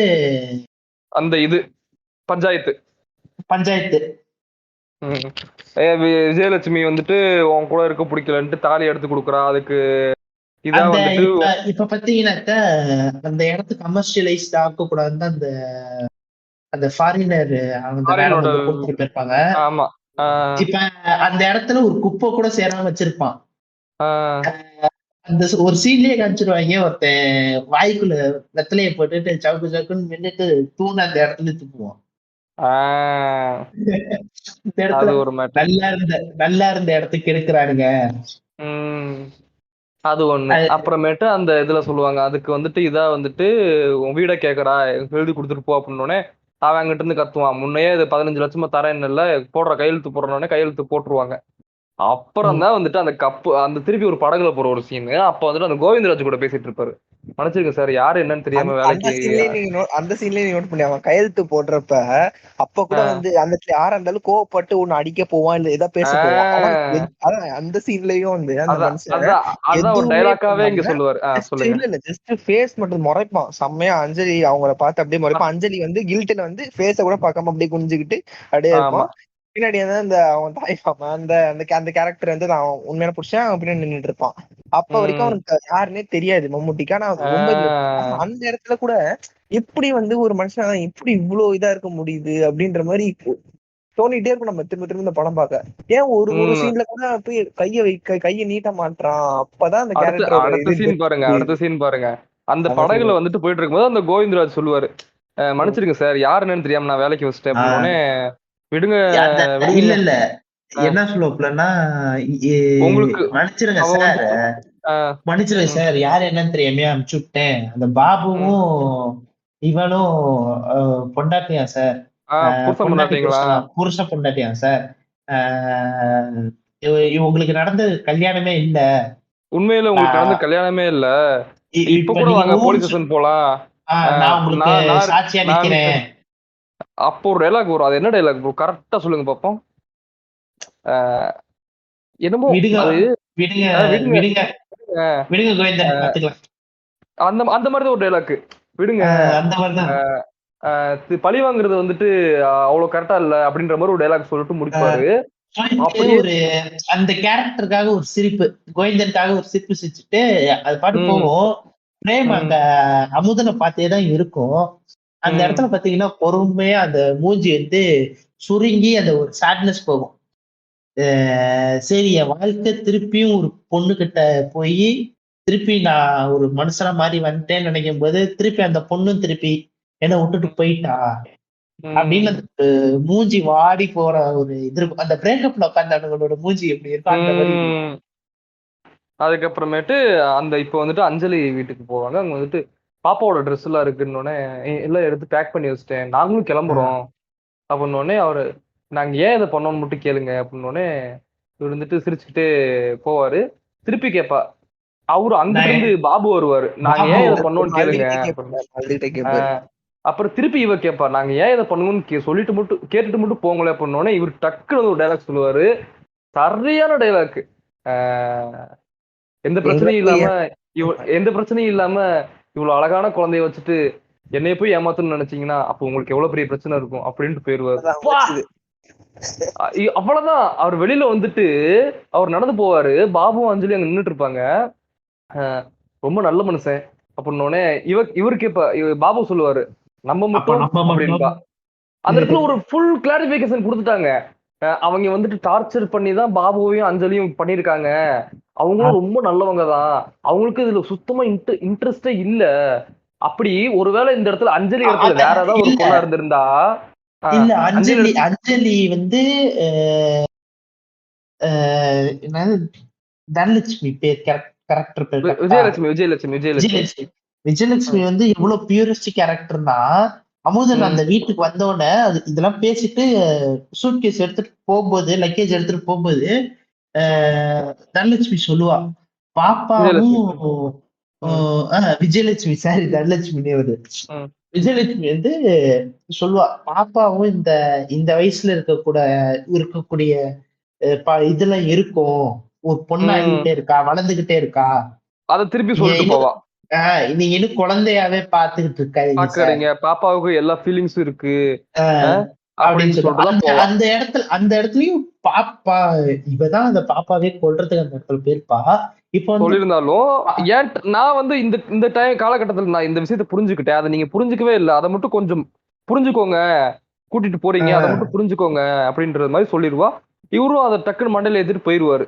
அந்த இது பஞ்சாயத்து விஜயலட்சுமி வந்துட்டு உன் கூட இருக்க பிடிக்கலன்ட்டு தாலி எடுத்து கொடுக்குறா. அதுக்கு இப்ப பாத்தீங்கன்னாக்க அந்த இடத்துக்கு கமர்ஷியலைஸ்ட் ஆக்க கூடாதுன்னு அந்த அந்த ஃபாரினர் போயிருப்பாங்க. இப்ப அந்த இடத்துல ஒரு குப்பை கூட சேராம வச்சிருப்பான். அந்த ஒரு சீன்லயே காமிச்சிருவாங்க, ஒருத்தன் வாய்க்குள்ள வெத்தலைய போட்டுட்டு சவுக்கு சவுக்குன்னு நின்னுட்டு தூண் அந்த இடத்துல துப்புவான். நல்லா இருந்த இடத்துக்கு எடுக்கிறானுங்க. அது ஒண்ணு. அப்புறமேட்டு அந்த இதுல சொல்லுவாங்க, அதுக்கு வந்துட்டு இதா வந்துட்டு உன் வீட கேக்குறா, எழுதி கொடுத்துட்டு போ அப்படின்னோடனே அவன் அங்கிட்ட இருந்து கத்துவான், முன்னையே இது 15 லட்சமா தரேன் இல்ல, போடுற கையெழுத்து போடுறோடனே கையெழுத்து போட்டுருவாங்க. அப்புறம் தான் வந்துட்டு அந்த கப்பு அந்த திருப்பி ஒரு படகுல போற ஒரு சீன். அப்ப வந்துட்டு அந்த கோவிந்தராஜ் கூட பேசிட்டு இருப்பாரு. மன்னிச்சிருங்க சார், யாரு என்னன்னு தெரியாம அந்த வேலைக்கு. அந்த சீன்லயே நீங்க நோட் பண்ணி அவன் கையெழுத்து போடுறப்ப அப்ப கூட வந்து அந்த இடத்துல யாரா இருந்தாலும் கோவப்பட்டு ஒண்ணு அடிக்க போவான் இல்ல ஏதாவது பேச போவான். ஆனா அதான் அந்த சீன்லயும் வந்து அந்த மனுஷன் அதான் ஒரு எதுவுமே டைலாக்காவே இங்க பண்ணாம சொல்லுவாரு. சொல்லுங்க. இல்ல ஜஸ்ட் ஃபேஸ் மட்டும் முறைப்பான் செம்மையா. அஞ்சலி அவங்கள பார்த்து அப்படியே முறைப்பான். அஞ்சலி வந்து கில்ட்ல வந்து ஃபேஸ கூட பார்க்காம அப்படியே குனிஞ்சுக்கிட்டு அப்படியே ஆமா இருப்பான். பின்னாடி வந்து அந்த அவன் தாய் மாமா அந்த அந்த கேரக்டர் வந்து அவன் உண்மையான புருஷன் அவன் பின்னாடி நின்றுட்டு இருப்பான். அப்ப வரைக்கும் அவனுக்கு யாருன்னே தெரியாது மம்முட்டிக்கு. ஆனா ரொம்ப அந்த இடத்துல கூட எப்படி வந்து ஒரு மனுஷன் எப்படி இவ்வளவு இதா இருக்க முடியுது அப்படின்ற மாதிரி தோணிட்டே இருக்கும் நம்ம திரும்ப திரும்ப இந்த படம் பார்க்க. ஏன் ஒரு சீன்ல கூட போய் கையை நீட்ட மாட்டான். அப்பதான் அந்த கேரக்டரோட அடுத்த சீன் பாருங்க. அந்த படகுல வந்துட்டு போயிட்டு இருக்கும்போது அந்த கோவிந்தராஜ் சொல்லுவாரு, மன்னிச்சிருங்க சார், யாருன்னு தெரியாம நான் வேலைக்கு வச்சுட்டேன் அப்படின்னு. விடுங்க இல்ல இல்ல என்ன சொல்லுவாப்லன்னா, உங்களுக்கு மன்னிச்சிருங்க சார், மன்னிச்சிருங்க சார், யாரு என்னன்னு தெரியாம அனுப்பிச்சு விட்டேன். அந்த பாபுவும் இவனும் பொண்டாட்டியா சார், புருஷ பொண்டாட்டியா சார், உங்களுக்கு நடந்த கல்யாணமே இல்ல. உண்மையில உங்களுக்கு நடந்த கல்யாணமே இல்ல. இப்ப கூட வாங்க போலீஸ் ஸ்டேஷன் போலாம், நான் உங்களுக்கு சாட்சியா நிக்கிறேன். அப்போ ஒரு டைலாக் வரும். அது என்ன டைலாக் ப்ரோ? கரெக்டா சொல்லுங்க பாப்போம். என்னமோ அந்த மாதிரிதான் ஒரு டைலாக். விடுங்க, பழி வாங்குறது வந்துட்டு அவ்வளவு கரெக்டா இல்ல அப்படின்ற மாதிரி ஒரு டைலாக் சொல்லிட்டு முடிப்பாரு. ஒரு அந்த கேரக்டருக்காக ஒரு சிரிப்பு, கோவிந்தனுக்காக ஒரு சிரிப்பு சிரிச்சுட்டு அது பாட்டு போகும். பிரேம் அந்த அமுதனை பார்த்தேதான் இருக்கும். அந்த இடத்துல பாத்தீங்கன்னா பொறுமையா அந்த மூஞ்சி வந்து சுருங்கி அந்த ஒரு சாட்னஸ் போகும். சரி, என் வாழ்க்கை திருப்பியும் ஒரு பொண்ணு கிட்ட போய் திருப்பி நான் ஒரு மனுஷனா மாதிரி வந்துட்டேன்னு நினைக்கும் போது திருப்பி அந்த பொண்ணும் திருப்பி என்ன விட்டுட்டு போயிட்டா அப்படின்னு அந்த மூஞ்சி வாடி போற ஒரு இது இருக்கும். அந்த பிரேக்கப்ல உட்கார்ந்தவங்களோட மூஞ்சி எப்படி இருக்கும் அந்த மாதிரி. அதுக்கப்புறமேட்டு அந்த இப்ப வந்துட்டு அஞ்சலி வீட்டுக்கு போவாங்க. அங்க வந்துட்டு பாப்பாவோட ட்ரெஸ் எல்லாம் இருக்குன்னு எல்லாம் எடுத்து பேக் பண்ணி வச்சுட்டேன், நாங்களும் கிளம்புறோம் அப்படின்னோடனே அவரு, நாங்க ஏன் இதை பண்ணோம்னு மட்டும் கேளுங்க அப்படின்னோடனே இவர் வந்துட்டு சிரிச்சுக்கிட்டே போவாரு. திருப்பி கேட்பா, அவரு அங்கிட்டு இருந்து பாபு வருவாரு, நாங்க ஏன் இதை பண்ணோம்னு கேளுங்க. அப்புறம் திருப்பி இவர் கேட்பா, நாங்க ஏன் இதை பண்ணுவோம்னு சொல்லிட்டு மட்டும் கேட்டுட்டு மட்டும் போங்களே அப்படின்னோடனே இவர் டக்குன்னு ஒரு டைலாக் சொல்லுவாரு. சரியான டைலாக். எந்த பிரச்சனையும் இல்லாம இவ்வளவு அழகான குழந்தைய வச்சுட்டு என்னைய போய் ஏமாத்தணும்னு நினைச்சீங்கன்னா அப்ப உங்களுக்கு எவ்வளவு பெரிய பிரச்சனை இருக்கும் அப்படின்ட்டு போயிருவாரு. அவ்வளவுதான். அவர் வெளியில வந்துட்டு அவர் நடந்து போவாரு. பாபுவும் அஞ்சலி அங்க நின்றுட்டு இருப்பாங்க. ரொம்ப நல்ல மனுஷன் அப்படின்னோடனே இவரு கேப்பா, பாபு சொல்லுவாரு, நம்ம மட்டும் அப்படின்பா. அந்த இடத்துல ஒரு ஃபுல் கிளாரிபிகேஷன் கொடுத்துட்டாங்க. அவங்க வந்துட்டு டார்ச்சர் பண்ணி தான் பாபுவையும் அஞ்சலியும் பண்ணிருக்காங்க. அவங்களும் ரொம்ப நல்லவங்க தான், அவங்களுக்கு இதுல சுத்தமா இன்ட்ரெஸ்டே இல்ல. அப்படி ஒருவேளை இந்த இடத்துல அஞ்சலி இடத்துல வேற ஏதாவது ஒரு பொண்ணா இருந்திருந்தா இல்ல, அஞ்சலி வந்து தனலட்சுமி பேர் கேரக்டர் பேர் விஜயலட்சுமி வந்து எவ்வளவு பியூரிஸ்ட் கேரக்டர்னா, அமுதன் அந்த வீட்டுக்கு வந்தோடனே இதெல்லாம் பேசிட்டு சூட்கேஸ் எடுத்துட்டு போகும்போது, லக்கேஜ் எடுத்துட்டு போகும்போது தனலட்சுமி சொல்லுவா, பாப்பாவும் விஜயலட்சுமி சாரி தனலட்சுமி வருது, விஜயலட்சுமி வந்து சொல்லுவா, பாப்பாவும் இந்த வயசுல இருக்கக்கூடிய இதெல்லாம் இருக்கும், ஒரு பொண்ணாகிட்டே இருக்கா, வளர்ந்துகிட்டே இருக்கா, அத திருப்பி சொல்லிட்டு போவா, நீங்க இன்னும் குழந்தையாவே பாத்துக்கிட்டு இருக்காங்க, பாப்பாவுக்கு எல்லா ஃபீலிங்ஸும் இருக்கு அப்படின்னு சொல்லுவாங்க. அந்த இடத்துலயும் பாப்பா இவதான் அந்த பாப்பாவே கொல்றதுக்கு அந்த இடத்துல போயிருப்பா. இப்ப சொல்லியிருந்தாலும் ஏன் நான் வந்து இந்த டைம் காலகட்டத்தில் நான் இந்த விஷயத்த புரிஞ்சுக்கிட்டேன், அதை நீங்க புரிஞ்சுக்கவே இல்லை, அதை மட்டும் கொஞ்சம் புரிஞ்சுக்கோங்க, கூட்டிட்டு போறீங்க அதை மட்டும் புரிஞ்சுக்கோங்க அப்படின்றது மாதிரி சொல்லிடுவா. இவரும் அதை டக்குன்னு மண்டையில ஏத்திட்டு போயிருவாரு.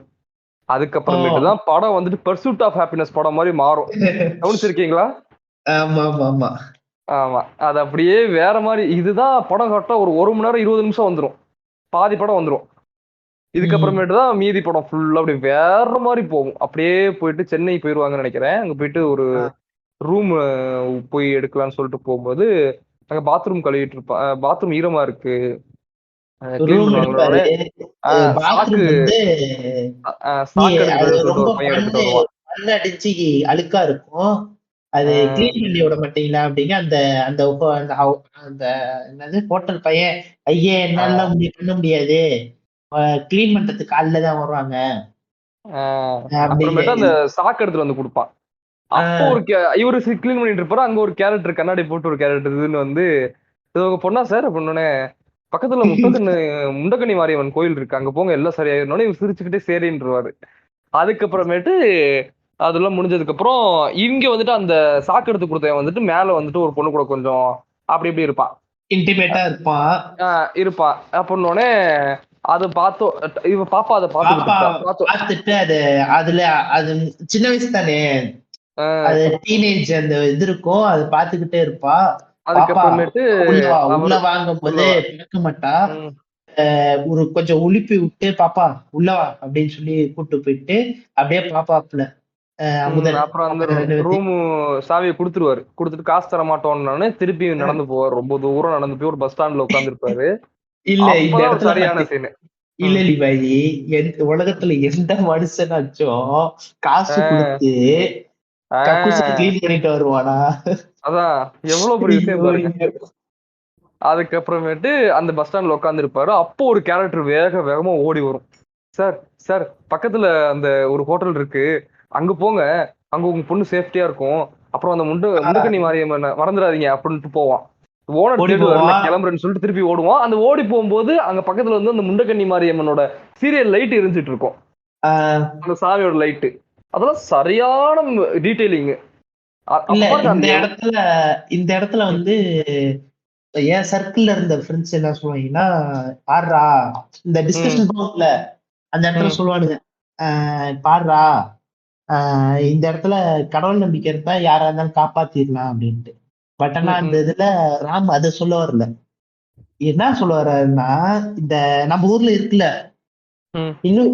அதுக்கப்புறமேட்டுதான் படம் வந்துட்டு பர்சூட் ஆஃப் ஹாப்பினஸ் படம் மாதிரி மாறும். கவனிச்சிருக்கீங்களா? ஆமா, அது அப்படியே வேற மாதிரி. இதுதான் படம் கரெக்டா ஒரு மணி நேரம் 20 நிமிஷம் வந்துடும், பாதி படம் வந்துடும். இதுக்கப்புறமேட்டு தான் மீதி படம் ஃபுல்லா அப்படி வேற மாதிரி போகும். அப்படியே போயிட்டு சென்னை போயிருவாங்கன்னு நினைக்கிறேன். அங்க போயிட்டு ஒரு ரூம் போய் எடுக்கலாம்னு சொல்லிட்டு போகும்போது அங்க பாத்ரூம் கழுவிட்டு இருப்பா, பாத்ரூம் ஈரமா இருக்கு, பாத்ரூம் சாக்கு வந்து சாக்கு அது எடுக்கிறதுன்னு சொல்லிட்டு ரொம்ப ஒரு பையன் எடுத்துட்டு வருவான். மண் அடிச்சு அழுக்கா இருக்கும். அது ஆஹ் கிளீன் பண்ணி விட மாட்டீங்களா அப்படிங்க அந்த அந்த அந்த என்னது ஹோட்டல் பையன், ஐயே என்னால ஆஹ் பண்ண முடியாது, கிளீன் பண்றதுக்கு காலைல தான் வருவாங்க அப்படின்னு. அப்புறமேட்டு அந்த சாக்கு எடுத்துட்டு வந்து கொடுப்பான். அப்போ ஆஹ் ஒரு இவரு கிளீன் பண்ணிட்டு இருப்பாரு. அங்க ஒரு கேரக்டர் கண்ணாடி போட்டு ஒரு கேரக்டர் இதுன்னு வந்து இது உங்க பொண்ணா சார் அப்படின்னோடனே பக்கத்துல முண்டக்கண்ணி மாரியம்மன் கோயில் இருக்கு, அங்க போங்க எல்லாம் சரியாயிருந்தோடனே இவர் சிரிச்சுக்கிட்டே சரின்றுவாரு. அதுக்கப்புறமேட்டு அதெல்லாம் முடிஞ்சதுக்கு அப்புறம் இங்க வந்துட்டு அந்த சாக்கு எடுத்து கொடுத்தவன் வந்துட்டு மேல வந்துட்டு ஒரு பொண்ணு கூட கொஞ்சம் அப்படி இப்படி இருப்பான். இன்டிமேட்டா இருப்பான். இருப்பான் அப்படின்னோடனே அதை பார்த்தோம். இவ பாப்பா அதை பாப்பா பார்த்துக்கிட்டு பார்த்தோம். பார்த்துட்டு அதுல அது சின்ன வயசு தானே, அது டீனேஜ் அந்த இது இருக்கும், அது பாத்துக்கிட்டே இருப்பா. பாப்பா அதுக்கப்புறமேட்டு உள்ள அவரு வாங்கும் போது பார்க்க மாட்டா. ம், ஒரு கொஞ்சம் உலுப்பி விட்டு பாப்பா உள்ள வா அப்படின்னு சொல்லி கூட்டு போயிட்டு அப்படியே பாப்பாப்புல அமுதன் அப்புறம் அந்த அவங்க ரெண்டு பேத்தையும். ரூமு சாவியை கொடுத்துருவாரு. கொடுத்துட்டு காசு தர மாட்டோம்னு திருப்பி நடந்து போவார். ரொம்ப தூரம் நடந்து போய் ஒரு பஸ் ஸ்டாண்ட்ல உட்காந்துருப்பாரு. இல்ல இந்த அப்பதான் ஒரு இடத்துல சரியான சீனு. இல்ல பாயி, உலகத்துல எந்த மனுஷனாச்சும் காசு கொடுத்து கக்கூசை கிளீன் பண்ணிட்டு வருவானா? அதான் எவ்வளவு பெரிய விஷயம் ஐயோ, பாருங்க. ஐயோ. அதுக்கப்புறமேட்டு அந்த பஸ் ஸ்டாண்ட்ல உட்காந்து இருப்பாரு. அப்போ ஒரு கேரக்டர் வேகமா ஓடி வரும். சார் சார் பக்கத்துல அந்த ஒரு ஹோட்டல் இருக்கு, அங்க போங்க, அங்க உங்க பொண்ணு சேஃப்டியா இருக்கும். அப்புறம் அந்த முண்டக்கண்ணி மாரியம்மன் மறந்துடாதீங்க அப்படின்ட்டு போவான். ஓனர் ஓடி தேடுவாரு, போவா. நான் கிளம்புறேன்னு சொல்லிட்டு திருப்பி ஓடுவான். அந்த ஓடி போகும்போது அங்க பக்கத்துல வந்து அந்த முண்டக்கண்ணி மாரியம்மனோட சீரியல் லைட் எரிஞ்சிட்டு இருக்கும், அந்த சாமியோட லைட்டு. அதெல்லாம் சரியான டீடைலிங். இல்ல இந்த இடத்துல வந்து என் சர்க்கிள்ல இருந்த ஃப்ரெண்ட்ஸ் என்ன சொல்லுவாங்கன்னா, பாடுறா இந்த டிஸ்கஷன் போகல அந்த இடத்துல சொல்லுவானுங்க, பாடுறா இந்த இடத்துல கடவுள் நம்பிக்கை இருந்தா யாரா இருந்தாலும் காப்பாத்திடலாம் அப்படின்ட்டு. பட் ஆனா அந்த இதுல ராம் அதை சொல்ல வரல. என்ன சொல்ல வர்றாருன்னா, இந்த நம்ம ஊர்ல இருக்குல்ல, இன்னும்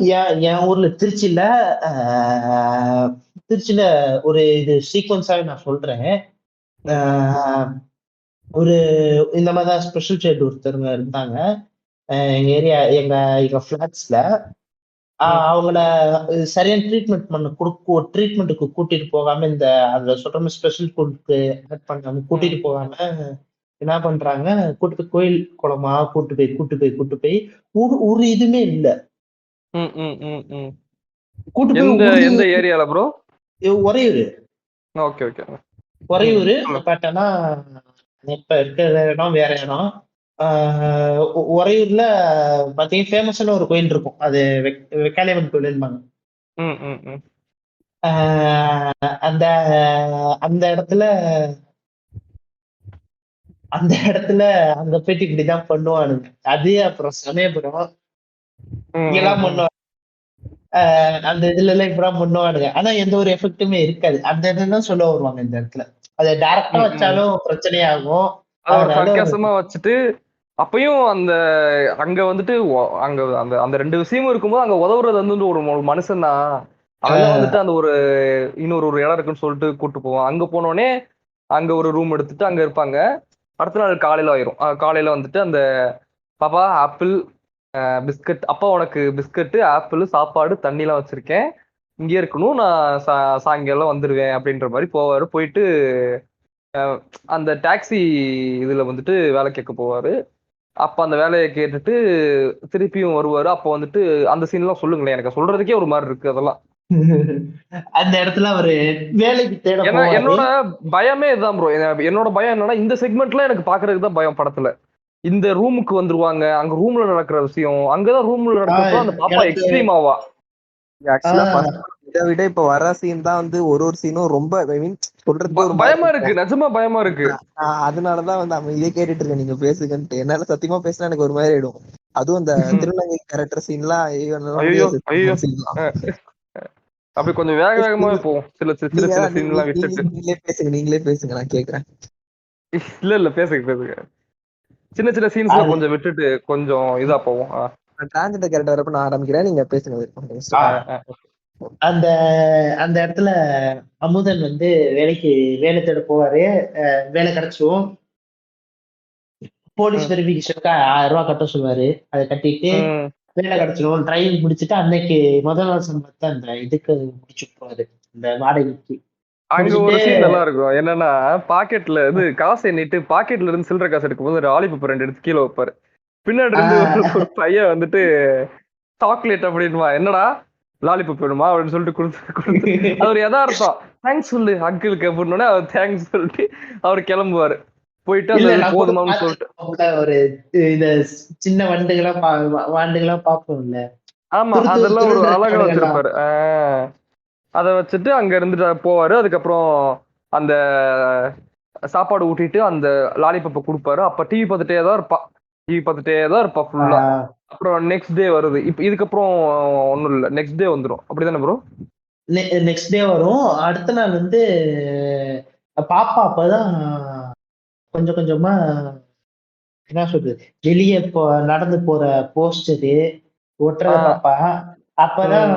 என் ஊர்ல திருச்சியில திருச்சியில ஒரு இது சீக்வன்ஸாவே நான் சொல்றேன். ஒரு இந்த மாதிரிதான் ஸ்பெஷல் சைல்டு ஒருத்தருங்க இருந்தாங்க எங்க ஏரியா, எங்க பிளாட்ஸ்ல. அவங்கள சரியான ட்ரீட்மெண்ட்டுக்கு கூட்டிட்டு போகாம, இந்த அதுல சொல்ற மாதிரி ஸ்பெஷல் ஸ்கூலுக்கு ஆட் பண்ணாம கூட்டிட்டு போகாம என்ன பண்றாங்க, கூட்டு போய் கோயில் குளமா கூட்டு போய் ஒரு இதுமே இல்ல, கூட்டு போய் எந்த ஏரியால bro? Uraiyur. Okay okay. Uraiyur. But ஆனா இப்ப இருக்கிற இடம் வேற இடம். உறையூர்ல பாத்தீங்கன்னா ஃபேமஸான ஒரு கோயில் இருக்கும், அது வெக்காளியம்மன் கோயில்பாங்க. அந்த அந்த இடத்துல அந்த போயிட்டு இப்படிதான் பண்ணுவானுங்க. அது அப்புறம் சமயபுரம் இங்கெல்லாம் பண்ணுவாங்க. அந்த இதுல எல்லாம் இப்படிதான் பண்ணுவானுங்க. ஆனா எந்த ஒரு எஃபெக்ட்டுமே இருக்காது. அந்த இடத்துல சொல்ல வருவாங்க இந்த இடத்துல. அதை டைரக்டா வச்சாலும் பிரச்சனையாகும். வித்தியாசமா வச்சுட்டு அப்பயும் அந்த அங்க வந்துட்டு அங்க அந்த அந்த ரெண்டு விஷயமும் இருக்கும்போது அங்க உதவுறது வந்து ஒரு மனுஷன் தான். அதெல்லாம் வந்துட்டு அந்த ஒரு இன்னொரு இடம் இருக்குன்னு சொல்லிட்டு கூட்டு போவோம். அங்க போனோடனே அங்க ஒரு ரூம் எடுத்துட்டு அங்க இருப்பாங்க. அடுத்த நாள் காலையில ஆயிரும். காலையில வந்துட்டு அந்த பாப்பா ஆப்பிள் பிஸ்கட், அப்பா உனக்கு பிஸ்கட்டு ஆப்பிள் சாப்பாடு தண்ணி எல்லாம் வச்சிருக்கேன், இங்கே இருக்கணும், நான் சாயங்காலம் வந்துருவேன் அப்படின்ற மாதிரி போவாரு. போயிட்டு அந்த டாக்ஸி இதுல வந்துட்டு வேலை கேட்க போவாரு. அப்ப அந்த வேலையை கேட்டுட்டு திருப்பியும் வருவாரு. அப்ப வந்துட்டு அந்த சீன் எல்லாம் சொல்லுங்களேன், எனக்கு சொல்றதுக்கே ஒரு மாதிரி இருக்கு அதெல்லாம். அந்த இடத்துல ஒரு வேலைக்கு தேட போவாரு. என்னோட பயமே இதுதான் ப்ரோ. என்னோட பயம் என்னன்னா, இந்த செக்மெண்ட்ல எனக்கு பாக்குறதுக்கு தான் பயம் படத்துல. இந்த ரூமுக்கு வந்துருவாங்க, அங்க ரூம்ல நடக்கிற விஷயம், அங்கதான் ரூம்ல நடக்கிறப்ப அந்த பாப்பா எக்ஸ்ட்ரீம் ஆவா. இதை விட இப்ப வர சீன் தான் வந்து ஒரு சீனும் ரொம்ப சொல்றதுக்கு ஒரு பயமா இருக்கு, நிஜமா பயமா இருக்கு. அதனாலதான் வந்து அவன் இதை கேட்டுட்டு இருக்கேன், நீங்க பேசுங்கன்ட்டு. என்னால சத்தியமா பேசினா எனக்கு ஒரு மாதிரி ஆயிடும். அதுவும் அந்த திருநங்கை கேரக்டர் சீன்லாம் அப்படி கொஞ்சம் வேகமாவே போகும். சில சீன் எல்லாம் விட்டுட்டு நீங்களே பேசுங்க, நான் கேக்குறேன். இல்ல பேசுங்க. சின்ன சீன்ஸ்ல கொஞ்சம் விட்டுட்டு கொஞ்சம் இதா போவோம். டிரான்ஸ்ஜெண்டர் கேரக்டர் வரப்ப நான் ஆரம்பிக்கிறேன், நீங்க பேசுங்க. அந்த அந்த இடத்துல அமுதன் வந்து வேலை தேட போவாரு. வேலை கிடைச்சும் போலீஸ் வெரிஃபிகேஷனுக்கு 1000 ரூபாய் கட்ட சொல்லுவாரு. அதை கட்டிட்டு வேலை கிடைச்சிடும். ட்ரைனிங் முடிச்சுட்டு அன்னைக்கு முதல் நாள் சம்பளத்தை அந்த இதுக்கு முடிச்சுட்டுருவாரு, இந்த வாடகைக்கு அங்க முடிச்சுட்டு. ஒரு சீன் நல்லா இருக்கும். என்னன்னா பாக்கெட்ல இது காசு எண்ணிட்டு பாக்கெட்ல இருந்து சில்லற காசு எடுக்கும்போது ஒரு ஆலிபப்பு 2 எடுத்து கீழே வைப்பாரு. பின்னாடி இருந்து ஒரு பையன் வந்துட்டு சாக்லேட் அப்படின்னுவா. என்னடா லாலிபப் வேணுமா அப்படின்னு சொல்லிட்டு கொடுத்து அது ஒரு யதார்த்தம். தேங்க்ஸ் சொல்லு அங்கிளுக்கு அப்படின்னு அவர் தேங்க்ஸ் சொல்லிட்டு அவர் கிளம்புவாரு. போயிட்டு இல்ல அந்த நான் கூட போதுமான்னு சொல்லிட்டு ஒரு இந்த சின்ன வாண்டுகளா பாப்போம்ல, ஆமா அதெல்லாம் ஒரு அழகா வச்சிருப்பாரு. அதை வச்சுட்டு அங்க இருந்துட்டு போவாரு. அதுக்கப்புறம் அந்த சாப்பாடு ஊட்டிட்டு அந்த லாலிபப்பை கொடுப்பாரு. அப்ப டிவி பார்த்துட்டே தான் இருப்பா ஃபுல்லா. அப்புறம் நெக்ஸ்ட் டே வருது. இப்ப இதுக்கப்புறம் ஒண்ணும் இல்ல, நெக்ஸ்ட் டே வந்துடும். அப்படிதானே ப்ரோ? நெக்ஸ்ட் டே வரும். அடுத்த நாள் வந்து பாப்பா அப்பதான் கொஞ்சம் கொஞ்சமா என்ன சொல்றது, வெளியே நடந்து போற போஸ்டரு ஒட்டுறத பாப்பா. அப்பதான்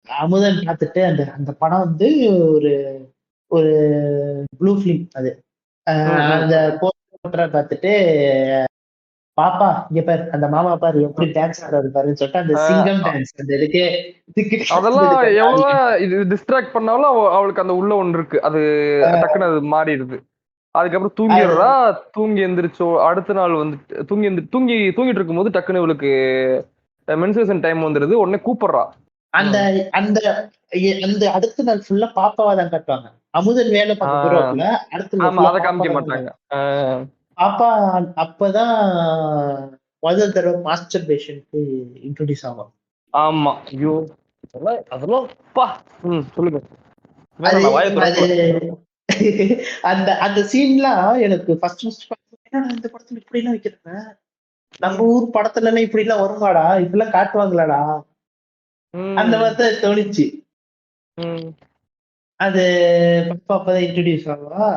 அமுதன் பார்த்துட்டு அந்த அந்த படம் வந்து ஒரு ஒரு ப்ளூ ஃபிலிம் அது. அந்த போஸ்டர் ஒட்டுறத பார்த்துட்டு பாப்பா இங்க பாரு அந்த மாமா பாரு எப்படி டான்ஸ் ஆடுறாரு பாருன்னு சொல்லிட்டு அந்த சிங்கம் டான்ஸ் அந்த அதெல்லாம் எவ்வளவுதான் இது டிஸ்ட்ராக்ட் பண்ணாலும் அவளுக்கு அந்த உள்ள ஒண்ணு இருக்கு. அது டக்குன்னு அது மாறிடுது. அதுக்கப்புறம் தூங்கிடுறா. தூங்கி எந்திரிச்சோ அடுத்த நாள் வந்துட்டு தூங்கிட்டு இருக்கும்போது டக்குன்னு இவளுக்கு மென்சுரேஷன் டைம் வந்துருது. உடனே கூப்பிடுறா. அந்த அந்த அந்த அடுத்த நாள் ஃபுல்லா பாப்பாவா தான் காட்டுவாங்க. அமுதன் வேலை பார்க்க போறப்பல அடுத்த அதை காமிக்க மாட்டாங்க. பாப்பா அப்பதான் முதல் தடவை மாஸ்டர் பேஷனுக்கு இன்ட்ரோடியூஸ் ஆகும். ஆமா. ஐயோ அதெல்லாம் சொல்லுங்க. அந்த அந்த சீன்லாம் எனக்கு ஃபர்ஸ்ட் இந்த படத்துல இப்படி எல்லாம் வைக்கிறாங்க, நம்ம ஊர் படத்துல எல்லாம் இப்படி எல்லாம் வருமாடா, இப்படிலாம் காட்டுவாங்களாடா அந்த மாதிரிதான் தோணுச்சு. அது பாப்பா அப்பதான் இன்ட்ரோடியூஸ் ஆகுவா.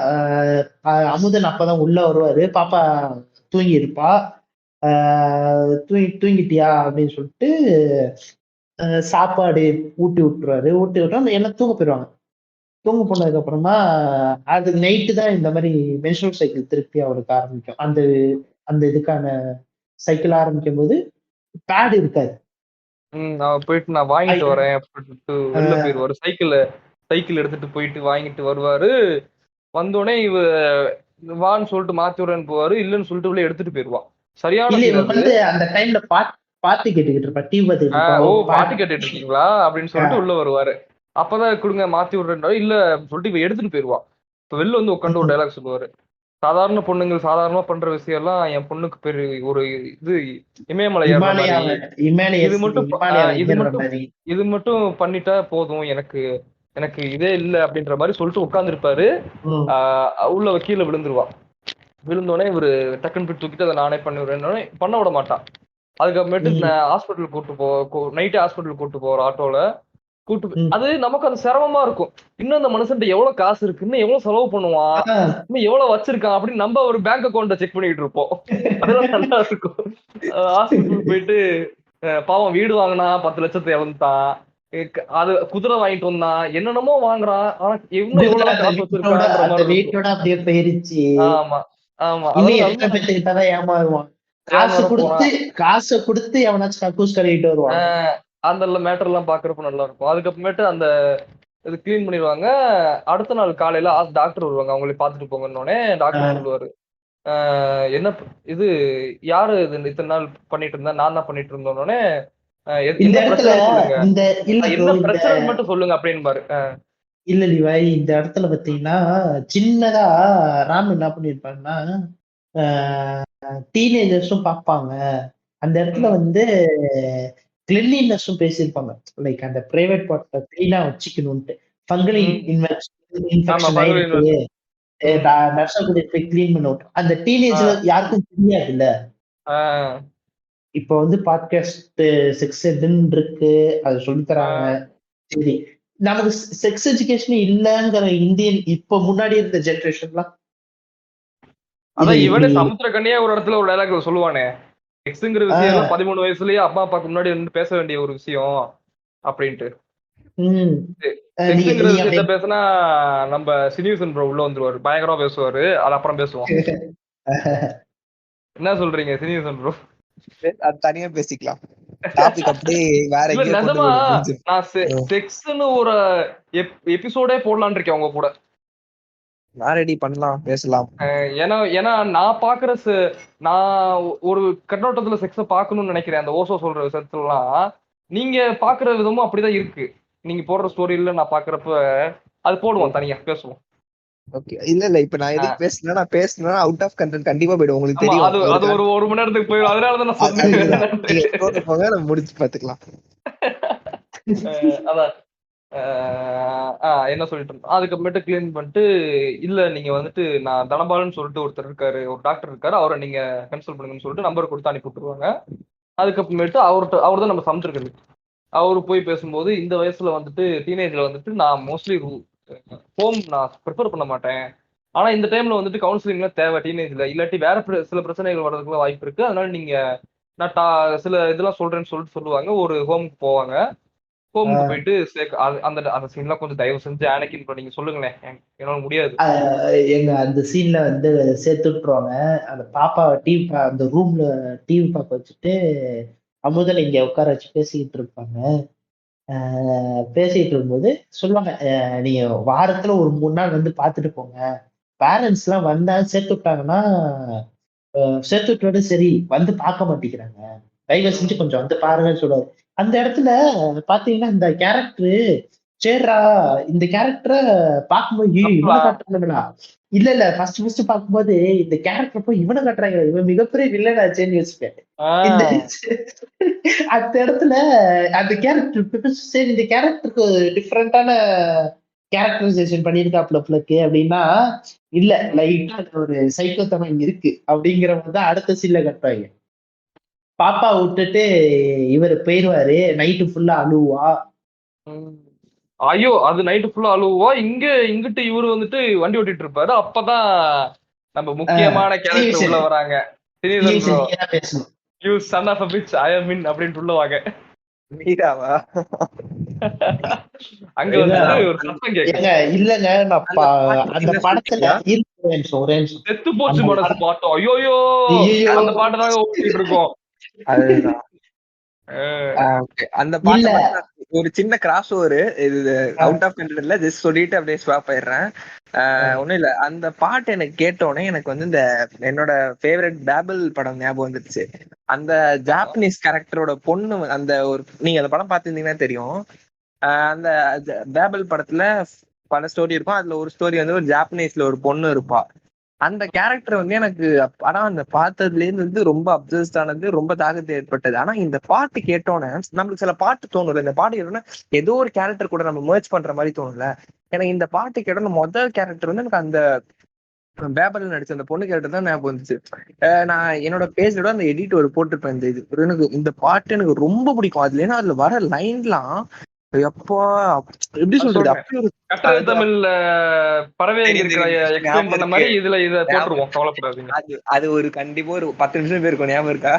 அமுதன் அப்பதான் உள்ள வருவாரு. பாப்பா தூங்கி இருப்பா. தூங்கிட்டியா அப்படின்னு சொல்லிட்டு சாப்பாடு ஊட்டி விட்டுருவாரு. ஊட்டி விட்டா எல்லாம் தூங்க போயிடுவாங்க. தூங்க போனதுக்கு அப்புறமா அது நைட்டு தான் இந்த மாதிரி மென்சுரல் சைக்கிள் திருப்பி அவருக்கு ஆரம்பிக்கும். அந்த அந்த இதுக்கான சைக்கிள் ஆரம்பிக்கும் போது பேட் இருக்காது. போயிட்டு நான் வாங்கிட்டு வரேன் அப்படின்ட்டு வெளில போயிடுவாரு. சைக்கிள் எடுத்துட்டு போயிட்டு வாங்கிட்டு வருவாரு. வந்தோடனே வான்னு சொல்லிட்டு மாத்தி விடுறேன்னு போவாரு. இல்லன்னு சொல்லிட்டு உள்ள எடுத்துட்டு போயிருவான். சரியான அந்த டைம்ல பாட்டு கேட்டுக்கிட்டு இருப்பா. பாட்டு கேட்டுட்டு இருக்கீங்களா அப்படின்னு சொல்லிட்டு உள்ள வருவாரு. அப்பதான் கொடுங்க மாத்தி விடுறேன் இல்ல சொல்லிட்டு இவ எடுத்துட்டு போயிருவான். இப்ப வெளில வந்து உட்காந்து ஒரு டைலாக் சொல்லுவாரு. சாதாரண பொண்ணுங்க சாதாரணமா பண்ற விஷயம் எல்லாம் என் பொண்ணுக்கு பேரு ஒரு இது இமயமலை இது மட்டும் பண்ணிட்டா போதும், எனக்கு இதே இல்ல அப்படின்ற மாதிரி சொல்லிட்டு உட்கார்ந்துருப்பாரு. உள்ள கீழே விழுந்துருவான். விழுந்தோடனே இவரு டக்குன்னு போய் தூக்கிட்டு அதை நானே பண்ணிவிடுறேன்னு பண்ண விட மாட்டான். அதுக்கப்புறமேட்டு ஹாஸ்பிட்டல் நைட்டே ஹாஸ்பிட்டல் கூட்டு போற ஆட்டோல அது நமக்கு அது சிரமமா இருக்கும். இன்னும் அந்த மனுஷன் எவ்வளவு காசு இருக்கு, இன்னும் எவ்வளவு செலவு பண்ணுவான், இன்னும் எவ்வளவு வச்சிருக்கான் அப்படின்னு நம்ம ஒரு பேங்க் அக்கௌண்ட செக் பண்ணிட்டு இருப்போம். அதெல்லாம் நல்லா இருக்கும். ஹாஸ்பிட்டல் போயிட்டு பாவம் வீடு வாங்கினா 10 லட்சத்தை இழந்தான். அது குதிரை வாங்கிட்டு வந்தான், என்னென்னமோ வாங்குறான். ஆனா எவ்வளவு காசு வச்சிருக்கான். ஆமா ஆமா ஏமாறுவான். காசு கொடுத்து எவனாச்சும் கக்கூஸ் கழுவிட்டு வருவான். அந்த மேட்டர் எல்லாம் பாக்குறப்ப நல்லா இருக்கும். அதுக்கப்புறமேட்டு அந்த இது கிளீன் பண்ணிடுவாங்க. அடுத்த நாள் காலையில டாக்டர் வருவாங்க. அவங்களே பாத்துட்டு போங்கன்னொடனே டாக்டர் சொல்லுவாரு, என்ன இது யாரு இது இத்தனை நாள் பண்ணிட்டு இருந்தா, நான் தான் பண்ணிட்டு இருந்தோன்னே என்ன பிரச்சனை மட்டும் சொல்லுங்க அப்படின்னு பாரு. இல்ல லிவாய், இந்த இடத்துல பாத்தீங்கன்னா சின்னதா ராம் என்ன பண்ணிருப்பாங்கன்னா டீனேஜர்ஸும் பார்ப்பாங்க. அந்த இடத்துல வந்து கிளென்லினஸும் பேசியிருப்பாங்க. லைக் அந்த பிரைவேட் பார்ட்ட கிளீனா வச்சுக்கணும்ட்டு. ஃபங்கல் இன்ஃபெக்ஷன் ஆயிருக்கு, நர்ஸை கூட போய் கிளீன் பண்ண விட்டு அந்த டீனேஜ்ல யாருக்கும் தெரியாது இல்ல. இப்ப வந்து பாட்காஸ்ட் செக்ஸ் எதுன்னு இருக்கு, அது சொல்லி தராங்க. சரி, நமக்கு செக்ஸ் எஜுகேஷன் இல்லங்கிற இந்தியன் இப்ப முன்னாடி இருந்த ஜெனரேஷன்லாம் அதான் இவனே சமுத்திரக்கண்ணியா ஒரு இடத்துல ஒரு டைலாக் சொல்லுவானே, செக்ஸ்ங்கிற விஷயம் எல்லாம் 13 வயசுலயே அப்பா அப்பாக்கு முன்னாடி வந்து பேச வேண்டிய ஒரு விஷயம் அப்படின்ட்டு. செக்ஸ்ங்கிற விஷயத்த பேசினா நம்ம சினியூசன் ப்ரோ உள்ள வந்துருவாரு, பயங்கரமா பேசுவாரு. அது அப்புறம் பேசுவோம். என்ன சொல்றீங்க சினியூசன் ப்ரோ? தனியா பேசிக்கலாம். டாபிக் அப்படியே வேற இல்ல எங்கேயோ கொண்டு நிஜமா போயிடும் முடிஞ்சு. நான் செக்ஸ்னு ஒரு எபிசோடே போடலான்னு இருக்கேன் உங்க கூட. நான் ரெடி பண்ணலாம், பேசலாம். ஏன்னா ஏன்னா நான் பாக்குற நான் ஒரு கண்ணோட்டத்துல செக்ஸ பாக்கணும்னு நினைக்கிறேன். அந்த ஓசோ சொல்ற விஷயத்துலாம் நீங்க பாக்குற விதமும் அப்படிதான் இருக்கு. நீங்க போடுற ஸ்டோரியில நான் பாக்குறப்ப அது போடுவோம், தனியா பேசுவோம். ஓகே, இல்ல இல்ல, இப்ப நான் எதுக்கு பேசல, நான் பேசினா அவுட் ஆஃப் கண்டென்ட் கண்டிப்பா போயிடும், உங்களுக்கு ஆமா, தெரியும். அது ஒரு மணி நேரத்துக்கு போயிடும். அதனாலதான் நான் சொன்னேன். போங்க, நம்ம முடிச்சு பாத்துக்கலாம். அதான் என்ன சொல்லிட்டு இருந்தோம். அதுக்கப்புறமேட்டு கிளீன் பண்ணிட்டு, இல்ல நீங்க வந்துட்டு நான் தனபாலன்னு சொல்லிட்டு ஒருத்தர் இருக்காரு, ஒரு டாக்டர் இருக்காரு, அவரை நீங்க கன்சல்ட் பண்ணுங்கன்னு சொல்லிட்டு நம்பர் கொடுத்து அனுப்பி விட்டுருவாங்க. அதுக்கப்புறமேட்டு அவர் தான் நம்ம சமைச்சிருக்கிறது. அவரு போய் பேசும்போது, இந்த வயசுல வந்துட்டு டீனேஜ்ல வந்துட்டு நான் மோஸ்ட்லி ஹோம் நான் ப்ரிஃபர் பண்ண மாட்டேன். ஆனா இந்த டைம்ல வந்துட்டு கவுன்சிலிங்லாம் தேவை டீனேஜ்ல, இல்லாட்டி வேற சில பிரச்சனைகள் வர்றதுக்குலாம் வாய்ப்பு இருக்கு. அதனால நீங்க நான் சில இதெல்லாம் சொல்றேன்னு சொல்லிட்டு சொல்லுவாங்க. ஒரு ஹோமுக்கு போவாங்க. ஹோமுக்கு போயிட்டு அந்த அந்த சீன்லாம் கொஞ்சம் தயவு செஞ்சு ஆனக்கின் நீங்க சொல்லுங்களேன், என்னால முடியாது. எங்க அந்த சீன்ல வந்து சேர்த்து விட்டுருவாங்க. அந்த பாப்பா டிவி அந்த ரூம்ல டிவி பார்க்க வச்சுட்டு அமுதன் இங்க உட்கார வச்சு பேசிக்கிட்டு இருப்பாங்க. பேசிட்டு இருக்கும்போது சொல்லுவாங்க, நீங்க வாரத்துல ஒரு 3 நாள் வந்து பாத்துட்டு போங்க. பேரண்ட்ஸ் எல்லாம் வந்தா சேர்த்து விட்டாங்கன்னா சேர்த்து விட்டோட சரி வந்து பார்க்க மாட்டேங்கிறாங்க. தயவு செஞ்சு கொஞ்சம் வந்து பாருங்கன்னு சொல்லுவாரு. அந்த இடத்துல பாத்தீங்கன்னா இந்த கேரக்டர் சரிடா, இந்த கேரக்டரை பார்க்கும்போது இவனை காட்டுறாங்களா, இல்ல ஃபர்ஸ்ட் பார்க்கும்போது இந்த கேரக்டர் போய் இவனை காட்டுறாங்க, இவன் மிகப்பெரிய வில்லனாச்சேன்னு யோசிப்பேன். இந்த அந்த இடத்துல அந்த கேரக்டர் சரி, இந்த கேரக்டருக்கு டிஃப்ரெண்டான கேரக்டரைசேஷன் பண்ணியிருக்காப்ல பிளக்கு அப்படின்னா, இல்ல லைட்டா ஒரு சைக்கோத்தனம் இருக்கு அப்படிங்கிறவங்க தான் அடுத்த சீன்ல கட்டுறாங்க. பாப்பா விட்டுட்டு இவர் போயிருவாரு, நைட்டு ஃபுல்லா அழுவா. ஐயோ, அது நைட்டு ஃபுல்லா அழுவா. இங்கிட்டு இவரு வந்துட்டு வண்டி ஓட்டிட்டு இருப்பாரு. அப்பதான் நம்ம முக்கியமான கேரக்டர் உள்ள வராங்க. பேசணும், you son of a bitch, I am in அப்படின்ட்டு உள்ள வாங்க. மீராவா? அங்க வந்து ஒரு சத்தம் கேக்குது. இல்லங்க, அந்த படத்துல செத்து போச்சு மனசு பாட்டோம். ஐயோ, அந்த பாட்டு தாங்க ஓட்டிட்டு இருக்கோம். அதுதான் அந்த பாட்டு. ஒரு சின்ன கிராஸ் ஓவர், இது அவுட் ஆஃப் கண்டென்ட்ல ஜஸ்ட் சொல்லிட்டு அப்படியே ஸ்வாப் ஆயிடுறேன். ஒண்ணும் இல்ல, அந்த பாட்டு எனக்கு கேட்டோடனே எனக்கு வந்து இந்த என்னோட ஃபேவரட் பேபிள் படம் ஞாபகம் வந்துருச்சு. அந்த ஜாப்பனீஸ் கேரக்டரோட பொண்ணு, அந்த ஒரு நீங்க அந்த படம் பார்த்திருந்தீங்கன்னா தெரியும். அந்த பேபிள் படத்துல பல ஸ்டோரி இருக்கும். அதுல ஒரு ஸ்டோரி வந்து ஒரு ஜாப்பனீஸ்ல ஒரு பொண்ணு இருப்பா. அந்த கேரக்டர் வந்து எனக்கு ஆனா அந்த பார்த்ததுல இருந்து வந்து ரொம்ப அப்சஸ்ட் ஆனது, ரொம்ப தாக்கத்தை ஏற்பட்டது. ஆனா இந்த பாட்டு கேட்டோன்னே நம்மளுக்கு சில பாட்டு தோணும்ல, இந்த பாட்டு கேட்டோன்னா ஏதோ ஒரு கேரக்டர் கூட நம்ம மர்ஜ் பண்ற மாதிரி தோணும்ல. எனக்கு இந்த பாட்டு கேட்டோன்னு முதல் கேரக்டர் வந்து எனக்கு அந்த பேபல் நடிச்ச அந்த பொண்ணு கேரக்டர் தான் ஞாபகம் வந்துச்சு. நான் என்னோட பேஜோட அந்த எடிட் ஒரு போட்டிருப்பேன். இந்த இது எனக்கு இந்த பாட்டு எனக்கு ரொம்ப பிடிக்கும். அதுல ஏன்னா அதுல வர லைன்லாம் எப்பா எப்படி சொல்றது, அப்படி ஒரு தமிழ்ல பறவை எக்ஸ்பிளைன் பண்ண மாதிரி இதுல இத போட்டுருவோம், கவலைப்படாதீங்க. அது ஒரு கண்டிப்பா ஒரு 10 நிமிஷம் இருக்கும், ஞாபகம் இருக்கா?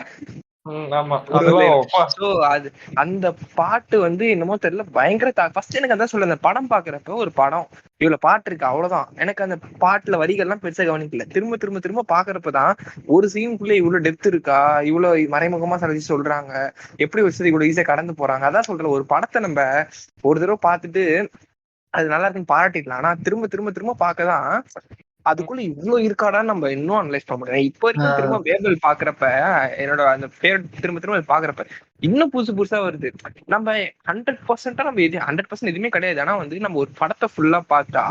அந்த பாட்டு வந்து என்னமோ தெரியல, பயங்கர ஃபர்ஸ்ட் எனக்கு அதான் சொல்ல, அந்த படம் பாக்குறப்ப ஒரு படம் இவ்வளவு பாட்டு இருக்கு அவ்வளவுதான். எனக்கு அந்த பாட்டுல வரிகள்லாம் பெருசா கவனிக்கல. திரும்ப திரும்ப திரும்ப பாக்குறப்பதான் ஒரு சீனுக்குள்ள இவ்வளவு டெப்த் இருக்கா, இவ்வளவு மறைமுகமா சிலச்சு சொல்றாங்க, எப்படி வச்சது இவ்வளவு ஈஸியா கடந்து போறாங்க. அதான் சொல்றேன், ஒரு படத்தை நம்ம ஒரு தடவை பார்த்துட்டு அது நல்லா இருக்குன்னு பாராட்டிடலாம். ஆனா திரும்ப திரும்ப திரும்ப பார்க்கதான் அதுக்குள்ள இவ்வளவு இருக்காடான்னு நம்ம இன்னும் அனலைஸ் பண்ண முடியும். இப்ப வரைக்கும் திரும்ப வேர்பல் பாக்குறப்ப என்னோட அந்த பேர் திரும்ப திரும்ப பாக்குறப்ப இன்னும் புதுசு புதுசா வருது. நம்ம 100% நம்ம 100% எதுவுமே கிடையாது. ஆனா வந்து நம்ம ஒரு படத்தை ஃபுல்லா பார்த்தா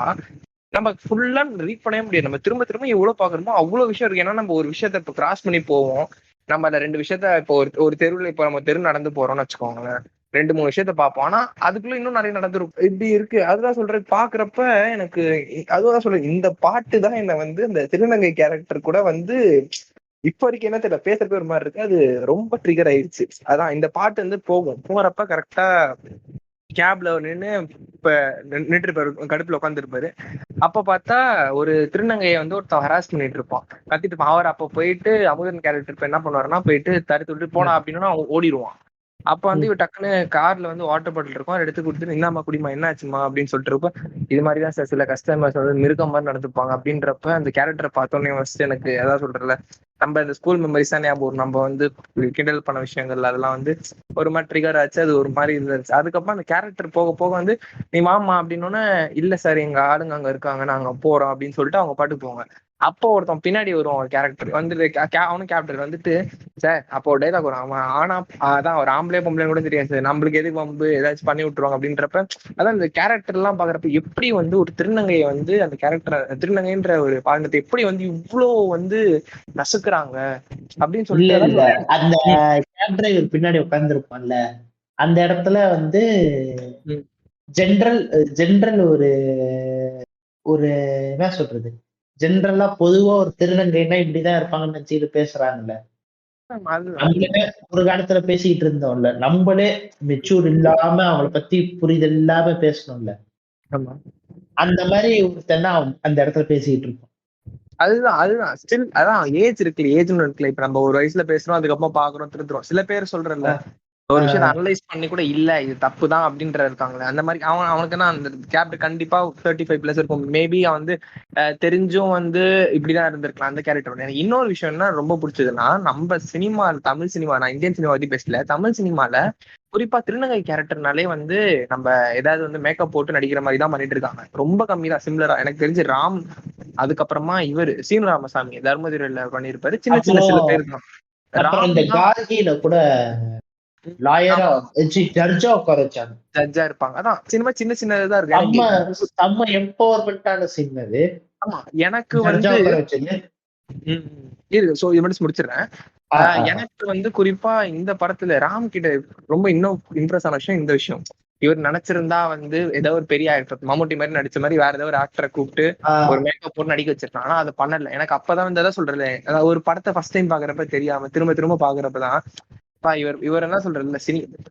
நம்ம ஃபுல்லா ரீட் பண்ணவே முடியாது. நம்ம திரும்ப திரும்ப எவ்வளவு பாக்குறோமோ அவ்வளவு விஷயம் இருக்கு. ஏன்னா நம்ம ஒரு விஷயத்த இப்ப கிராஸ் பண்ணி போவோம். நம்ம அந்த 2 விஷயத்த இப்போ ஒரு தெருவுல இப்ப நம்ம தெரு நடந்து போறோம்னு வச்சுக்கோங்களேன், 2-3 விஷயத்த பார்ப்போம். ஆனா அதுக்குள்ள இன்னும் நிறைய நடந்துரும். இப்படி இருக்கு. அதுதான் சொல்றேன், பாக்குறப்ப எனக்கு அதுதான் சொல்றேன், இந்த பாட்டு தான் என்ன வந்து இந்த திருநங்கை கேரக்டர் கூட வந்து இப்ப வரைக்கும் என்ன தெரியல, பேசுறதுக்கு ஒரு மாதிரி இருக்கு. அது ரொம்ப ட்ரிகர் ஆயிடுச்சு. அதான் இந்த பாட்டு வந்து போறப்ப கரெக்டா கேப்ல நின்று இப்ப நின்று இருப்பாரு, கடுப்புல உட்காந்துருப்பாரு. அப்ப பார்த்தா ஒரு திருநங்கையை வந்து ஒருத்தன் ஹராஸ் பண்ணிட்டு இருப்பான், கத்திட்டு இருப்பான். அவர் அப்ப போயிட்டு அமுதன் கேரக்டர் இப்ப என்ன பண்ணுவாருன்னா போயிட்டு தடுத்து விட்டு போனா அப்படின்னா அவன் ஓடிடுவான். அப்ப வந்து இவ டக்குன்னு கார்ல வந்து வாட்டர் பாட்டில் இருக்கும், அதை எடுத்து கொடுத்துட்டு இந்தாமா குடிமா, என்ன ஆச்சுமா அப்படின்னு சொல்லிட்டு இருப்ப. இது மாதிரிதான் சார் சில கஸ்டமர்ஸ் வந்து மிருகம் மாதிரி நடந்துப்பாங்க அப்படின்றப்ப அந்த கேரக்டரை பார்த்தோன்னே ஃபர்ஸ்ட் எனக்கு அதான் சொல்றேன்ல, நம்ம இந்த ஸ்கூல் மெமரிஸ் தான் ஞாபகம் வரும். நம்ம வந்து கிண்டல் பண்ண விஷயங்கள் அதெல்லாம் வந்து ஒரு மாதிரி ட்ரிகர் ஆச்சு. அது ஒரு மாதிரி இருந்துச்சு. அதுக்கப்புறம் அந்த கேரக்டர் போக போக வந்து நீ மாமா அப்படின்னோடனே இல்ல சார் எங்க ஆளுங்க அங்க இருக்காங்க நாங்க போறோம் அப்படின்னு சொல்லிட்டு அவங்க பாட்டுக்கு போவாங்க. அப்போ ஒருத்தன் பின்னாடி வருவான் ஒரு கேரக்டர் வந்துட்டு அவனும் கேரக்டர் வந்துட்டு சார் அப்போ டைலாக் வரும் அவன் ஆனா அதான் ஒரு ஆம்பளை பொம்பளை கூட தெரியாது சார் நம்மளுக்கு எதுக்கு வம்பு ஏதாச்சும் பண்ணி விட்டுருவாங்க அப்படின்றப்ப அதான் இந்த கேரக்டர் எல்லாம் பாக்குறப்ப எப்படி வந்து ஒரு திருநங்கையை வந்து அந்த கேரக்டர் திருநங்கைன்ற ஒரு பாகத்தை எப்படி வந்து இவ்வளோ வந்து நசுக்குறாங்க அப்படின்னு இல்ல சொல்லிட்டு இல்ல அந்த கேப் டிரைவர் பின்னாடி உட்கார்ந்துருப்பான்ல அந்த இடத்துல வந்து ம். ஜென்ரல் ஜென்ரல் ஒரு ஒரு என்ன சொல்றது ஜென்ரலா பொதுவா ஒரு திருநங்கைன்னா இப்படிதான் இருப்பாங்கன்னு நினைச்சிட்டு பேசுறாங்கல்ல. நம்மளே ஒரு காலத்துல பேசிட்டு இருந்தோம்ல நம்மளே மெச்சூர் இல்லாம அவங்கள பத்தி புரிதல் இல்லாம பேசணும்ல ஆமா அந்த மாதிரி ஒருத்தன்னா அந்த இடத்துல பேசிட்டு இருப்போம். அதுதான் ஸ்டில் அதான் ஏஜ் இருக்குல்ல ஏஜ்னு இருக்குல்ல இப்ப நம்ம ஒரு வயசுல பேசுறோம் அதுக்கப்புறம் பாக்குறோம் திருத்துறோம். சில பேர் சொல்றல ஒரு விஷயத்தை அனலைஸ் பண்ணி கூட இல்ல இது தப்பு தான் அப்படின்ற இருக்காங்களே அந்த மாதிரி அவனுக்குன்னா அந்த கேரக்டர் கண்டிப்பா 35+ இருக்கும். மேபி அவன் வந்து தெரிஞ்சும் வந்து இப்படிதான் இருந்திருக்கலாம் அந்த கேரக்டர். எனக்கு இன்னொரு விஷயம் என்ன ரொம்ப பிடிச்சதுன்னா நம்ம சினிமா தமிழ் சினிமா நான் இந்தியன் சினிமா பத்தி பேசல தமிழ் சினிமால குறிப்பா திருநங்கை கேரக்டர்னாலே வந்து நம்ம ஏதாவது வந்து மேக்கப் போட்டு நடிக்கிற மாதிரி தான் பண்ணிட்டு இருக்காங்க. ரொம்ப கம்மி தான் சிம்லரா எனக்கு தெரிஞ்சு ராம் அதுக்கப்புறமா இவர் சீனு ராமசாமி தர்மதுரையில பண்ணியிருப்பாரு. சின்ன சின்ன சில பேர் தான் அப்புறம் இந்த கார்கில கூட லாயரா ஜட்ஜா உட்கார வச்சாங்க. ஜட்ஜா இருப்பாங்க. அதான் சினிமா சின்ன சின்னதா இருக்கு. செம்ம எம்பவர்மெண்டான சீன் அது. ஆமா எனக்கு வந்து இருக்கு சோ இது மட்டும் முடிச்சிடுறேன். எனக்கு வந்து குறிப்பா இந்த படத்துல ராம் கிட்ட ரொம்ப இன்னும் இம்ப்ரெஸ் ஆன விஷயம் இந்த விஷயம். இவர் நினைச்சிருந்தா வந்து ஏதோ ஒரு பெரிய ஆக்டர் மம்முட்டி மாதிரி நடிச்ச மாதிரி வேற ஏதோ ஒரு ஆக்டரை கூப்பிட்டு ஒரு மேக்கப் போட்டு நடிக்க வச்சிருக்கான். ஆனா அதை பண்ணல. எனக்கு அப்பதான் வந்து அதான் சொல்றது ஒரு படத்தை ஃபர்ஸ்ட் டைம் பாக்குறப்ப தெரியாம திரும்ப திரும்ப பாக்குறப்பதான் இவர் என்ன சொல்றது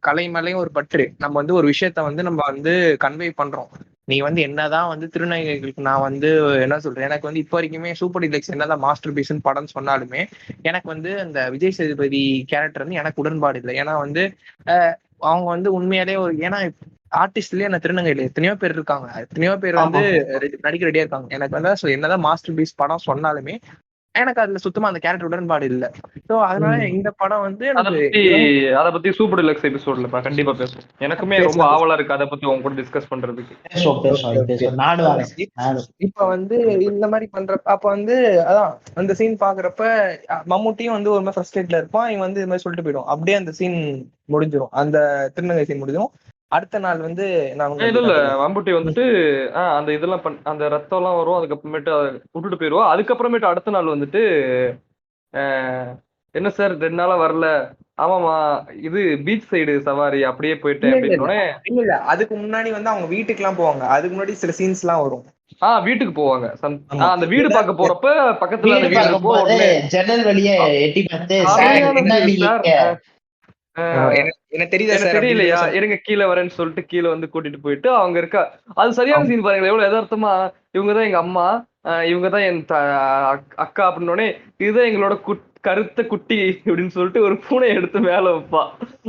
கலை மேலேயும் ஒரு பற்று நம்ம வந்து ஒரு விஷயத்த வந்து நம்ம வந்து கன்வே பண்றோம். நீ வந்து என்னதான் வந்து திருநங்கைகளுக்கு நான் வந்து என்ன சொல்றேன் எனக்கு வந்து இப்போ வரைக்குமே சூப்பர் டிலக்ஸ் என்னதான் மாஸ்டர் பீஸ்ன்னு படம் சொன்னாலுமே எனக்கு வந்து அந்த விஜய் சேதுபதி கேரக்டர் வந்து எனக்கு உடன்பாடு இல்லை. ஏன்னா வந்து அவங்க வந்து உண்மையாலே ஒரு ஏன்னா ஆர்டிஸ்ட்லயே என்ன திருநங்கையில எத்தனையோ பேர் இருக்காங்க. எத்தனையோ பேர் வந்து நடிக்க ரெடியா இருக்காங்க. எனக்கு வந்து என்னதான் மாஸ்டர் பீஸ் படம் சொன்னாலுமே எனக்கு அதுல சுத்தமா அந்த கேரக்டர் உடன்பாடு இல்ல. சோ அதனால இந்த படம் வந்து அத பத்தி சூப்பர் டிலக்ஸ் எபிசோட்ல கண்டிப்பா பேசுவோம். எனக்குமே ரொம்ப ஆவலா இருக்கு அத பத்தி உங்க கூட டிஸ்கஸ் பண்றதுக்கு. இப்ப வந்து இந்த மாதிரி பண்றப்ப அப்ப வந்து அதான் அந்த சீன் பாக்குறப்ப மம்முட்டியும் வந்து ஒரு மாதிரி ஃப்ரஸ்ட்ரேட்ல இருப்பான். இவன் வந்து இது மாதிரி சொல்லிட்டு போயிடும். அப்படியே அந்த சீன் முடிஞ்சிடும். அந்த திருநங்கை சீன் முடிஞ்சிடும். அடுத்த நாள் வந்து இல்ல மம்புட்டி வந்துட்டு அந்த இதெல்லாம் அந்த ரத்தம் எல்லாம் வரும். அதுக்கப்புறமேட்டு விட்டுட்டு போயிருவா. அதுக்கப்புறமேட்டு அடுத்த நாள் வந்துட்டு என்ன சார் 2 நாளா வரல. ஆமாமா இது பீச் சைடு சவாரி அப்படியே போயிட்டேன் அப்படின்னு. இல்ல அதுக்கு முன்னாடி வந்து அவங்க வீட்டுக்கு எல்லாம் போவாங்க. அதுக்கு முன்னாடி சில சீன்ஸ் எல்லாம் வரும். வீட்டுக்கு போவாங்க. அந்த வீடு பார்க்க போறப்ப பக்கத்துல அந்த வீடு இருக்கும். ஜன்னல் வழியா எட்டி பார்த்து எனக்கு தெரியலையா இருங்க கீழே வரேன்னு சொல்லிட்டு கீழே வந்து கூட்டிட்டு போயிட்டு அவங்க இருக்கா. அது சரியான சீன் பாருங்களேன் எவ்வளவு யதார்த்தமா. இவங்கதான் எங்க அம்மா இவங்கதான் என் அக்கா அப்படின்னோடனே இதுதான் எங்களோட கருத்த குட்டி அப்படின்னு சொல்லிட்டு ஒரு பூனை எடுத்து மேல வைப்பா.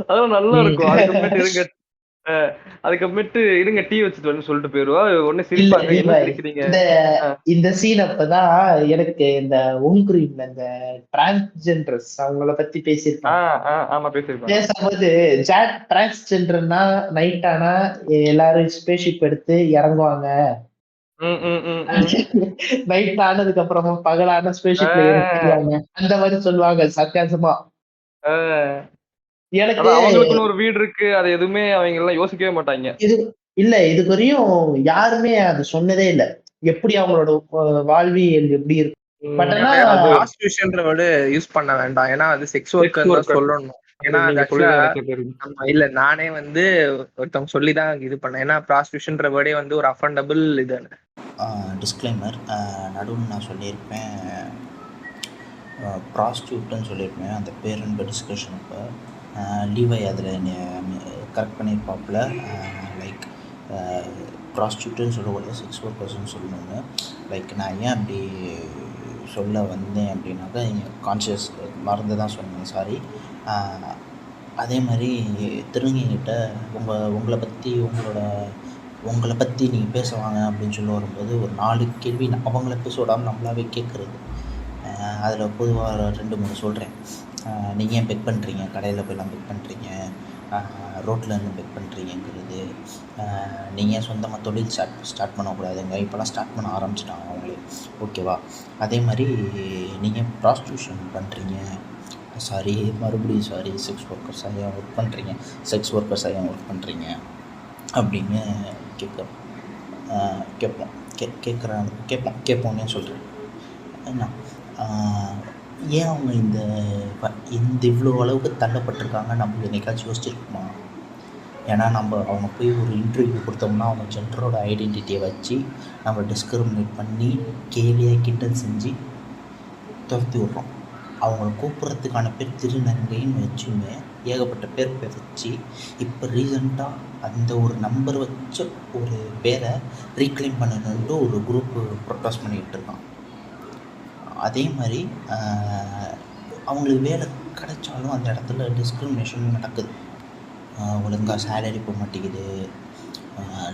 அதெல்லாம் நல்லா இருக்கும். அதுக்கப்புறமேட்டு இருங்க அதுக்கப்புறமேட்டு இருங்க டீ வச்சுட்டு வந்து சொல்லிட்டு போயிருவா. உடனே சிரிப்பாங்க. என்ன சிரிக்கிறீங்க? இந்த சீன் அப்பதான் எனக்கு இந்த உங்குரின்ல இந்த டிரான்ஸ்ஜெண்டர்ஸ் அவங்கள பத்தி பேசியிருப்பாங்க. பேசும்போது டிரான்ஸ்ஜெண்டர்னா நைட் ஆனா எல்லாரும் ஸ்பேஸ்ஷிப் எடுத்து இறங்குவாங்க. நைட் ஆனதுக்கு அப்புறமா பகலான ஸ்பேஸ்ஷிப்ல இறங்குவாங்க அந்த மாதிரி சொல்லுவாங்க சர்க்காசமா. எனக்கு அவங்களுக்குன்னு ஒரு வீடு இருக்கு. அது எதுவுமே அவங்க எல்லாம் யோசிக்கவே மாட்டாங்க. இது வரையும் யாருமே அது சொன்னதே இல்ல. எப்படி அவங்களோட வாழ்வியல் எப்படி இருக்கு. பட் ஆனா ப்ராஸ்டிடியூஷன்ற வேர்ட் யூஸ் பண்ண வேண்டாம். ஏன்னா அது செக்ஸ் ஒர்க்கர் தான் சொல்லணும். ஏன்னா இல்ல நானே வந்து ஒருத்தவங்க சொல்லிதான் இது பண்ணேன். ஏன்னா ப்ராஸ்டிடியூஷன்ற வேர்டே வந்து ஒரு அஃபண்டபிள் இது. டிஸ்க்ளைமர் நடுவில் நான் சொல்லியிருப்பேன் ப்ராஸ்டியூட்னு சொல்லியிருப்பேன் அந்த பேரன்பு டிஸ்கஷன். இப்போ லீவை அதில் கரெக்ட் பண்ணியிருப்பாப்புல. லைக் ப்ராஸ்டியூட்டுன்னு சொல்லக்கூடாது செக்ஸ் ஒர்க்கர்ஸ்ன்னு சொல்லணும்னு. லைக் நான் ஏன் அப்படி சொல்ல வந்தேன் அப்படின்னாக்கா கான்ஷியஸ் மறந்து தான் சொன்னேன், சாரி. அதே மாதிரி திருநங்கைகிட்ட உங்களை பற்றி நீங்கள் பேசுவாங்க அப்படின்னு சொல்லி வரும்போது ஒரு 4 கேள்வி அவங்கள பேச விடாமல் நம்மளாவே கேட்குறது. அதில் பொதுவாக 2-3 சொல்கிறேன். நீங்கள் ஏன் பெக் பண்ணுறீங்க, கடையில் போய்லாம் பெக் பண்ணுறீங்க, ரோட்டில் இருந்து பெக் பண்ணுறீங்கிறது, நீங்கள் ஏன் சொந்தமாக தொழில் ஸ்டார்ட் பண்ணக்கூடாதுங்க, இப்போலாம் ஸ்டார்ட் பண்ண ஆரம்பிச்சிட்டாங்க அவங்களே, ஓகேவா? அதே மாதிரி நீங்கள் ப்ராஸ்டியூஷன் பண்ணுறீங்க, மறுபடியும் செக்ஸ் ஒர்க்கர்ஸாக ஏன் ஒர்க் பண்ணுறீங்க, அப்படின்னு கேட்போன்னே சொல்கிறேன். என்ன ஏன் அவங்க இந்த இவ்வளோ அளவுக்கு தள்ளப்பட்டிருக்காங்க நம்ம என்னைக்காச்சும் யோசிச்சிருக்கோமா? ஏன்னா அவங்க போய் ஒரு இன்டர்வியூ கொடுத்தோம்னா அவங்க ஜெண்டரோட ஐடென்டிட்டியை வச்சு நம்ம டிஸ்கிரிமினேட் பண்ணி கேலியாக கிண்டல் செஞ்சு துரத்தி விட்றோம். அவங்கள கூப்பிட்றதுக்கான பேர் திருநங்கைன்னு வச்சுமே ஏகப்பட்ட பேர் வச்சு இப்போ ரீசண்டாக அந்த ஒரு நம்பர் வச்ச ஒரு பேரை ரீக்ளைம் பண்ணணுன்ட்டு ஒரு குரூப்பு ப்ரொட்டஸ்ட் பண்ணிகிட்டு இருக்கான். அதே மாதிரி அவங்களுக்கு வேலை கிடைச்சாலும் அந்த இடத்துல டிஸ்கிரிமினேஷன் நடக்குது. ஒழுங்காக சேலரி போக மாட்டேங்குது.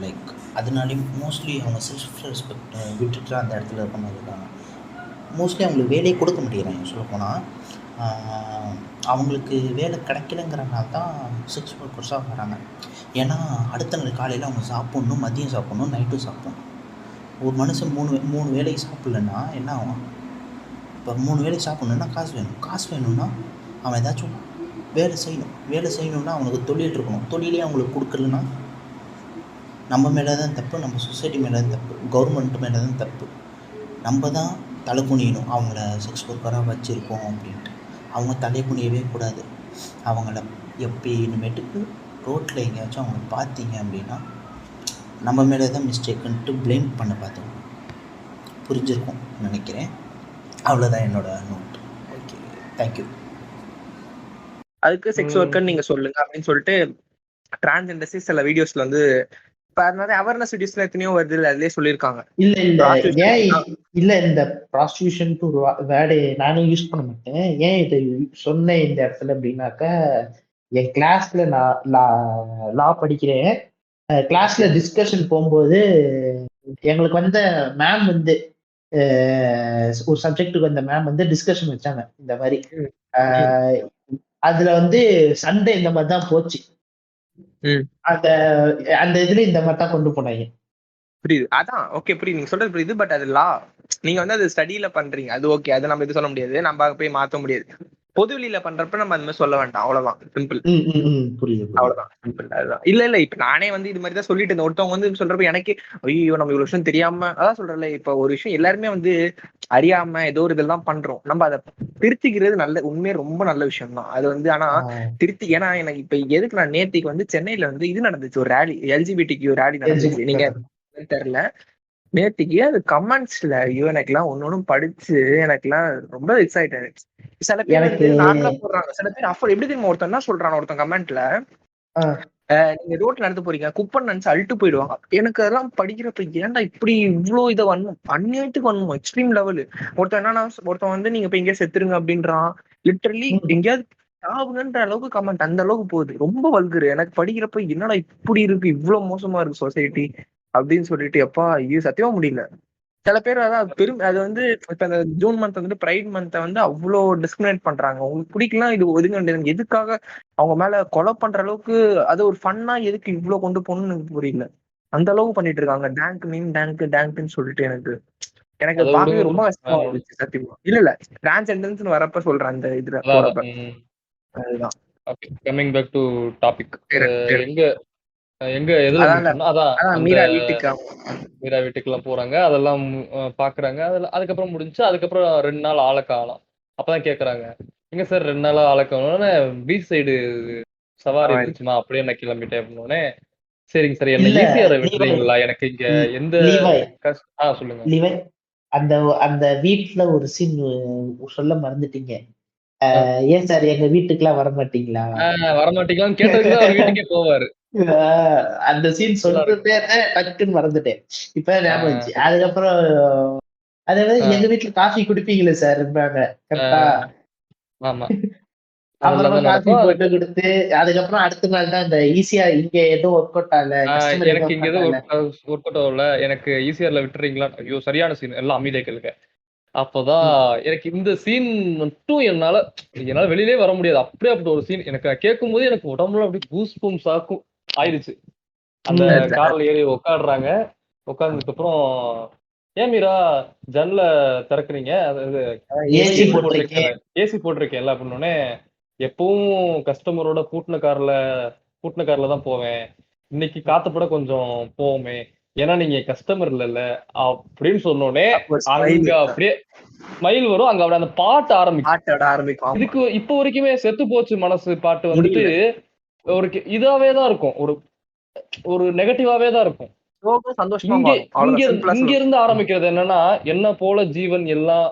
லைக் அதனாலேயும் மோஸ்ட்லி அவங்க செல்ஃப் ரெஸ்பெக்ட் விட்டுட்டு அந்த இடத்துல இருக்க மாதிரி இருக்காங்க. மோஸ்ட்லி அவங்களுக்கு வேலையே கொடுக்க மாட்டேங்கிறாங்க. சொல்லப்போனால் அவங்களுக்கு வேலை கிடைக்கலங்கிறனால தான் செக்ஸ் ஒர்க்கர்ஸாக வராங்க. ஏன்னா அடுத்த நாள் காலையில் அவங்க சாப்பிட்ணும், மதியம் சாப்பிட்ணும், நைட்டும் சாப்பிட்ணும். ஒரு மனுஷன் மூணு வேலைக்கு சாப்பிட்லன்னா என்ன ஆகும்? இப்போ 3 வேலைக்கு சாப்பிட்ணுன்னா காசு வேணும்னா அவன் ஏதாச்சும் வேலை செய்யணுன்னா அவனுக்கு தொழில் இருக்கணும். தொழிலே அவங்களுக்கு கொடுக்கலன்னா நம்ம மேலே தான் தப்பு, நம்ம சொசைட்டி மேலே தான் தப்பு, கவர்மெண்ட் மேலே தான் தப்பு. நம்ம தான் தலை குனியணும். அவங்கள செக்ஸ் ஒர்க்கராக வச்சுருக்கோம் அப்படின்ட்டு அவங்க தலை குனியவே கூடாது. அவங்கள இனிமேட்டுக்கு ரோட்டில் எங்கேயாச்சும் அவங்கள பார்த்தீங்க அப்படின்னா நம்ம மேலே தான் மிஸ்டேக்குன்ட்டு ப்ளேம் பண்ண பார்த்தோம். புரிஞ்சிருக்கும் நினைக்கிறேன். அவ்வளோதான் என்னோட நோட். Okay, thank you. அதுக்கு செக்ஸ் ஒர்க்கர் நீங்க சொல்லுங்க அப்படின்னு சொல்லிட்டு டிரான்ஸ்ஜெண்டர்ஸ் சில வீடியோஸ்ல வந்து அவேர்னஸ் வீடியோஸ்ல எத்தனையோ வருது, அதுலயே சொல்லியிருக்காங்க. இல்ல இந்த ப்ராஸ்டியூஷன் ஒரு வேர்டு நானே யூஸ் பண்ண மாட்டேன். ஏன் இதை சொன்னேன் இந்த இடத்துல அப்படின்னாக்கா, என் கிளாஸ்ல நான் லா படிக்கிறேன். கிளாஸ்ல டிஸ்கஷன் போகும்போது எங்களுக்கு வந்த மேம் வந்து ஒரு சப்ஜெக்டுக்கு வந்த மேம் வந்து டிஸ்கஷன் வச்சாங்க இந்த மாதிரி. அதுல வந்து சண்டே இந்த மாதிரி தான் போச்சு. அந்த இதுல இந்த மாதிரி தான் கொண்டு போனாங்க. புரியுது, அதான் ஓகே, புரியுது, நீங்க சொல்றது புரியுது. பட் அது லா, நீங்க வந்து அது ஸ்டடியில பண்றீங்க, அது ஓகே, அதை நம்ம இது சொல்ல முடியாது, நம்ம போய் மாத்த முடியாது. பொதுவெளியில பண்றப்ப நம்ம அந்த மாதிரி சொல்ல வேண்டாம், அவ்வளவுதான், சிம்பிள். புரியுது, அவ்வளவுதான், சிம்பிள், அதுதான். இல்ல இப்ப நானே வந்து இது மாதிரி தான் சொல்லிட்டு இருந்தேன். ஒருத்தவங்க வந்து சொல்றப்ப எனக்கு ஐயோ நம்ம இவ்வளவு விஷயம் தெரியாம, அதான் சொல்றேன்ல, இப்ப ஒரு விஷயம் எல்லாருமே வந்து அறியாம ஏதோ ஒரு இதெல்லாம் பண்றோம். நம்ம அதை திருத்திக்கிறது நல்ல, உண்மையே ரொம்ப நல்ல விஷயம் தான் அது வந்து. ஆனா ஏன்னா எனக்கு இப்ப எதுக்கு நான் நேத்திக்கு வந்து சென்னையில வந்து இது நடந்துச்சு, ஒரு ரேலி, எல்ஜிபிடிக்கு ஒரு ரேலி நடந்துச்சு. நீங்க தெரியல, நேத்திக்கு அது கமெண்ட்ஸ்ல ஐயோ எனக்குலாம் ஒன்னொன்னும் படிச்சு எனக்குலாம் ரொம்ப எக்ஸைட் ஆயிடுச்சு. சில பேர் வந்து நார்மலா போடுறாங்க, சில பேர் அப்ப எப்படி தெரியுமா ஒருத்தன் என்ன சொல்றான், ஒருத்தன் கமெண்ட்ல நீங்க ரோட்ல நடந்து போறீங்க குப்பன் நினைச்சு அழுட்டு போயிடுவாங்க. எனக்கு அதெல்லாம் படிக்கிறப்ப ஏன்டா இப்படி இவ்வளவு இதை அந்நியத்துக்கு வரணும், எக்ஸ்ட்ரீம் லெவலு. ஒருத்தன் வந்து நீங்க இப்ப எங்கேயா செத்துருங்க அப்படின்றான், லிட்டரலி எங்கேயாவது சாவுங்கன்ற அளவுக்கு கமெண்ட், அந்த அளவுக்கு போகுது. ரொம்ப வல்கரு. எனக்கு படிக்கிறப்ப என்னடா இப்படி இருக்கு, இவ்வளவு மோசமா இருக்கு சொசைட்டி அப்படின்னு சொல்லிட்டு எப்பா ஐயோ சத்தியமா முடியல. சில பேர் அதான் அது வந்து இப்ப இந்த ஜூன் மந்த் வந்து பிரைட் மந்த்தை வந்து அவ்வளோ டிஸ்கிரிமினேட் பண்றாங்க. உங்களுக்கு பிடிக்கலாம், இது ஒதுங்க வேண்டியது. எதுக்காக அவங்க மேல கொலை பண்ற அளவுக்கு அது ஒரு ஃபன்னா எதுக்கு இவ்வளவு கொண்டு போகணும்னு எனக்கு புரியல. அந்த அளவுக்கு பண்ணிட்டு இருக்காங்க. டேங்க்னு சொல்லிட்டு எனக்கு பார்க்கவே ரொம்ப கஷ்டமா இருந்துச்சு சத்தியமா. இல்ல டிரான்ஸ்ஜெண்டர்ஸ்னு வரப்ப சொல்றேன் அந்த இதுல போறப்ப. அதுதான். Okay, coming back to topic. எங்க எதுல அதான் மீரா வீட்டுக்கெல்லாம் போறாங்க, அதெல்லாம் பாக்குறாங்க. அதுக்கப்புறம் முடிஞ்சு அதுக்கப்புறம் 2 நாள் ஆள காணோம். அப்பதான் கேக்குறாங்க, எங்க சார் 2 நாளா ஆள காணோம்னு, பீச் சைடு சவாரி இருந்துச்சுமா அப்படியே நான் கிளம்பிட்டேன் அப்படின்னோடனே, சரிங்க சார் என்ன ஈஸியார விட்டுறீங்களா, எனக்கு இங்க எந்த சொல்லுங்க. அந்த வீட்டுல ஒரு சீன் சொல்ல மறந்துட்டீங்க. ஏன் சார் எங்க வீட்டுக்குலாம் வரமாட்டீங்களா கேட்டதுக்கு அவர் வீட்டுக்கே போவாரு. அந்த சீன் சொல்ற பேர டக்குன்னு மறந்துட்டேன், இப்ப ஞாபகம் வந்துச்சு. அதுக்கப்புறம் அதாவது எங்க வீட்டுல காஃபி குடிப்பீங்களே சார் கரெக்டா. அப்புறமா காஃபி போட்டு கொடுத்து அதுக்கப்புறம் அடுத்த நாள் தான் இந்த ஈஸியா இங்க எதுவும் ஒர்க் அவுட் ஆகல, எனக்கு இங்க எதுவும் ஒர்க் அவுட் ஆகல, எனக்கு ஈஸியார்ல விட்டுறீங்களா. ஐயோ சரியான சீன், எல்லாம் அமைதியா கேளுங்க. அப்பதான் எனக்கு இந்த சீன் மட்டும் என்னால வெளியிலே வர முடியாது. அப்படியே அப்படி ஒரு சீன் எனக்கு கேட்கும் போது எனக்கு உடம்புல அப்படியே கூஸ் பம்ப்ஸ் ஆயிடுச்சு. அந்த கார்ல ஏறி உட்காடுறாங்க. உட்கார்ந்ததுக்கு அப்புறம் ஏன் மீரா ஜன்னல திறக்குறீங்க, அதாவது ஏசி போட்டிருக்கேன். ஏசி போட்டிருக்கேன்ல அப்படின்னோடனே, எப்பவும் கஸ்டமரோட பூட்டின கார்ல தான் போவேன், இன்னைக்கு காத்துப்பட கொஞ்சம் போவோமே, ஏன்னா நீங்க கஸ்டமர் இல்லைல்ல அப்படின்னு சொன்னோடனே அங்க அப்படியே ஸ்மைல் வரும். அங்க அப்படியே அந்த பாட்டு ஆரம்பிக்கும். இதுக்கு இப்போ வரைக்குமே செத்து போச்சு மனசு பாட்டு வந்துட்டு ஒரு இதாவே தான் இருக்கும், ஒரு நெகட்டிவாவே தான் இருக்கும். இங்க இருந்து ஆரம்பிக்கிறது என்னன்னா, என்ன போல ஜீவன் எல்லாம்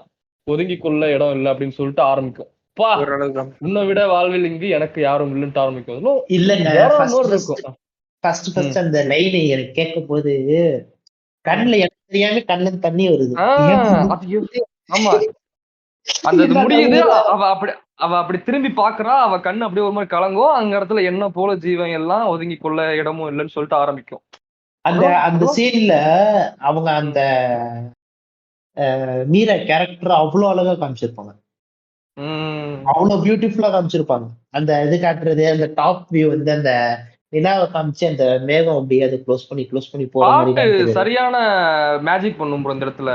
ஒதுங்கி கொள்ள இடம் இல்லை அப்படின்னு சொல்லிட்டு ஆரம்பிக்கும். பா உன்னை விட வாழ்வில் இங்கு எனக்கு யாரும் இல்லைன்னு ஆரம்பிக்கும். இல்லங்க ஃபர்ஸ்ட் அந்த லைனை எனக்கு கேட்கும் போது கண்ணுல எனக்கு தெரியாம கண்ணுல தண்ணி வருது. ஆமா அந்த முடியுது. அவ அப்படி திரும்பி பாக்குறா, அவ கண்ணு அப்படியே ஒரு மாதிரி கலங்கும். அங்க இடத்துல என்ன போல ஜீவன் எல்லாம் ஒதுங்கி கொள்ள இடமும் இல்லைன்னு சொல்லிட்டு ஆரம்பிக்கும். அந்த சீன்ல அவங்க அந்த மீரா கேரக்டர் அவ்வளவு அழகா காமிச்சிருப்பாங்க, அவ்வளவு பியூட்டிஃபுல்லா காமிச்சிருப்பாங்க. அந்த இது காட்டுறது, அந்த டாப் வியூ வந்து அந்த நிலாவை காமிச்சு அந்த மேகம் அப்படியே அது க்ளோஸ் பண்ணி போற மாதிரி சரியான மேஜிக் பண்ணும் ப்ரோ இந்த இடத்துல.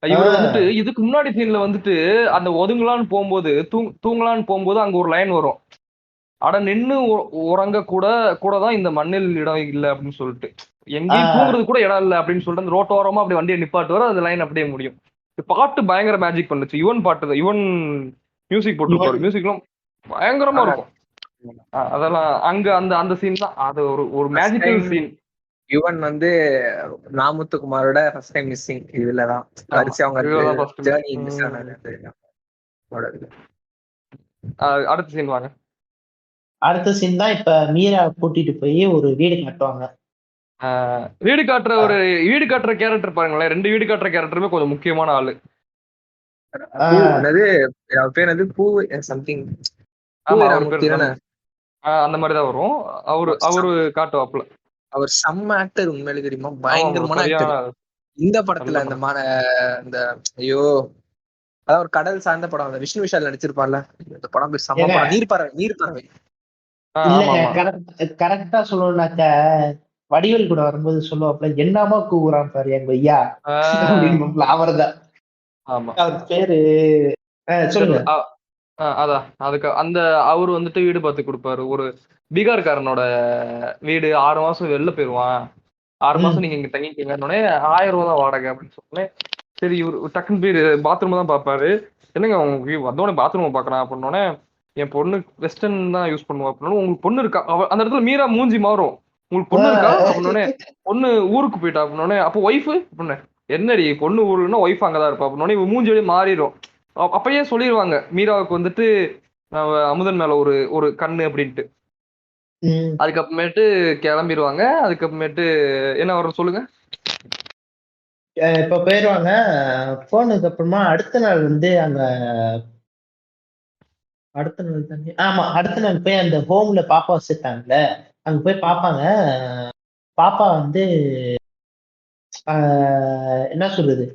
இவர் வந்துட்டு இதுக்கு முன்னாடி சீன்ல வந்துட்டு அந்த ஒதுங்கலான்னு போகும்போது தூங்கலான்னு போகும்போது அங்க ஒரு லைன் வரும், அட நின்னு உறங்க கூட தான் இந்த மண்ணில் இடம் இல்லை அப்படின்னு சொல்லிட்டு, எங்கேயும் தூங்குறது கூட இடம் இல்லை அப்படின்னு சொல்லிட்டு அந்த ரோட்டோரமா அப்படி வண்டியை நிப்பாட்டு வர அந்த லைன் அப்படியே முடியும். பாட்டு பயங்கர மேஜிக் பண்ணுச்சு. யுவன் பாட்டு, யுவன் மியூசிக் போட்டு, மியூசிக்லாம் பயங்கரமா இருக்கும். அதெல்லாம் அங்க அந்த சீன் தான், அது ஒரு மேஜிக்கல் சீன். யுவன் வந்து நாமுத்துக்குமாரோட ஃபர்ஸ்ட் டைம் மிஸ்ஸிங் இதுலதான் அரிசி அவங்க ஜர்னி மிஸ் ஆனது. அடுத்த சீன் வாங்க. அடுத்த சீன் தான் இப்ப மீரா கூட்டிட்டு போய் ஒரு வீடு காட்டுவாங்க. வீடு காட்டுற கேரக்டர் பாருங்களேன், 2 வீடு காட்டுற கேரக்டருமே கொஞ்சம் முக்கியமான ஆளு. பேர் அது பூ சம்திங், அந்த மாதிரிதான் வரும். அவரு காட்டுவாப்புல. அவர் செம்ம ஆக்டர் உண்மையிலே தெரியுமா, பயங்கரமான ஆக்டர். இந்த படத்துல அந்த ஐயோ அதான் ஒரு கடல் சார்ந்த படம், அந்த விஷ்ணு விஷால் நடிச்சிருப்பான்ல, இந்த படம் பேர் செம்ம படம், நீர்ப்பறவை. கரெக்டா சொல்லணும்னாக்க வடிவேல் கூட வரும்போது சொல்லுவாப்ல, என்னமா கூவுறான் பாரு எங்க ஐயா அப்படின்னு. அவர்தான் அவர் பேரு சொல்லுங்க. அதான் அதுக்கு அவரு வந்துட்டு வீடு பார்த்து கொடுப்பாரு. ஒரு பீகார்காரனோட வீடு, 6 மாசம் வெளில போயிருவான், 6 மாசம் நீங்க இங்க தங்கிக்கீங்கன்னே 1000 ரூபா தான் வாடகை அப்படின்னு சொன்னேன். சரி இவரு டக்குன்னு போய் பாத்ரூம் தான் பாப்பாரு. என்னங்க உங்களுக்கு வந்தோடனே பாத்ரூம் பாக்குறான் அப்படின்னோடனே, என் பொண்ணு வெஸ்டர்ன் தான் யூஸ் பண்ணுவா அப்படின்னா, உங்களுக்கு பொண்ணு இருக்கா, அந்த இடத்துல மீரா மூஞ்சி மாறும், உங்களுக்கு பொண்ணு இருக்கா அப்படின்னோடனே, பொண்ணு ஊருக்கு போயிட்டா அப்படின்னோடனே, அப்போ ஒய்ஃபு அப்படின்னு, என்னடி பொண்ணு ஊருன்னா ஒய்ஃப் அங்கதான் இருப்பா அப்படின்னோடனே இவன் மூஞ்சி வழி மாறிடும். அப்பயே சொல்லிடுவாங்க மீராவுக்கு வந்துட்டு அமுதன் மேல ஒரு கண்ணு அப்படின்ட்டு. அதுக்கப்புறமேட்டு கிளம்பிடுவாங்க. அதுக்கப்புறமேட்டு என்ன வரும் சொல்லுங்க. இப்ப போயிருவாங்க. போனதுக்கு அப்புறமா அடுத்த நாள் வந்து அங்க அடுத்த நாள் போய் அந்த ஹோம்ல பாப்பா வச்சிருக்காங்கல்ல, அங்க போய் பாப்பாங்க. பாப்பா வந்து என்ன சொல்றது,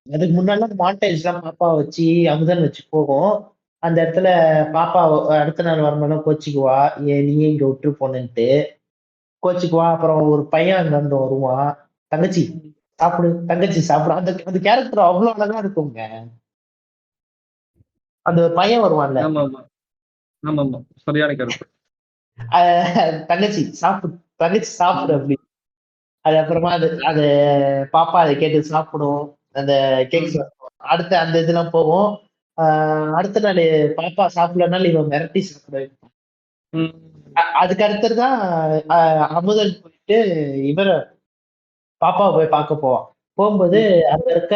அதுக்கு முன்னாடி மாண்டேஜ் எல்லாம் பாப்பா வச்சு அமுதன் வச்சு போகும். அந்த இடத்துல பாப்பா அடுத்த நாள் வரும்போது கோச்சிக்குவா, நீ இங்க விட்டு போனேன்ட்டு கோச்சிக்குவா. அப்புறம் ஒரு பையன் அங்க இருந்து வருவான், தங்கச்சி சாப்பிடு. அந்த கேரக்டர் அவ்வளவு அழகா இருக்குங்க. அந்த பையன் வருவான்ல, சரியான கேரக்டர், தங்கச்சி சாப்பிடு அப்படி. அது அப்புறமா அது பாப்பா அதை கேட்டு சாப்பிடும், அந்த கேக் அடுத்த அந்த இதெல்லாம் போகும். அடுத்த நாள் பாப்பா சாப்பிடலனாலும் இவன் மிரட்டி சாப்பிட. அதுக்கு அடுத்ததுதான் அமுதன் போயிட்டு இவர பாப்பாவை போய் பார்க்க போவான். போகும்போது அங்க இருக்க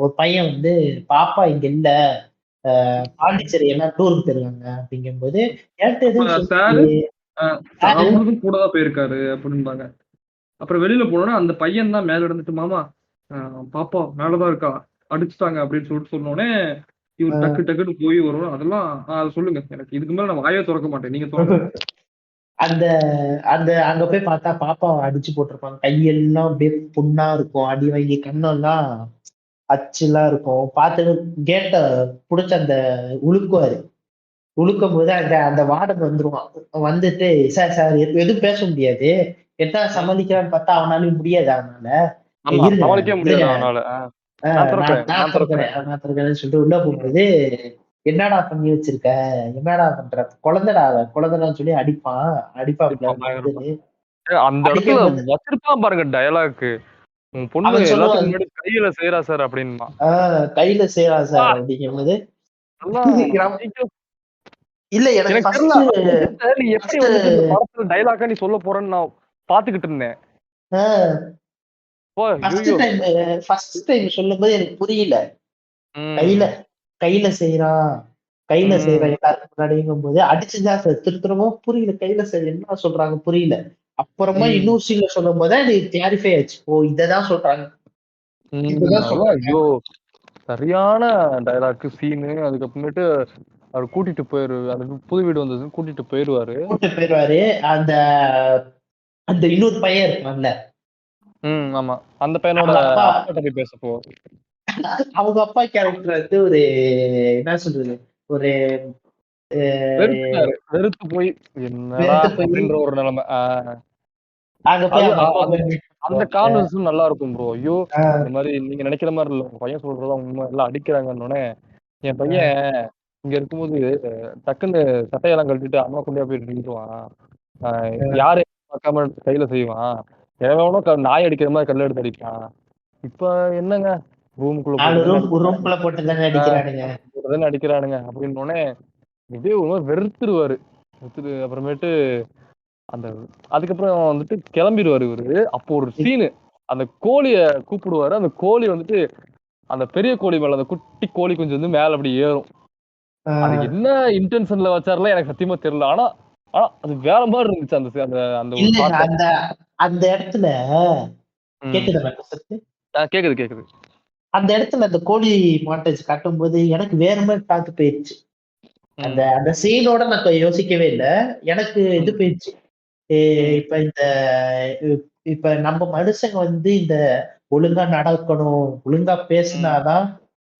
ஒரு பையன் வந்து, பாப்பா இங்க இல்ல, பாண்டிச்சேரி எல்லாம் டூருக்கு போயிருக்காங்க அப்படிங்கும்போது, கூடதான் போயிருக்காரு அப்படின்பாங்க. அப்புறம் வெளியில போனோம்னா அந்த பையன் தான் மேல இருந்துட்டு, மாமா பாப்பா மேலதான் இருக்கா, அடிச்சுட்டாங்க அப்படின்னு சொல்லிட்டு சொன்னோடனே இவர் டக்குன்னு போய் வரும். அதெல்லாம் சொல்லுங்க, எனக்கு இதுக்கு மேல நான் வாயே திறக்க மாட்டேன், நீங்க சொல்லுங்க. அங்க போய் பார்த்தா பாப்பாவை அடிச்சு போட்டிருப்பாங்க, கையெல்லாம் அப்படியே புண்ணா இருக்கும், அடி வாங்கி கண்ணெல்லாம் அச்சுலாம் இருக்கும். பார்த்து கேட்ட புடிச்சு அந்த உழுக்குவாரு. உழுக்கும் போது அந்த அந்த வார்டன் வந்துருவான். வந்துட்டு சார் சார் எதுவும் பேச முடியாது. என்ன சமாளிக்கிறான்னு பார்த்தா அவனாலயும் முடியாது அவனால. ஆமா, இருங்க சமாளிக்கவே முடியாது இருங்க அவனால. நான் திறக்கிறேன், நான் நான் திறக்கிறேன். திறக்கிறேன் நான் திறக்கிறேன்னு சொல்லிட்டு உள்ள போகும்போது என்னடா பண்ணி வச்சிருக்க? என்னடா பண்ற? குழந்தைடா அவன். குழந்தைடான்னு சொல்லி அடிப்பாப்ல இப்ப பயங்கரமா. வந்து அந்த இடத்துல அடிக்கும்போது வச்சிருப்பான் பாருங்க டயலாக். உன் பொண்ணு அவன் எல்லாத்துக்கும் சொல்லுவான், முன்னாடி கையில செய்றா சார் அப்படின்மா. கையில செய்றான் சார் அப்படிங்கும்போது நல்லா நீங்க இல்ல எனக்கு எனக்கு தெரியல. ஃபர்ஸ்ட் அந்த விஷயத்த நீ எப்படி ஃபர்ஸ்ட் வந்துட்டு இந்த படத்துல டயலாக்கா நீ சொல்ல போறேன்னு நான் பாத்துக்கிட்டு இருந்தேன். ஓ ஃபர்ஸ்ட் ஐயோ. டைம் ஃபர்ஸ்ட் டைம் சொல்லும்போது எனக்கு புரியல. கையில ம். கையில செய்றான் கையில செய்றான் ம். எல்லாருக்கும் முன்னாடிங்கும் போது அடிச்சுதான் சார் திருத்தரமும் புரியல. கையில செய்ய என்ன சொல்றாங்க புரியல. அப்புறமா ம். இன்னொரு சீன்ல சொல்லும் போது அது கிளாரிஃபை ஆச்சு. ஓ இததான் சொல்றாங்க. இதுதான் அதான் சொல்றாங்க. ஐயோ சரியான டயலாக் சீனு. அதுக்கப்புறமேட்டு அவர் கூட்டிட்டு அந்த புது வீடு வந்தது கூட்டிட்டு போயிருவாரு. கூட்டு போயிருவாரு. அந்த அந்த இன்னொரு பையன் இருப்பான்ல. ஆமா. அந்த பையனோட அவங்க அப்பா அப்பாட்ட போய் பேச போவாரு. அவங்க அப்பா கேரக்டர் வந்து ஒரு என்ன சொல்றது? ஒரு வெறுத்துட்டாரு. வெறுத்து போய் என்னடா வெறுத்து போய் அப்படின்ற ஒரு நிலைமை. அங்க போய் அது அவங்க அப்பா அந்த போய் மீட் அந்த பண்ணுவாங்க. கான்வர்சேஷன் நல்லா இருக்கும் ப்ரோ. ஐயோ ஆஹ் இந்த மாதிரி நீங்க நினைக்கிற மாதிரி இல்ல. உங்க பையன் சொல்றதா உண்மை எல்லாம் அடிக்கிறாங்கன்னொடனே என் பையன் ஆஹ் இங்க இருக்கும்போது டக்குன்னு சட்டையெல்லாம் கழட்டிட்டு அம்மா கொண்டே போய் நின்றுவான். ஆஹ் யாரையும் பார்க்காம கையில செய்வான். எவனோ நாய் அடிக்கிற மாதிரி கல்ல எடுத்து அடிப்பான். இப்ப என்னங்க ரூமுக்குள்ள நாலு போட்டு தானே அடிக்கிறானுங்க. ரூம்குள்ள போட்டு தானே அடிக்கிறானுங்க. போட்டு தானே அடிக்கிறானுங்க அப்படின்னோடனே இப்படியே ஒரு மாதிரி வெறுத்துருவாரு. அப்புறமேட்டு அந்த அதுக்கப்புறம் வந்துட்டு கிளம்பிடுவாரு இவரு. அப்போ ஒரு சீனு அந்த கோழிய கூப்பிடுவாரு. அந்த கோழி வந்துட்டு அந்த பெரிய கோழி மேல அந்த குட்டி கோழி குஞ்சு வந்து மேல அப்படி ஏறும். அது ஆஹ் என்ன இன்டென்ஷன்ல வச்சாருல எனக்கு சத்தியமா தெரியல. ஆனா ஆனா அது வேற மாதிரி இருந்துச்சு அந்த அந்த அந்த ஒரு இல்ல காட்டம். அந்த அந்த இடத்துல ம். கேக்குதா நான் பேசுறது? கேக்குது கேக்குது. அந்த இடத்துல அந்த கோழி மாட்டேஜ் காட்டும்போது எனக்கு வேற மாதிரி பார்த்து போயிடுச்சு. அந்த ம். அந்த சீனோட நான் யோசிக்கவே இல்லை. எனக்கு இது ம். போயிடுச்சு. ம். இப்ப இப்ப நம்ம மனுஷங்க வந்து இந்த ஒழுங்கா நடக்கணும், ஒழுங்கா ம். பேசினாதான்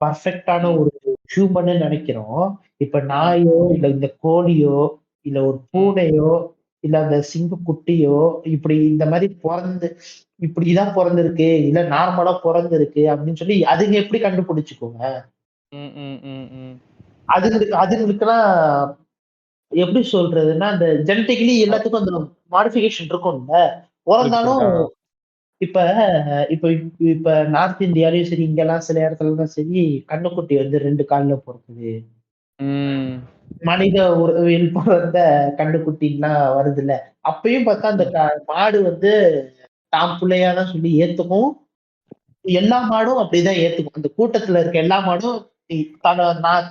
பர்ஃபெக்டான ம். ஒரு ஹியூமன்னு நினைக்கிறோம். இப்ப ம். நாயோ இல்ல இந்த கோழியோ இல்ல ஒரு ம். பூனையோ இல்ல அந்த சிங்கக்குட்டியோ இப்படி இந்த மாதிரி இப்படிதான் பிறந்திருக்கு இல்ல நார்மலா பிறந்திருக்கு அப்படின்னு சொல்லி அதுங்க எப்படி கண்டுபிடிச்சுக்கோங்க? ம். ம். ம். ம். அதுங்களுக்கெல்லாம் எப்படி சொல்றதுன்னா அந்த ஜெனட்டிக்கலி எல்லாத்துக்கும் அந்த மாடிஃபிகேஷன் இருக்கும்ல. இருக்கு பொறந்தாலும் இருக்கா. இப்ப இப்ப இப்ப நார்த் இந்தியாலயும் சரி, இங்கெல்லாம் சில இடத்துலலாம் சரி, கன்னுக்குட்டி வந்து 2 கால்ல பொறக்குது. ம். மனித உறவில் பொறந்த கன்னுக்குட்டிலாம் வருதுல்ல. அப்பயும் பார்த்தா அந்த ம். மாடு வந்து தான் பிள்ளையா தான் சொல்லி ஏத்துக்கும். எல்லா மாடும் அப்படிதான் ஏத்துக்கும். அந்த கூட்டத்துல இருக்க எல்லா மாடும்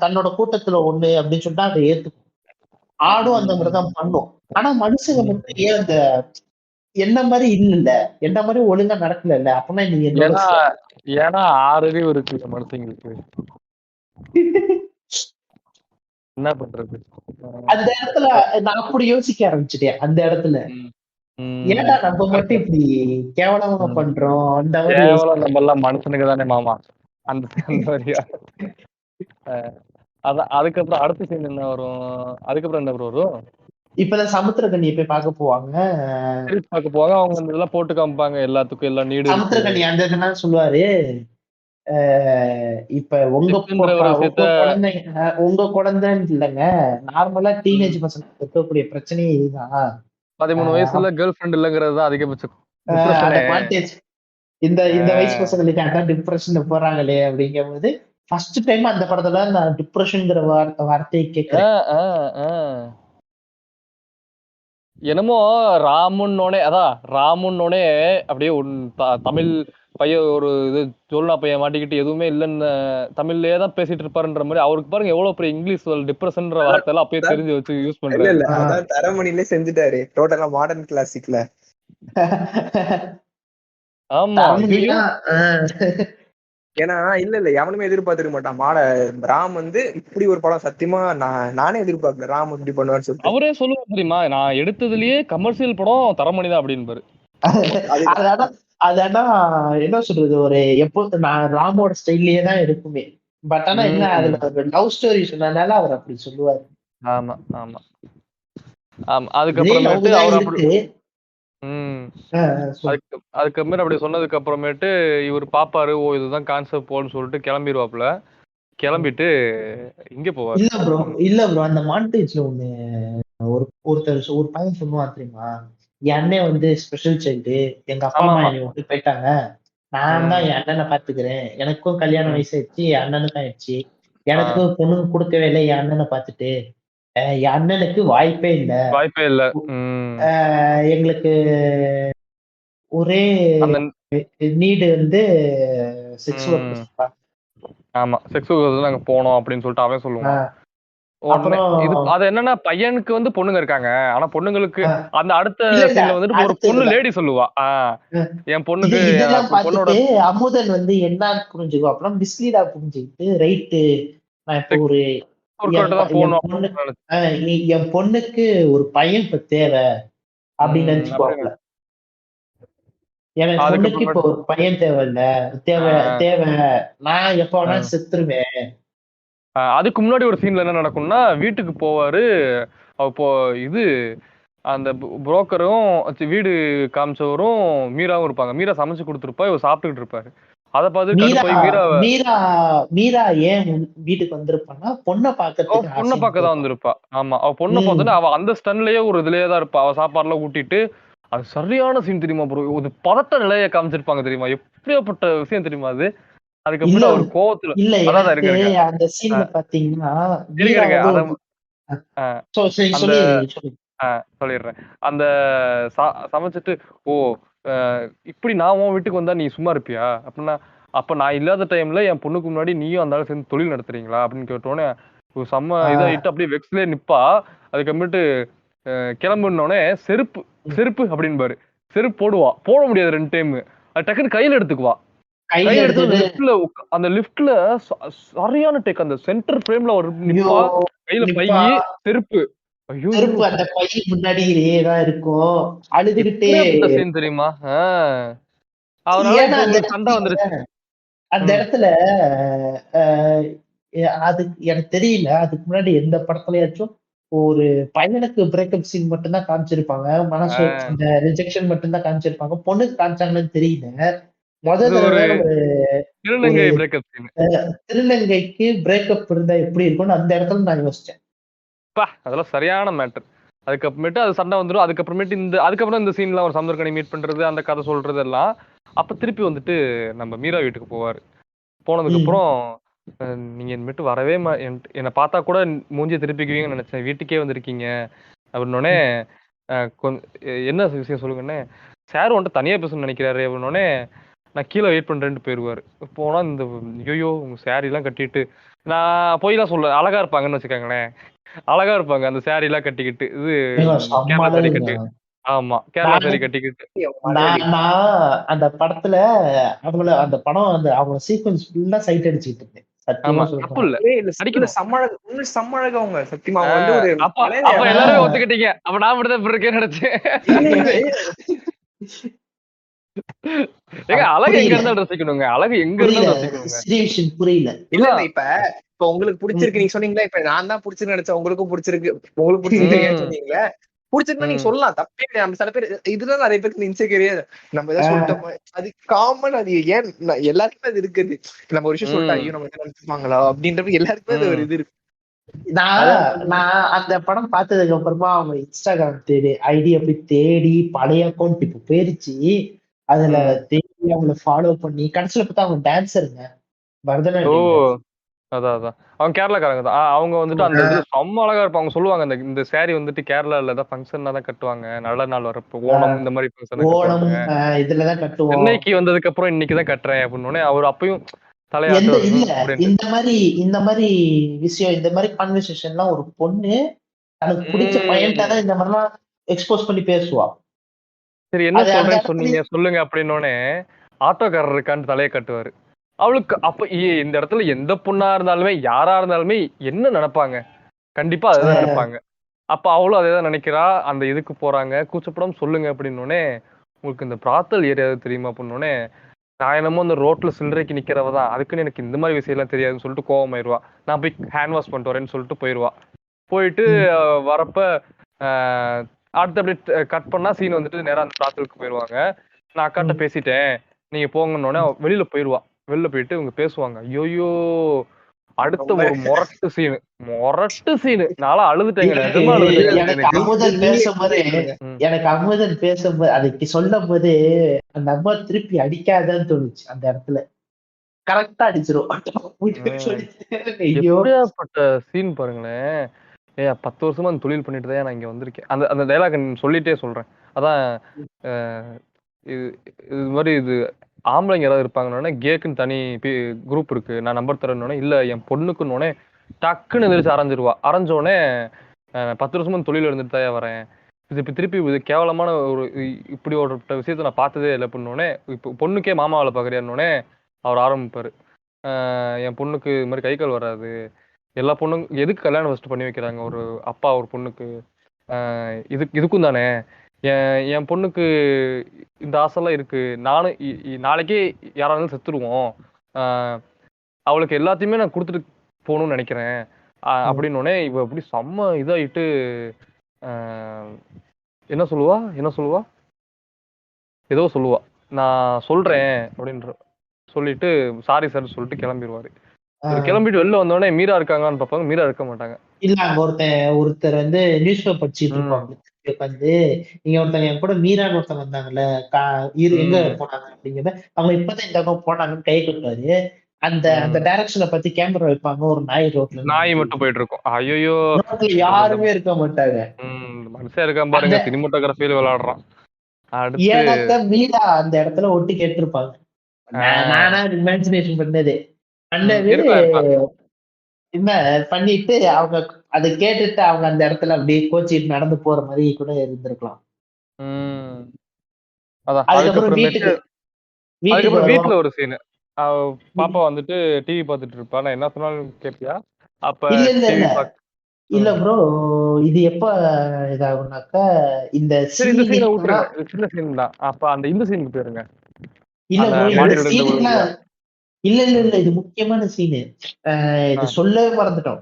தன்னோட கூட்டத்துல ஒண்ணு அப்படின்னு சொல்லிட்டு அதை ஏத்துக்கும். ஆடும் அந்த ம். மாதிரிதான் பண்ணும். ஆனா மனுஷங்க ம். மட்டும் ஏன் அந்த என்ன மாரி இல்லல்ல. என்ன மாரி ஒழுங்கா நடக்கலல்ல. அப்பன்னா நீ என்னோட ஏன்னா ஏன்னா 6 அறிவு இருக்கு மனுஷங்களுக்கு. என்ன பண்றது? அந்த இடத்துல நான் அப்படி யோசிக்க ஆரம்பிச்சுட்டேன். அந்த இடத்துல. ம். ம். ஏன்டா நம்ம மட்டும் இப்படி கேவலமா ம். பண்றோம்? அந்த மாரி கேவலம் நம்ம எல்லாம் மனுஷனுக்கு தானே மாமா. அந்த அந்த மாதிரியா. அதான் அதுக்கப்புறம் அடுத்த சீன் என்ன வரும்? அதுக்கப்புறம் என்ன bro வரும்? இப்பதான் சமுத்திரக்கனிய போய் பார்க்க போவாங்க. திருப்பி பார்க்க போவாங்க. அவங்க அந்த இதெல்லாம் போட்டு காமிப்பாங்க. எல்லாத்துக்கும் எல்லா நீடு இருக்கு. சமுத்திரக்கனி அந்த இதெல்லாம் சொல்லுவாரு. அ இப்ப சிக்குன்ற ஒரு விஷயத்த உங்க குழந்தைன்னு இல்லங்க. நார்மலா ம். டீனேஜ் பசங்க இருக்கக்கூடிய பிரச்சனையே இதுதான். 13 வயசுல கேர்ள் ஃபிரெண்ட் இல்லங்கிறது தான் அதிகபட்சம் டிப்ரஷனே. அட்வான்டேஜ் இந்த இந்த வயசு பசங்களுக்கு அதான் டிப்ரெஷன் போறாங்களே அப்படிங்கும்போது ஃபர்ஸ்ட் டைம் அந்த படத்துல நான் டிப்ரெஷன்ங்கிற வார்த்தையை ஆ, கேட்கிறேன். ஆ, ஆ. என்னமோ ராமுன்னோனே அதான் ராமுன்னோனே அப்படியே தமிழ் பையன் ஒரு இது ஜோல்னா பையன் மாட்டிக்கிட்டு எதுவுமே இல்லைன்னு தமிழ்லயே தான் பேசிட்டு இருப்பாருன்ற மாதிரி அவருக்கு பாருங்க எவ்வளவு பெரிய இங்கிலீஷ் டிப்ரெஷன்ன்ற அதான் வார்த்தை எல்லாம் அப்பயே அதான் தெரிஞ்சு வச்சு யூஸ் இல்ல பண்றாரு. இல்ல அதான் தரமணிலே செஞ்சுட்டாரு டோட்டலா மாடர்ன் கிளாசிக்ல. ஆமா ஐயோ. தரமணிலாம் ஏன்னா இல்ல இல்ல எவனுமே எதிர்பார்த்திருக்க மாட்டான் ராம் வந்து இப்படி ஒரு படம் சத்தியமா நானே எதிர்பார்க்கல ராம் இப்படி பண்ணுவான்னு சொல்லிட்டு. அவரே சொல்லுவாரு தெரியுமா, நான் எடுத்ததுலயே கமர்ஷியல் படம் தரமணி தான் அப்படின்பாரு. அதானா அதானா என்ன சொல்றது, ஒரு எப்போ நான் ராமோட ஸ்டைல்லயே தான் இருக்குமே. பட் ஆனா என்ன, அதுல ஒரு லவ் ஸ்டோரி சொன்னதுனால அவர் அப்படி சொல்லுவாரு. ஆமா ஆமா ஆமா. இதே லவ் அதுக்கப்புறமேட்டு தான் அவர் அப்படி இருக்கு. ம் சொல்லு. அதுக்கப்புறமேட்டு அப்படி சொன்னதுக்கு அப்புறமேட்டு இவர் பாப்பாரு, ஓ இதுதான் கான்செப்ட் போன்னு சொல்லிட்டு கிளம்பிடுவாப்புல. கிளம்பிட்டு இங்க போவாரு. இல்ல ப்ரோ, இல்ல ப்ரோ, அந்த மாண்டேஜ்ல ஒண்ணு ஒரு பையன் சொல்லுவான் தெரியுமா, என் அண்ணன் வந்து ஸ்பெஷல் சைல்டு, எங்க அப்பா ஆமா அம்மா ஆமா. என்னை விட்டு போயிட்டாங்க, நான் தான் ம் என் அண்ணனை பாத்துக்கிறேன், எனக்கும் கல்யாணம் ம் வயசாயிடுச்சு, என் அண்ணனுக்கும் ஆயிடுச்சு, ஆ எனக்கு பொண்ணுங்க கொடுக்கவே இல்லை என் அண்ணனை பார்த்துட்டு, என் அண்ணனுக்கு வாய்ப்பே இல்லை, வாய்ப்பே இல்ல. ம் எங்களுக்கு ஒரே அந்த நீடு வந்து செக்ஸ் ம் ஒர்க்கர்ஸ். ஆமா செக்ஸ் நாங்க போனோம் அப்படின்னு சொல்லிட்டு அவன் சொல்லுவான். உடனே அப்புறம் அது என்னன்னா பையனுக்கு வந்து பொண்ணுங்க இருக்காங்க. ஆனா பொண்ணுங்களுக்கு ஆஹ் அந்த அந்த இல்ல இல்ல சீன்ல வந்துட்டு ஒரு பொண்ணு அடுத்ததுதான். லேடி சொல்லுவா. என் பொண்ணுக்கு இதெல்லாம் பொண்ணோட பார்த்துட்டு அமுதன் வந்து என்னன்னு புரிஞ்சுக்கோ, அப்புறம் மிஸ்லீடா புரிஞ்சுக்கிட்டு, ரைட்டு நான் இப்போ ஒரு ஒர்க் தான் என் போகணும் பொண்ணு அப்படின்னு நினைச்சு. என் பொண்ணுக்கு ஒரு பையன் இப்ப தேவை அப்படின்னு அப்படின்னு நினைச்சுக்குவாப்புல. என் பொண்ணுக்கு இப்போ அதுக்கப்புறமேட்டு ஒரு பையன் தேவையில்ல, தேவை ஆஹ் தேவை, நான் எப்ப வேணா ஆஹ் செத்துருவேன். அதுக்கு முன்னாடி ஒரு சீன்ல என்ன நடக்கும்னா வீட்டுக்கு போவாரு. அப்போ இது அந்த புரோக்கரும் வீடு காமிச்சவரும் மீராவும் இருப்பாங்க. மீரா சமைச்சு கொடுத்துருப்பா, இவர் சாப்பிட்டுக்கிட்டு இருப்பாரு. அதை பார்த்து மீரா கடுப்பாய் மீரா மீரா மீரா ஏன் வீட்டுக்கு வந்திருப்பான்னா பொண்ணை அவ பாக்குறதுக்கு பொண்ணை ஆசைன்னு பார்க்க தான் போயிருப்பான். வந்திருப்பா. ஆமா அவ பொண்ணை உம் பார்த்தோன்னே அவ அந்த ஸ்டன்லயே ஒரு இதுலயே தான் இருப்பா. அவ சாப்பாடுலாம் ஊட்டிட்டு அது சரியான சீன் தெரியுமா ப்ரோ? ஒரு பதட்ட நிலையை காமிச்சிருப்பாங்க தெரியுமா? எப்படியாப்பட்ட விஷயம் தெரியுமா அது? இல்ல அதுக்கப்புறம் அவர் கோவத்துல இல்ல அதான் எனக்கு இருங்க இருங்க அந்த சீன்ல பாத்தீங்கன்னா இருங்க மீரா இருங்க வந்து அத ஒரு அஹ் சரி அந்த சொல்லி சொல்லு. சொல்லிடுறேன். அந்த சமைச்சிட்டு ஓ இப்படி நான் உன் வீட்டுக்கு வந்தா நீ சும்மா இருப்பியா அப்படின்னா, அப்ப நான் இல்லாத டைம்ல என் பொண்ணுக்கு முன்னாடி நீயும் அந்த ஆளு சேர்ந்து தொழில் நடத்துறீங்களா அப்படின்னு கேட்டோடனே ஒரு செம்ம ஆஹ் இதாயிட்டு அப்படியே வெக்ஸ்லயே நிப்பா. அதுக்கப்புறமேட்டு கிளம்புனோடனே செருப்பு செருப்பு அப்படின்பாரு. செருப்பு போடுவா, போட முடியாது 2 டைம். அது டக்குன்னு கையில எடுத்துக்குவா. கையில கையில எடுத்து அந்த எடுத்துட்டு லிஃப்ட்ல அந்த லிஃப்ட்ல சரியான டேக் அந்த சென்டர் ஃப்ரேம்ல ஒரு ஐயோ நிப்பா. கையில நிப்பா, பையி செருப்பு. ஐயோ செருப்பு அந்த பை முன்னாடியே தான் இருக்கும், அழுதுகிட்டே. எப்படியாப்பட்ட சீன் தெரியுமா? அதனால ஏன்னா இப்ப அந்த உங்களுக்கு சண்டை இடத்துல வந்துருச்சு. அந்த ம். இடத்துல அஹ், அது எனக்கு தெரியல, அதுக்கு முன்னாடி எந்த படத்துலயாச்சும் ஒரு பையனுக்கு பிரேக்கப் சீன் மட்டும்தான் காமிச்சிருப்பாங்க, மனசு ஆ, அந்த ரிஜெக்ஷன் மட்டும்தான் காமிச்சிருப்பாங்க, பொண்ணுக்கு காமிச்சாங்கன்னு தெரியல. முத இது ஒரு தடவை ஒரு திருநங்கை பிரேக்கப் சீன். திருநங்கைக்கு பிரேக்கப் இருந்தா எப்படி இருக்கும்னு அந்த இடத்துல நான் யோசிச்சேன். அதெல்லாம் சரியான மேட்டர். அதுக்கப்புறமேட்டு அது சண்டை வந்துடும். அதுக்கப்புறமேட்டு அதுக்கப்புறம் இந்த சீன்ல ஒரு சமுத்திரக்கனி மீட் பண்றது, அந்த கதை சொல்றது எல்லாம். அப்ப திருப்பி வந்துட்டு நம்ம மீரா வீட்டுக்கு போவாரு. போனதுக்கு ம். அப்புறம் நீங்க இனிமேட்டு வரவே என்னை பார்த்தா கூட மூஞ்சிய திருப்பிக்குவீங்கன்னு நினைச்சேன். வீட்டுக்கே வந்திருக்கீங்க அப்படின்னோடனே ம். என்ன விஷயம் சொல்லுங்கன்னு, சார் வந்துட்டு தனியா பேசணும்னு நினைக்கிறாரு அப்படின்னோடனே நான் கீழே வெயிட் பண்றேன்ட்டு போயிருவாரு. போனா இந்த ஐயோ உங்க சாரி எல்லாம் கட்டிட்டு நான் போய்லாம் சொல்ல அழகா இருப்பாங்கன்னு வச்சுக்கோங்களேன். அழகா இருப்பாங்க அந்த சாரி எல்லாம் கட்டிக்கிட்டு. இது ஏங்க, செம்ம கேரளா சாரி அழகுங்க. கட்டி. ஆமா கேரளா நான் சாரி கட்டிக்கிட்டு. மலையாளி. நான் அந்த படத்துல அந்த படம் அந்த அவங்க சீக்வன்ஸ் ஃபுல்லா சைட் அடிச்சுட்டு இருந்தேன், ஆமா சத்தியமா சொல்ல தப்பு போனா. இல்ல, இல்ல இல்ல அடிக்கணும். சம்மழக உண்மை சம்மழக அவங்க சத்தியமா அவங்க வந்து ஒரு அப்ப அப்ப மலையாளி. எல்லாருமே ஆஹ் ஒத்துக்கிட்டீங்க. அப்ப நான் மட்டும் தான் இப்படி இருக்கேன்னு நினைச்சேன். இல்ல இல்ல ஏங்க அழகு எங்க புரியல இருந்தாலும் ரசிக்கணுங்க. அழகு எங்க புரியல இருந்தாலும் ரசிக்கணுங்க. சிச்சுவேஷன் புரியல. இல்ல இல்ல அதான். இப்ப உங்களுக்கு ம். பிடிச்சிருக்கு நீங்க சொன்னீங்களா, இப்ப நான் தான் பிடிச்சிருக்கு நினைச்சேன், உங்களுக்கும் பிடிச்சிருக்கு, உங்களுக்கு பிடிச்சிருக்கேன்னு ம் சொன்னீங்களே. பிடிச்சிருந்தா நீங்க ம் சொல்லலாம், தப்பே கிடையாது. நம்ம சில பேர் இதுதான் நிறைய பேருக்கு இன்செக்யூரியே, நம்ம ஏதாவது ஆஹ் சொல்லிட்டோம், அது காமன், அது ஏன் எல்லாருக்குமே அது இருக்குது. நம்ம ஒரு விஷயம் சொல்லிட்டா ம் ஐயோ நம்ம என்ன நினைச்சுப்பாங்களா அப்படின்றது எல்லாருக்குமே அது ஒரு ம் இது இருக்கு. நான் அதான் நான் அந்த படம் பார்த்ததுக்கு அப்புறமா அவங்க இன்ஸ்டாகிராம் தேடி ஐடி அப்படி தேடி பழைய அக்கௌண்ட் இப்ப போயிருச்சு, அதுல ம். தேடி அவங்கள ஃபாலோ பண்ணி கடைசியில பார்த்தா அவங்க டான்சருங்க, ஓ பரதநாட்டியம் டான்ஸ். அதான் அதான் அவங்க கேரளாக்காரங்க தான். அவங்க வந்துட்டு அந்த இதுல செம்ம அழகா இருப்பாங்க. சொல்லுவாங்க இந்த இந்த saree வந்துட்டு கேரளால தான் ஃபங்க்ஷன்னா தான் கட்டுவாங்க. நல்ல நாள் வரப்போ ஓணம் இந்த மாதிரி ஃபங்க்ஷன் கட்டுவாங்க. ஓணம் இதுலதான் கட்டுவோம். சென்னைக்கு வந்ததுக்கு அப்புறம் இன்னைக்கு தான் கட்டுறேன் அப்படின்னு அவர் அப்பயும் தலையாட்டு எந்த ஒரு இல்ல அப்படின்ட்டு. இந்த மாதிரி விஷயம், இந்த மாதிரி கான்வர்சேஷன்லாம் ஒரு பொண்ணு தனக்கு பிடிச்ச பையன்கிட்ட ம் தான் இந்த மாதிரிலாம் எக்ஸ்போஸ் பண்ணி பேசுவா. சரி என்ன அது அந்த சொல்றேன்னு இடத்துல சொன்னீங்க சொல்லுங்க அப்படின்னோடனே ஆட்டோக்காரர் இருக்கான்னு தலையை கட்டுவாரு. அவளுக்கு அப்ப இந்த இடத்துல எந்த பொண்ணா இருந்தாலுமே யாரா இருந்தாலுமே என்ன நினைப்பாங்க? கண்டிப்பா அதுதான் நினைப்பாங்க. அப்ப அவளும் அதேதான் நினைக்கிறா. அந்த இதுக்கு போறாங்க. கூச்சப்படாம சொல்லுங்க அப்படின்னோடனே உங்களுக்கு இந்த பிராத்தல் ஏரியா தெரியுமா அப்படின்னோடனே, நான் என்னமோ அந்த ரோட்ல சில்லறைக்கு நிக்கிறவ தான், அதுக்குன்னு எனக்கு இந்த மாதிரி விஷயம்லாம் தெரியாதுன்னு சொல்லிட்டு கோவமாயிருவா. நான் போய் ஹேண்ட் வாஷ் பண்ணிட்டு வரேன்னு சொல்லிட்டு போயிடுவா. போயிட்டு வரப்ப அடுத்து அப்படியே கட் பண்ணா சீன் வந்துட்டு நேரா அந்த பிராத்தலுக்கு போயிடுவாங்க. நான் அக்காட்ட பேசிட்டேன், நீங்க போங்கன்னோடனே வெளியில போயிடுவா. வெளில போயிட்டு இவங்க பேசுவாங்க. ஐயோயோ, அடுத்த ஒரு மொரட்டு சீனு நான்லாம் அழுதுட்டேங்க, நிஜமா அழுதுட்டேங்க அந்த எனக்கு சீனுக்கு. அமுதன் பேசும்போது எனக்கு அமுதன் பேசும்போது அதுக்கு சொல்லும் போது அந்த அம்மா திருப்பி அடிக்காதான்னு தோணுச்சு. அந்த இடத்துல கரெக்டா அடிச்சிரும். ஐயோ, எப்படியாப்பட்ட சீன் பாருங்களேன். 10 வருஷமா அந்த தொழில் பண்ணிட்டு தான் நான் இங்க வந்திருக்கேன். அந்த அந்த டைலாக் சொல்லிட்டே சொல்றேன். அதான் இது இது மாதிரி இது ஆம்பளைங்க யாராவது இருப்பாங்கன்னொடனே கேக்குன்னு தனி குரூப் இருக்கு, நான் நம்பர் தரேன்னொடனே இல்ல என் பொண்ணுக்குன்னொடனே டக்குன்னு எந்திரிச்சு அரைஞ்சிருவா. அரைஞ்சோடனே 10 வருஷமா தொழில் இருந்துட்டு தான் வரேன், இது திருப்பி இது கேவலமான ஒரு இப்படி ஒரு விஷயத்த நான் பார்த்ததே இல்லை அப்படின்னோடனே, இப்போ பொண்ணுக்கே மாமா வேலை பார்க்குறியான்னொடனே அவர் ஆரம்பிப்பாரு. என் பொண்ணுக்கு இது மாதிரி கை கால் வராது, எல்லா பொண்ணும் எதுக்கு கல்யாணம் ஃபர்ஸ்ட் பண்ணி வைக்கிறாங்க ஒரு அப்பா ஒரு பொண்ணுக்கு, இதுக்கும் தானே என் பொண்ணுக்கு இந்த ஆசைலாம் இருக்கு, நானும் நாளைக்கே யாராலும் செத்துருவோம், அவளுக்கு எல்லாத்தையுமே நான் கொடுத்துட்டு போகணும்னு நினைக்கிறேன் அப்படின்னோடனே இவ அப்படி செம்ம இதாயிட்டு என்ன சொல்லுவா ஏதோ சொல்லுவா, நான் சொல்றேன் அப்படின்ற சொல்லிட்டு சாரி சார் சொல்லிட்டு கிளம்பிடுவாரு. கிளம்பிட்டு வெளில வந்தோடனே மீரா இருக்காங்கன்னு பார்ப்பாங்க, மீரா இருக்க மாட்டாங்க. இல்ல அங்க ஒருத்தர் வந்து நியூஸ் பேப்பர் படிச்சுட்டு இருப்பாங்க. உட்காந்து நீங்க ஒருத்தங்க என் கூட மீரான்னு ஒருத்தவங்க வந்தாங்கல்ல, எங்க போனாங்க அப்படிங்கிறத அவங்க இப்பதான் இந்த பக்கம் போனாங்கன்னு கை கொடுத்தாரு. அந்த அந்த டைரக்ஷனை பத்தி கேமரா வைப்பாங்க, ஒரு நாய் ரோட்ல நாய் மட்டும் போயிட்டு இருக்கும். ஐயோ, யாருமே இருக்க மாட்டாங்க. மனுஷன் இருக்கான் பாருங்க, சினிமோட்டோகிராஃபியில விளையாடுறான். ஏன்னாக்கா மீரா அந்த இடத்துல ஒட்டி கேட்டிருப்பாங்க. நானா இமேஜினேஷன் பண்ணது என்ன பண்ணிட்டு அவங்க அதை கேட்டுட்டு அவங்க அந்த இடத்துல அப்படியே கோச்சிட்டு நடந்து போற மாதிரி கூட இருந்திருக்கலாம். அதுக்கப்புறம் வீட்டுல ஒரு சீன், பாப்பா வந்துட்டு டிவி பாத்துட்டு இருப்பா, நான் என்ன சொன்னாலும் கேப்பியா? அப்ப இல்ல ப்ரோ, இது எப்ப இதாகும்னாக்கா இந்த சின்ன சீன் தான். அப்ப அந்த இந்த சீனுக்கு போயிருங்க. இல்ல இல்ல இல்ல இல்ல, இது முக்கியமான சீனு. இது சொல்லவே மறந்துட்டோம்.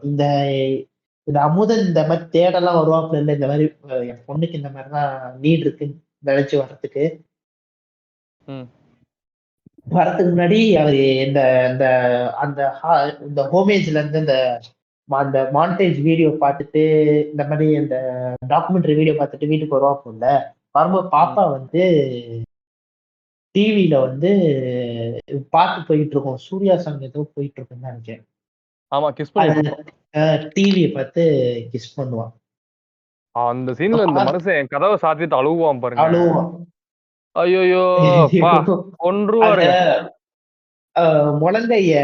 இந்த அமுதன் இந்த மாதிரி தேடலாம் வருவாப்புல இல்ல, இந்த மாதிரி என் பொண்ணுக்கு இந்த மாதிரிலாம் நீட் இருக்குன்னு நினைச்சு வர்றதுக்கு முன்னாடி அவரு இந்த இந்த ஹோமேஜ்ல இருந்து அந்த மாண்டேஜ் வீடியோ பார்த்துட்டு இந்த மாதிரி இந்த டாக்குமெண்ட்ரி வீடியோ பார்த்துட்டு வீட்டுக்கு வருவாப்புல. வரும்போது பாப்பா வந்து டிவில வந்து பாட்டு போயிட்டு இருக்கோம், சூர்யா சாங் ஏதோ போயிட்டு இருக்குன்னு நினைக்கிறேன். ஆமா, கிஸ் பண்ணுவான். டிவியை பார்த்து கிஸ் பண்ணுவான். அந்த சீன்ல இந்த மனுஷன் கதவை சாத்திட்டு அழுவான் பாருங்க, அழுவான். ஐயோ கொன்றுவாரு. முழங்கைய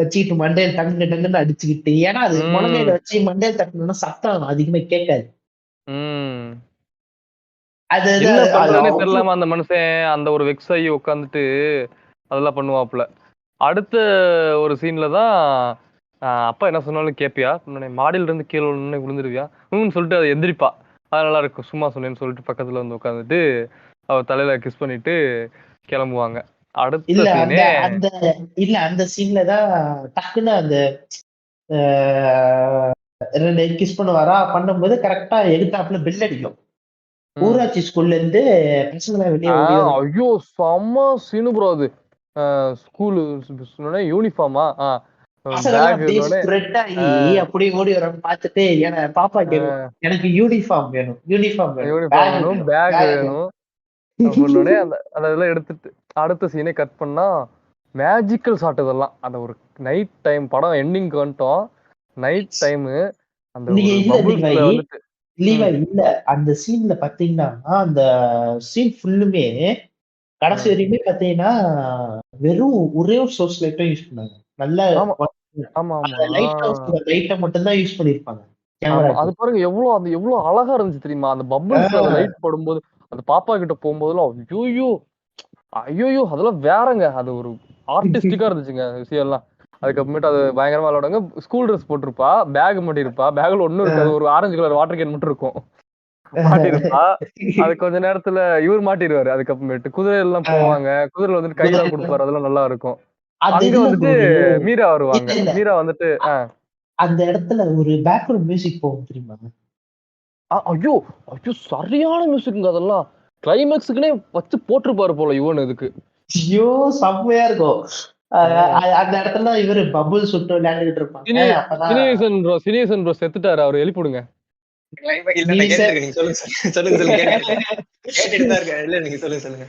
வச்சுக்கிட்டு மண்டையில் டங்கு டங்குன்னு அடிச்சுக்கிட்டு, ஏன்னா அது முழங்கையில வச்சு மண்டையில் தட்டணும்னா சத்தம் அதிகமா கேட்காது. அது தெரியலாம அந்த மனுஷன் அந்த ஒரு வெக்ஸ் ஆகி உட்காந்துட்டு அதெல்லாம் பண்ணுவாப்புல. அடுத்த ஒரு சீன்ல தான் அப்பா என்ன சொன்னாலும் கேப்பியா, மாடியில இருந்து கீழே விழுந்துருவியா சொல்லிட்டு அதை எந்திரிப்பா. அது நல்லா இருக்கும், சும்மா சொன்னேன்னு சொல்லிட்டு பக்கத்துல வந்து உட்காந்துட்டு அவ தலையில கிஸ் பண்ணிட்டு கிளம்புவாங்க. அந்த சீன்லதான் டக்குன்னு அந்த கிஸ் பண்ணுவாரா, பண்ணும்போது கரெக்டா எடுத்தாப்புல பெல் அடிக்கும். ஊராட்சி ஸ்கூல்ல இருந்து பசங்க வெளியே ஐயோ செம்ம சீனு ப்ரோ அது. ஸ்கூலு யூனிஃபார்மா அப்படியே ஓடி வர பாத்துட்டு பாப்பா எனக்கு யூனிஃபார்ம் வேணும், யூனிஃபார்ம் வேணும், பேக் வேணும் அப்படின்னே அந்த இதெல்லாம் எடுத்துட்டு அடுத்த சீனே கட் பண்ணா மேஜிக்கல் ஷாட். இதெல்லாம் அந்த ஒரு நைட் டைம் படம் எண்டிங்க்கு வந்துட்டோம், நைட் டைமு அந்த இல்ல அந்த சீன்ல பாத்தீங்கன்னா அந்த சீன் ஃபுல்லுமே கடைசி வரையுமே பாத்தீங்கன்னா வெறும் ஒரே ஒரு சோர்ஸ் லைட்டும் யூஸ் பண்ணாங்க. நல்லா லைட்டை மட்டும் தான் யூஸ் பண்ணிருப்பாங்க. அது பாருங்க எவ்வளவு அழகா இருந்துச்சு தெரியுமா, அந்த பபிள்ஸ்ல லைட் படும்போது அந்த பாப்பா கிட்ட போகும்போதெல்லாம் ஐயோ அதெல்லாம் வேறங்க, அது ஒரு ஆர்டிஸ்டிக்கா இருந்துச்சுங்க விஷயம்லாம். அதுக்கப்புறமேட்டு அது பயங்கரமா விளையாடுவாங்க. ஸ்கூல் ட்ரெஸ் போட்டிருப்பா, பேக் மட்டும் இருப்பா, பேக்ல ஒண்ணும் இருக்காது, ஒரு ஆரஞ்சு கலர் வாட்டர் கேன் மட்டும் இருக்கும். மாட்டிருப்பா. அது கொஞ்ச நேரத்துல இவர் மாட்டிடுவாரு. அதுக்கப்புறமேட்டு குதிரை எல்லாம் போவாங்க. குதிரைல வந்துட்டு கையெல்லாம் கொடுப்பாரு. அதெல்லாம் நல்லா இருக்கும். அது அங்க இல்ல வந்துட்டு ப்ரோ. மீரா இல்ல வருவாங்க. இல்ல மீரா வந்துட்டு அந்த இடத்துல ஒரு பேக்ரவுண்ட் மியூசிக் போகும் தெரியுமா? ஐயோ ஐயோ சரியான மியூசிக்ங்க அதெல்லாம். கிளைமேக்ஸுக்குனே வச்சு போட்டிருப்பாரு போல இவன் இதுக்கு. ஐயோ செம்மையா இருக்கும். அந்த இடத்துல இவரு பபுள் சுட்டு விளையாண்டுகிட்டு இருப்பாங்க. அப்பதான் சினேசன் ப்ரோ செத்துட்டாரு. அவர் எழுப்பிடுங்க. இல்ல நான் கேட்டிருக்கேன். நீங்க சொல்லுங்க கேட்டுட்டு தான் இருக்கேன். இல்ல நீங்க சொல்லுங்க.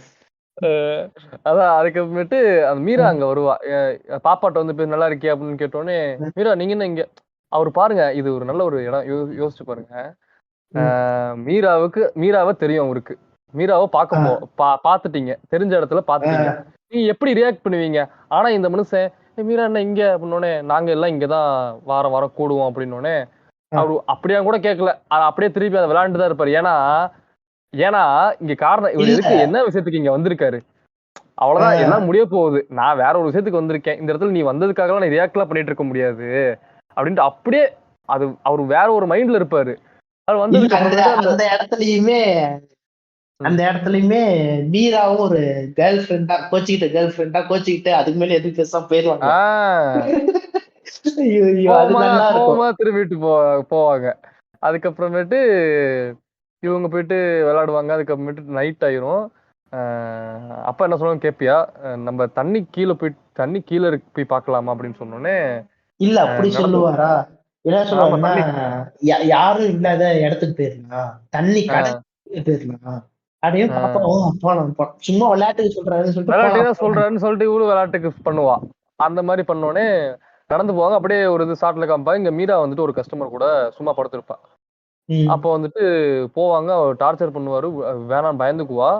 அதான் அதுக்கப்புறமேட்டு அந்த மீரா அங்க வருவா. பாப்பாட்ட வந்து போய் நல்லா இருக்கியா அப்படின்னு கேட்டோடனே, மீரா நீங்க என்ன இங்க? அவர் பாருங்க, இது ஒரு நல்ல ஒரு இடம். யோசிச்சு பாருங்க. மீராவை தெரியும் அவருக்கு. மீராவை பாத்துட்டீங்க. தெரிஞ்ச இடத்துல பாத்துட்டீங்க. நீங்க எப்படி ரியாக்ட் பண்ணுவீங்க? ஆனா இந்த மனுஷன் மீரா என்ன இங்க அப்படின்னோடனே, நாங்க எல்லாம் இங்கதான் வாரம் வாரம் கூடுவோம் அப்படின்னோடனே, அவரு அப்படியா கூட கேட்கல. அப்படியே திருப்பி அதை விளையாண்டுதான் இருப்பாரு. ஏன்னா இங்க காரணம் இவர் எதுக்கு என்ன விஷயத்துக்கு இங்க வந்திருக்காரு? அவ்வளவுதான், எல்லாம் முடிய போகுது. நான் வேற ஒரு விஷயத்துக்கு வந்திருக்கேன். இந்த இடத்துல நீ வந்ததுக்காக நீ ரியாக்ட் எல்லாம் பண்ணிட்டு இருக்க முடியாது அப்படின்ட்டு அப்படியே அது அவர் வேற ஒரு மைண்ட்ல இருப்பாரு. அவர் வந்ததுக்கு அந்த இடத்துலயுமே மீராவும் ஒரு கேர்ள் ஃப்ரெண்டா கோச்சிக்கிட்டு அதுக்கு மேல எதுவும் பேசாம போயிருவாங்க. திரும்பிட்டு போவாங்க. அதுக்கப்புறமேட்டு இவங்க போயிட்டு விளையாடுவாங்க. அதுக்கப்புறமேட்டு நைட் ஆயிரும். அப்ப என்ன சொல்லுவாங்க கேப்பியா? நம்ம தண்ணி கீழே போய் பாக்கலாமா அப்படின்னு சொன்னோன்னே, இல்ல அப்படி சொல்லுவாரா? என்ன சொல்லுவாருன்னா, யாரும் இல்லாத இடத்துக்கு போயிருந்தா தண்ணி கடை போயிருந்தா அப்படியே பாப்பாவும் சும்மா விளையாட்டுக்கு சொல்றாருன்னு சொல்லிட்டு இவரு விளையாட்டுக்கு பண்ணுவா. அந்த மாதிரி பண்ணோடனே நடந்து போவாங்க. அப்படியே ஒரு இது ஷார்ட்ல காமிப்பா. இங்க மீரா வந்துட்டு ஒரு கஸ்டமர் கூட சும்மா படுத்திருப்பா. அப்ப வந்துட்டு போவாங்க. அவர் டார்ச்சர் பண்ணுவாரு. வேணாம் பயந்துக்குவா.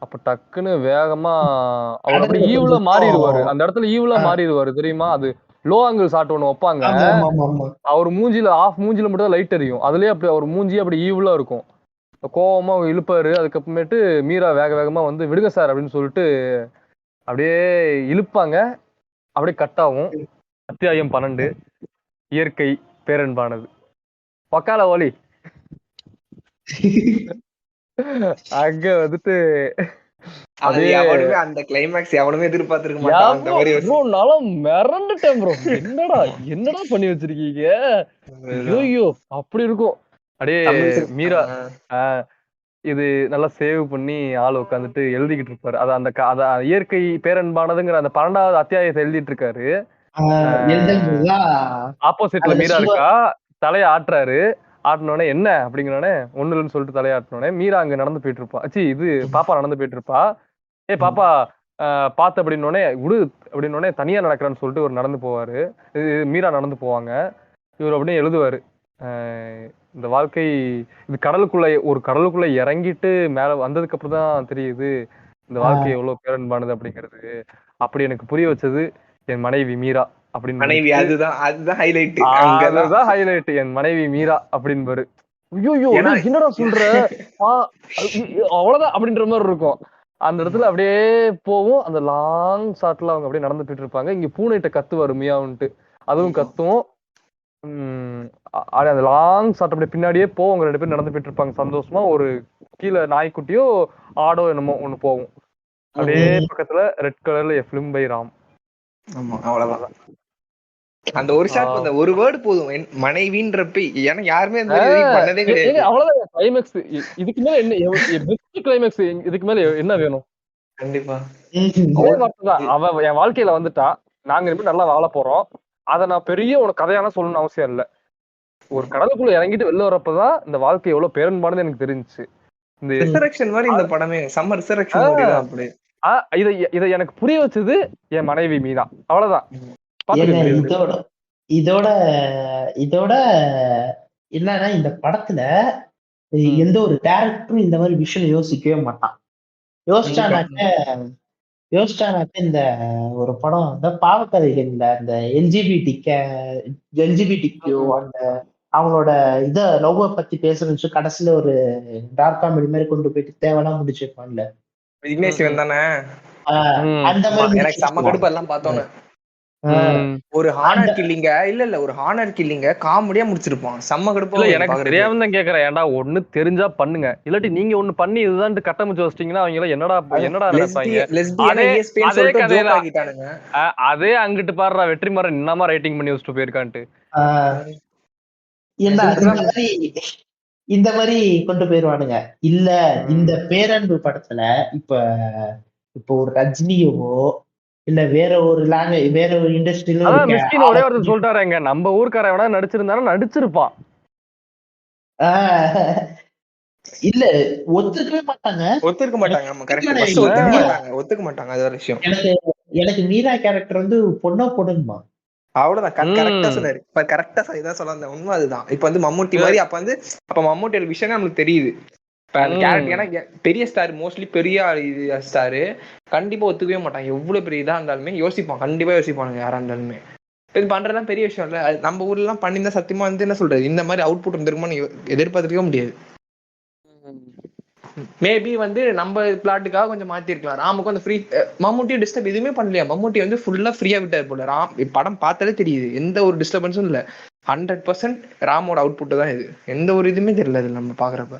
அப்ப டக்குன்னு வேகமா அவர் அப்படியே ஈவுல மாறிடுவாரு. அந்த இடத்துல ஈவுல மாறிடுவாரு தெரியுமா? அது லோ ஆங்கிள் ஷாட் ஒண்ணு வைப்பாங்க. அவர் மூஞ்சில மட்டும் தான் லைட் எரியும். அதுலயே அப்படி அவர் மூஞ்சி அப்படி ஈவுல இருக்கும். கோவமா இழுப்பாரு. அதுக்கப்புறமேட்டு மீரா வேகமா வந்து விடுங்க சார் அப்படின்னு சொல்லிட்டு அப்படியே இழுப்பாங்க. அப்படியே கட் ஆகும். அத்தியாயம் 12 இயற்கை பேரன்பானது. பக்கால ஒலி. அங்க வந்துட்டு அந்த கிளைமேக்ஸ் எவனுமே எதிர்பார்த்திருக்க மாட்டான். அந்த மாதிரி மிரண்டுட்டேன் ப்ரோ. என்னடா பண்ணி வச்சிருக்கீங்க? ஐயோ அப்படி இருக்கும். அப்படியே மீரா இது நல்லா சேவ் பண்ணி ஆள் உட்காந்துட்டு எழுதிக்கிட்டு இருப்பாரு. அது அந்த இயற்கை பேரன்பானதுங்கிற அந்த 12வது அத்தியாயத்தை எழுதிட்டு இருக்காரு. ஆப்போசிட்ல மீரா இருக்கா. தலையை ஆட்டுறாரு. ஆட்டினோடனே என்ன அப்படிங்கிறோடனே ஒண்ணு இல்லைன்னு சொல்லிட்டு தலையாட்டினோடனே மீரா அங்க நடந்து போயிட்டு இருப்பா. இது பாப்பா நடந்து போயிட்டு இருப்பா. பாப்பா பாத்து அப்படின்னோடனே விடு அப்படின்னோடனே தனியா நடக்கிறேன்னு சொல்லிட்டு ஒரு நடந்து போவாரு. மீரா நடந்து போவாங்க. இவர் அப்படியே எழுதுவாரு. இந்த வாழ்க்கை இது கடலுக்குள்ள இறங்கிட்டு மேல வந்ததுக்கு அப்புறம் தான் தெரியுது இந்த வாழ்க்கை எவ்வளவு பேரன்பானது அப்படிங்கிறது. அப்படி எனக்கு புரிய வச்சது என் மனைவி மீரா அப்படின்னு. மனைவி அதுதான் ஹைலைட். என் மனைவி மீரா அப்படின்பாரு. ஐயோ என்னடா சொல்ற? அவ்வளவுதான் அப்படின்ற மாதிரி இருக்கும். அந்த இடத்துல அப்படியே போவோம். அந்த லாங் ஷாட்ல அவங்க அப்படியே நடந்துட்டு இருப்பாங்க. இங்க பூனைட்ட கத்துவாரு மியாவுன்ட்டு. அதுவும் கத்தும். அந்த லாங் ஷாட் அப்படியே பின்னாடியே போவோம். 2 பேரும் நடந்து போயிட்டு இருப்பாங்க சந்தோஷமா. ஒரு கீழே நாய்க்குட்டியோ ஆடோ என்னமோ ஒண்ணு போகும். அப்படியே பக்கத்துல ரெட் கலர்ல எ ஃபிலிம் பை ராம். ஆமா அவ்வளவுதான். அந்த ஒரு ஷாட் அந்த ஒரு வேர்டு போதும் மனைவின்றப்ப. ஏன்னா யாருமே அந்த மாதிரி பண்ணதே கிடையாது. அவ்வளவுதான் கிளைமேக்ஸ். இதுக்கு மேல என்ன பெஸ்ட் கிளைமேக்ஸ்? இதுக்கு மேல என்ன வேணும்? கண்டிப்பா அவ என் வாழ்க்கையில வந்துட்டா. நாங்க நல்லா வாழ போறோம். அத நான் பெரிய உனக்கு கதையான சொல்லணும்னு அவசியம் இல்ல. ஒரு கடலுக்குள்ள இறங்கிட்டு வெளில வரப்பதான் இந்த வாழ்க்கை எவ்வளவு பேரன்பானது எனக்கு தெரிஞ்சுச்சு. இந்த ரிசரக்ஷன் மாதிரி இந்த படமே செம்ம ரிசரக்ஷன் மூவி தான். அப்படியே இதை எனக்கு புரிய வச்சது என் மனைவி மீரா. அவ்வளவுதான். இதோட என்னன்னா இந்த படத்துல எந்த ஒரு டைரக்டரும் இந்த மாதிரி விஷயம் யோசிக்கவே மாட்டான். யோசிச்சானாக்க இந்த ஒரு படம் அந்த பாவக்கதைகள்ல அந்த எல்ஜிபிடிக்கு அந்த அவங்களோட இத லவ்வ பத்தி பேசுறச்சு கடைசியில ஒரு டார்க் காமெடி மாதிரி கொண்டு போயிட்டு தேவையெல்லாம் முடிச்சு வைப்பான்ல விக்னேஷ் தானே. அந்த மாதிரி எனக்கு செம்ம கடுப்பு எல்லாம் பார்த்தோன்னே. ஒரு ஹானர் கில்லிங்க இல்ல ஒரு ஹானர் கில்லிங்க காமெடியா முடிச்சிருப்பான். செம்ம கடுப்பா எனக்கு தெரியாம தான் கேக்குறேன். ஏன்டா ஒண்ணு தெரிஞ்சா பண்ணுங்க, இல்லாட்டி நீங்க ஒண்ணு பண்ணி இதுதான் கட்டமைச்சு வச்சிட்டீங்கன்னா அவங்க என்னடா நினைப்பாங்க. அதே அங்கிட்டு பாடுறா வெற்றிமாறன் என்னமா ரைட்டிங் பண்ணி வச்சுட்டு போயிருக்கான்ட்டு இந்த மாதிரி கொண்டு போயிருவானுங்க. இல்ல இந்த பேரன்பு படத்துல இப்ப ஒரு ரஜினியவோ இல்ல வேற ஒரு லாங்குவேஜ் வேற ஒரு இண்டஸ்ட்ரியில மிஸ்கின் ஒரே ஒருத்தர் சொல்லிட்டாருங்க, நம்ம ஊர்க்கார எவனா நடிச்சிருந்தாலும் நடிச்சிருப்பான். இல்ல ஒத்துக்கவே மாட்டாங்க. ஒத்துக்க மாட்டாங்க. அது ஒரு விஷயம். எனக்கு மீரா கேரக்டர் வந்து பொண்ணா பொண்ணுமா அவ்வளவுதான். கரெக்டா சொன்னாரு. இப்ப கரெக்டா இதான் சொல்ல வந்த உண்மை அதுதான். இப்ப வந்து மம்மூட்டி மாதிரி அப்ப மம்மூட்டியோட விஷயம் நம்மளுக்கு தெரியுது. இப்ப அந்த கேரக்டர் ஏன்னா பெரிய ஸ்டார், மோஸ்ட்லி பெரிய ஸ்டாரு கண்டிப்பா ஒத்துக்கவே மாட்டாங்க. எவ்வளவு பெரிய இதா இருந்தாலுமே யோசிப்பான், கண்டிப்பா யோசிப்பானுங்க யாரா இருந்தாலுமே. இது பண்றதுலாம் பெரிய விஷயம் இல்ல. நம்ம ஊர்ல எல்லாம் பண்ணிருந்தா சத்தியமா வந்து என்ன சொல்றது, இந்த மாதிரி அவுட் புட் இருந்திருக்குமான்னு எதிர்பார்த்துக்கவே முடியாது. மேபி வந்து நம்ம பிளாட்டுக்காக கொஞ்சம் மாத்திருக்கலாம். ராமுக்கு அந்த ஃப்ரீ மம்மூட்டியும் டிஸ்டர்ப் எதுவுமே பண்ணலையா. மம்மூட்டி வந்து ஃபுல்லா ஃப்ரீயா விட்டாரு போல. படம் பார்த்தாலே தெரியுது எந்த ஒரு டிஸ்டர்பன்ஸும் இல்ல. 100% ராமோட அவுட்புட் தான் இது. எந்த ஒரு இதுவுமே தெரியல இதுல நம்ம பாக்குறப்ப.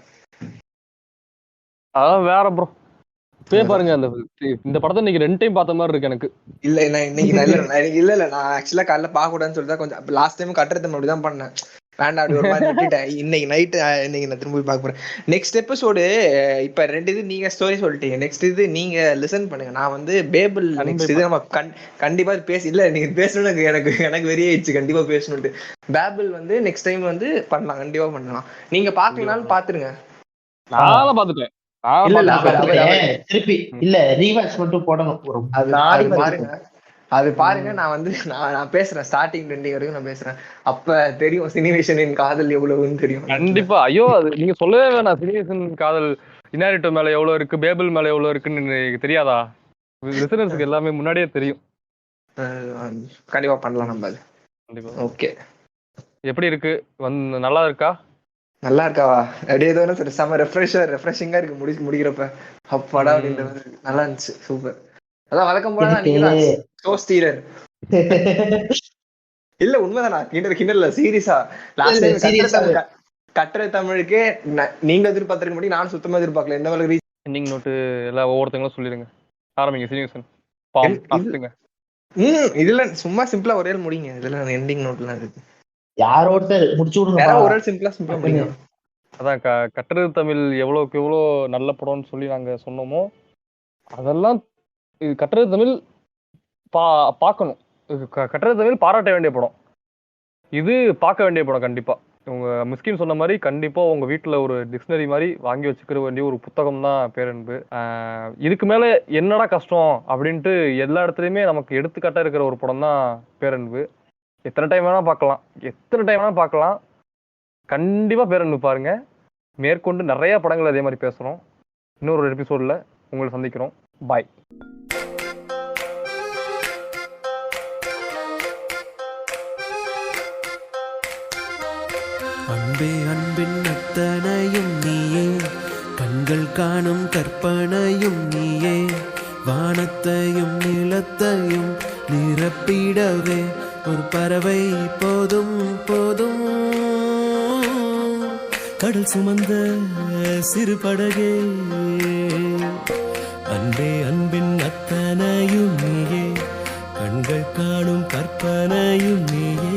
அதான் வேற ப்ரோ பாருங்க. இந்த படத்தை இன்னைக்கு 2 டைம் பார்த்த மாதிரி இருக்கு எனக்கு. இல்ல இன்னைக்கு இல்ல நான் ஆக்சுவலா காலைல பார்க்க கூடாதுன்னு சொல்லிட்டு கொஞ்சம் லாஸ்ட் டைம் கட்டுறது அப்படிதான் பண்ணேன். வேண்டாம் அப்படி ஒரு மாதிரி விட்டுட்டேன். இன்னைக்கு நைட்டு நான் திரும்பி பார்க்க போறேன். நெக்ஸ்ட் எபிசோடு இப்ப 2 இது நீங்க ஸ்டோரி சொல்லிட்டீங்க. நெக்ஸ்ட் இது நீங்க லிசன் பண்ணுங்க. நான் வந்து பேபிள் நெக்ஸ்ட் இது நம்ம கண்டிப்பா இல்ல நீங்க பேசணும்னு எனக்கு வெறியாயிடுச்சு. கண்டிப்பா பேசணும்ட்டு பேபிள் வந்து நெக்ஸ்ட் டைம் வந்து பண்ணலாம், கண்டிப்பா பண்ணலாம். நீங்க பாக்கலனாலும் பாத்துருங்க. நான் பாத்துட்டேன். திருப்பி இல்ல ரீவாட்ச் மட்டும் போடணும். அது பாருங்க. நான் வந்து நான் பேசுறேன் ஸ்டார்டிங் 2 வரைக்கும் நான் பேசுறேன். அப்ப தெரியும் சினிவேஷனின் காதல் எவ்வளவுன்னு தெரியும். கண்டிப்பா. ஐயோ அது நீங்க சொல்லவே வேணாம். சினிவேஷன் காதல் இன்னாரிட்டோ மேல எவ்வளவு இருக்கு, பேபிள் மேல எவ்வளவு இருக்குன்னு தெரியாதா? லிசனர்ஸ்க்கு எல்லாமே முன்னாடியே தெரியும். கண்டிப்பா பண்ணலாம் நம்ம அது. கண்டிப்பா. ஓகே, எப்படி இருக்கு? நல்லா இருக்கா? நல்லா இருக்காவா? அப்படியே ஏதோ செம்ம ரெஃப்ரெஷிங்கா இருக்கு முடிக்கிறப்ப. அப்பாடா அப்படின்ற மாதிரி நல்லா இருந்துச்சு. சூப்பர். அதான் வழக்கம் போல இல்ல உண்மைதானா? கிண்டல் சீரியஸா. லாஸ்ட் டைம் கட்டுரை தமிழுக்கே நீங்க எதிர்பார்த்திருக்க முடியும், நான் சுத்தமா எதிர்பார்க்கல. எந்த அளவுக்கு எண்டிங் நோட்டு எல்லாம் ஒவ்வொருத்தங்களும் சொல்லிடுங்க. ஆரம்பிங்க சினிவேஷன். இதுல சும்மா சிம்பிளா ஒரே முடியுங்க. இதுல எண்டிங் நோட்லாம் இருக்கு. யாரோ ஒருத்தர் முடிச்சு விடுங்க. ஒரு சிம்பிளா முடியுங்க. அதான் கட்டுரை தமிழ் எவ்வளவுக்கு எவ்வளோ நல்ல படம்னு சொல்லி நாங்க சொன்னோமோ அதெல்லாம் இது கட்டுரை தமிழ் பார்க்கணும். கட்டுரை தமிழ் பாராட்ட வேண்டிய படம், இது பார்க்க வேண்டிய படம். கண்டிப்பா உங்க மிஸ்கின் சொன்ன மாதிரி கண்டிப்பா உங்க வீட்டுல ஒரு டிக்ஷனரி மாதிரி வாங்கி வச்சுக்கிற வேண்டிய ஒரு புத்தகம் தான் பேரன்பு. இதுக்கு மேல என்னடா கஷ்டம் அப்படின்ட்டு எல்லா இடத்துலயுமே நமக்கு எடுத்துக்காட்டா இருக்கிற ஒரு படம் தான் பேரன்பு. எத்தனை டைம் வேணா பார்க்கலாம். கண்டிப்பா பேரன்பு பாருங்க. மேற்கொண்டு நிறைய படங்கள் அதே மாதிரி பேசுறோம். இன்னொரு எபிசோட்ல உங்களை சந்திக்கிறோம். பாய். அன்பே அன்பின் அத்தனையும் நீயே, கண்கள் காணும் கற்பனையும் நீயே, வானத்தையும் நிலத்தையும் நிரப்பிடவே ஒரு பறவை போதும் போதும். கடல் சுமந்த சிறு படகே, அன்பே அன்பின் அத்தனையும் நீயே, கண்கள் காணும் கற்பனையும் நீயே.